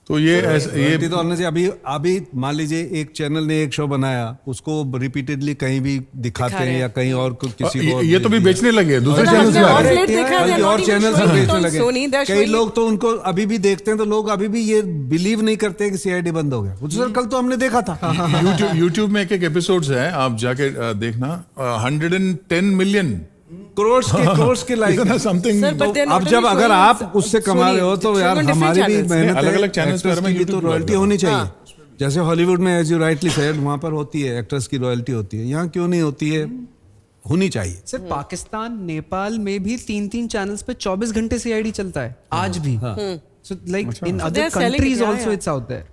तो ये ये तो होना चाहिए। अभी मान लीजिए एक चैनल ने एक शो बनाया, उसको रिपीटेडली कहीं भी दिखाते हैं या कहीं और किसी को, ये तो भी बेचने लगे, दूसरे मतलब चैनल से हमने आ रहे और हैं। और चैनल से बेचने लगे। Sony, they're कई showing लोग तो उनको अभी भी देखते हैं, तो लोग अभी भी ये बिलीव नहीं करते कि सीआईडी बंद हो गया। सर कल तो हमने देखा था यूट्यूब में एक एपिसोड्स है, आप जाके देखना, 110 मिलियन करोड़ के लाइक समथिंग। अब जब अगर आप उससे कमा रहे हो तो यार हमारी भी मेहनत है, अलग-अलग चैनल्स एक्टर्स पर की तो रॉयल्टी होनी चाहिए। जैसे हॉलीवुड में एज यू राइटली सेड वहां पर होती है, एक्टर्स की रॉयल्टी होती है, यहाँ क्यों नहीं होती है? होनी चाहिए। सर पाकिस्तान, नेपाल में भी 3 चैनल्स पे 24 घंटे सीआईडी चलता है आज भी। So like in other countries also it's out there.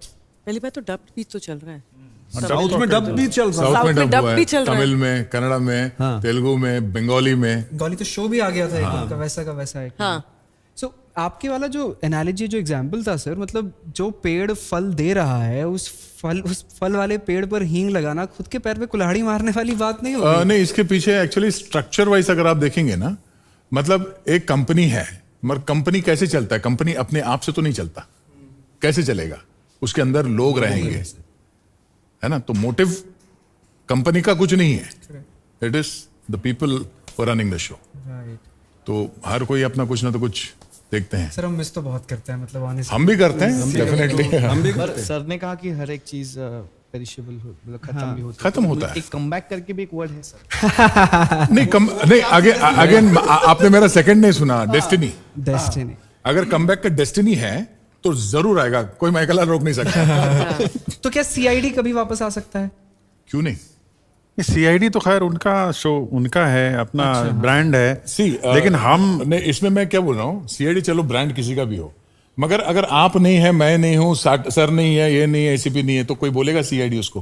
पहली बात तो डब्ड भी तो चल रहा है, साउथ में डब भी चल रहा है, साउथ में डब डब हुआ भी है, चल रहा है। तमिल में, कन्नड़ा में, तेलुगु में, बंगाली में। गॉली तो शो भी आ गया था एक उनका वैसा का वैसा एक। हाँ। सो आपके वाला जो एनालॉजी, जो एग्जांपल था सर, मतलब जो पेड़ फल दे रहा है, उस फल वाले पेड़ पर हींग लगाना खुद के पैर पे कुल्हाड़ी मारने वाली बात नहीं होगी? नहीं, इसके पीछे एक्चुअली स्ट्रक्चर वाइज अगर आप देखेंगे ना, मतलब एक कंपनी है, मगर कंपनी कैसे चलता है? कंपनी अपने आप से तो नहीं चलता, कैसे चलेगा? उसके अंदर लोग रहेंगे, है ना? तो मोटिव कंपनी का कुछ नहीं है, it is the people for running the show. तो हर कोई अपना कुछ ना तो कुछ देखते हैं। सर हम मिस तो बहुत करते हैं, मतलब honestly। हम भी करते हैं डेफिनेटली, हम भी पर सर ने कहा कि हर एक चीज पेरिशेबल मतलब खत्म भी होता है, खत्म होता है। एक कमबैक करके भी एक वर्ड है सर। नहीं, अगेन आपने मेरा सेकंड नहीं सुना, डेस्टिनी। अगर कमबैक का डेस्टिनी है तो जरूर आएगा, कोई माइकल रोक नहीं सकता। तो क्या सीआईडी कभी वापस आ सकता है? क्यों नहीं? सीआईडी तो खैर उनका शो, उनका है, अपना ब्रांड है। लेकिन हम इसमें मैं क्या बोल रहा हूँ, सीआईडी चलो ब्रांड किसी का भी हो, मगर अगर आप नहीं है, मैं नहीं हूँ, सर नहीं है, ये नहीं है, एसीपी नहीं है, तो कोई बोलेगा सीआईडी उसको?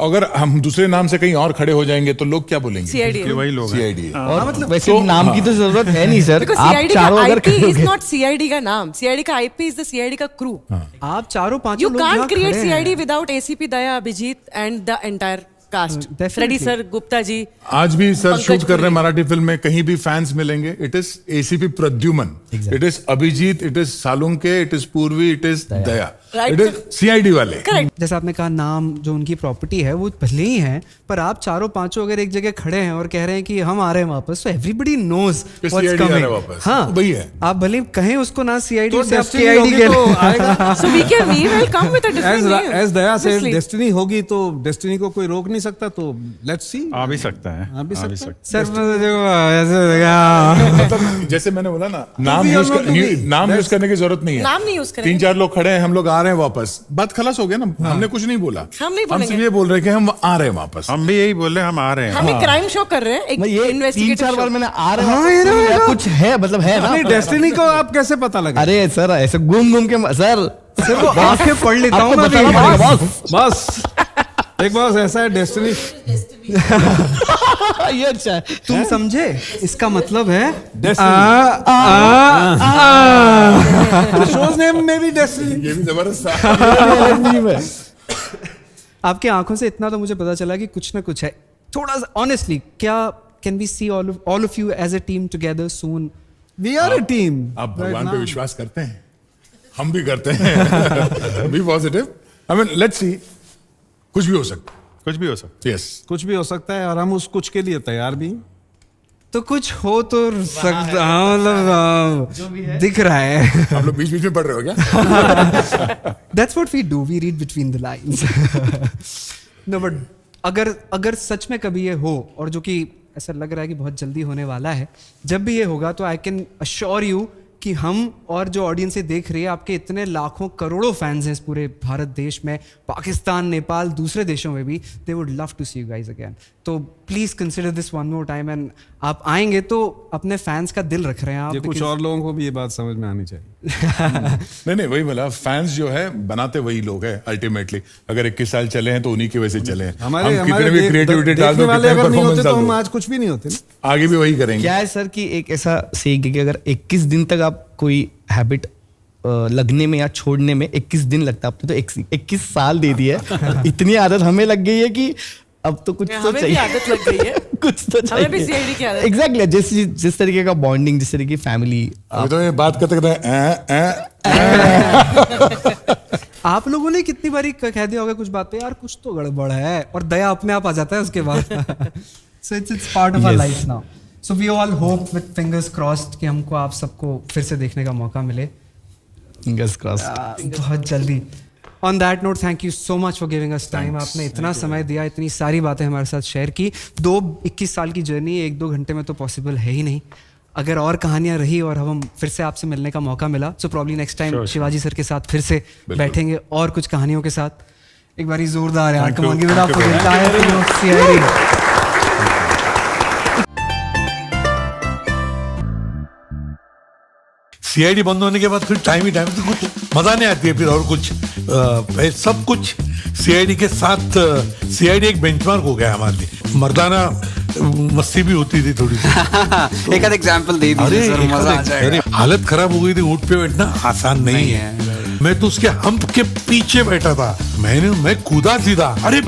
अगर हम दूसरे नाम से कहीं और खड़े हो जाएंगे तो लोग क्या बोलेंगे? सीआईडी वही लोग हैं। सीआईडी। और मतलब वैसे नाम की तो जरूरत है नहीं सर, आप चारों अगर आईपी इज नॉट सीआईडी का नाम, सीआईडी का आईपी इज द सीआईडी का क्रू। आप चारों पांचों यू लोग कांट यहाँ क्रिएट खड़े हैं। CID without ACP Daya, Abhijeet and the entire cast. Freddy sir, Gupta ji, आज भी सर पंकज शूट कर रहे पुरी। हैं मराठी फिल्म में, कहीं भी फैंस मिलेंगे, it is ACP Pradyuman, it is Abhijeet, it is Salunkhe, it is Purvi, it is Daya, it is CID वाले। जैसे आपने कहा नाम जो उनकी प्रॉपर्टी है वो भले ही है, पर आप चारों पांचों अगर एक जगह खड़े हैं और कह रहे हैं कि हम आ रहे हैं वापस, तो एवरीबॉडी नोज व्हाट्स CID आ रहा है कमिंग। वापस। हाँ, वही है। आप भले ही कहें उसको ना सीआईडी, तो से आप destiny केआईडी होगी के तो आएगा। So we will come with a different name. As Daya से Obviously. डेस्टिनी होगी तो डेस्टिनी को कोई रोक नहीं सकता तो लेट्स सी। आ भी सकता है, आ भी सकता है। सर देखो ऐसे लगा। मतलब जैसे मैंने बोला ना, नाम be or use not to be. नाम यूज करने की जरूरत नहीं है। नाम नहीं यूज करेंगे। 3-4 लोग खड़े हैं, हम लोग आ रहे हैं वापस, बात खलास हो गया ना। हमने कुछ नहीं बोला, हम नहीं हम बोलेंगे। सिर्फ ये बोल रहे हैं कि हम आ रहे हैं वापस। हम भी यही बोल रहे हैं, हम आ रहे हैं। हम एक क्राइम शो कर रहे हैं, एक मैं ये 3-4 इन्वेस्टिगेटिव बार शो। मैंने आ रहा है कुछ है, मतलब है ना। अपनी डेस्टिनी को आप कैसे पता लगा? अरे सर ऐसे घूम घूम के सर सर वो आंखें पढ़ लेता हूँ आपको मैं बताना पड़ेगा, भी। बॉस। बस एक बॉस ऐसा है डेस्टिनी। ये अच्छा है। तुम समझे, इसका मतलब है शोज नेम में भी डेस्टिनी। ये भी जबरदस्त था। आपकी आंखों से इतना तो मुझे पता चला कि कुछ ना कुछ है। थोड़ा सा ऑनेस्टली, क्या can we see all of you as a team together soon? We are a team. आप भगवान पे विश्वास करते हैं? हम भी करते हैं। Be positive. I mean let's see, कुछ भी हो सकता है। कुछ भी हो सकता यस, कुछ भी हो सकता है और हम उस कुछ के लिए तैयार भी। तो कुछ हो तो सकता, हाँ, मतलब दिख रहा है। आप लोग बीच बीच में पढ़ रहे हो क्या? That's what we do. We read between the lines. No, but अगर सच में कभी ये हो, और जो कि ऐसा लग रहा है कि बहुत जल्दी होने वाला है, जब भी ये होगा तो आई कैन अश्योर यू कि हम और जो ऑडियंस देख रही है, आपके इतने लाखों करोड़ों फैंस हैं इस पूरे भारत देश में, पाकिस्तान, नेपाल, दूसरे देशों में भी, they would love to see you guys again. तो please consider this one more time, and आप आएंगे तो अपने फैंस का दिल रख रहे हैं आप। ये कुछ और लोगों को भी ये बात समझ में आनी चाहिए। नहीं वही बोला, फैंस जो है बनाते वही लोग हैं अल्टीमेटली। अगर 21 साल चले हैं तो उन्हीं की वजह से चले हैं। हमारे हम कितने भी क्रिएटिविटी डाल दो, देखने वाले कितने अगर नहीं परफॉर्मेंस होते तो डाल हम दो, आज कुछ भी नहीं होते ना। आगे भी वही करेंगे। क्या है सर कि एक ऐसा सीख कि अगर 21 दिन तक आप कोई हैबिट लगने में या छोड़ने में 21 दिन लगता है, आपने तो 21 साल दे दिए। इतनी आदत हमें लग गई है कि अब तो कुछ तो हमें भी चाहिए। आदत लग गई है। कुछ तो चाहिए। हमें भी CID की आदत है। एग्जैक्टली, जिस तरीके का बॉन्डिंग, जिस तरीके की फैमिली। अभी तो ये बात करते करते आप लोगों ने कितनी बारी कह दिया होगा कुछ बात पे, यार कुछ तो गड़बड़ है, और दया अपने आप आ जाता है उसके बाद। So it's part of our life now. So we all hope with fingers crossed कि हमको आप सबको फिर से देखने का मौका मिले फिंगर्स क्रॉस्ड। बहुत जल्दी। On that note, thank you so much for giving us time. आपने इतना समय दिया, इतनी सारी बातें हमारे साथ शेयर की। 21 साल की जर्नी 1-2 घंटे में तो पॉसिबल है ही नहीं। अगर और कहानियां रही और हम फिर से आपसे मिलने का मौका मिला, so probably next time Shivaji sir के साथ फिर से बैठेंगे और कुछ कहानियों के साथ। एक बारी जोरदार यार, come on, give it up for the entire team of CID। CID बंद होने के बाद फिर टाइम तो कुछ मजा नहीं आती है फिर, और कुछ सब कुछ CID के साथ। CID एक बेंचमार्क हो गया हमारे लिए। मर्दाना मस्ती भी होती थी थोड़ी सी। एक आध एग्जांपल दे दीजिए सर, मजा आ जाएगा। अरे हालत खराब हो गई थी, ऊँट पे बैठना आसान नहीं है। मैं तो उसके हम्प के पीछे बैठा था, मैं कूदा सीधा। अरे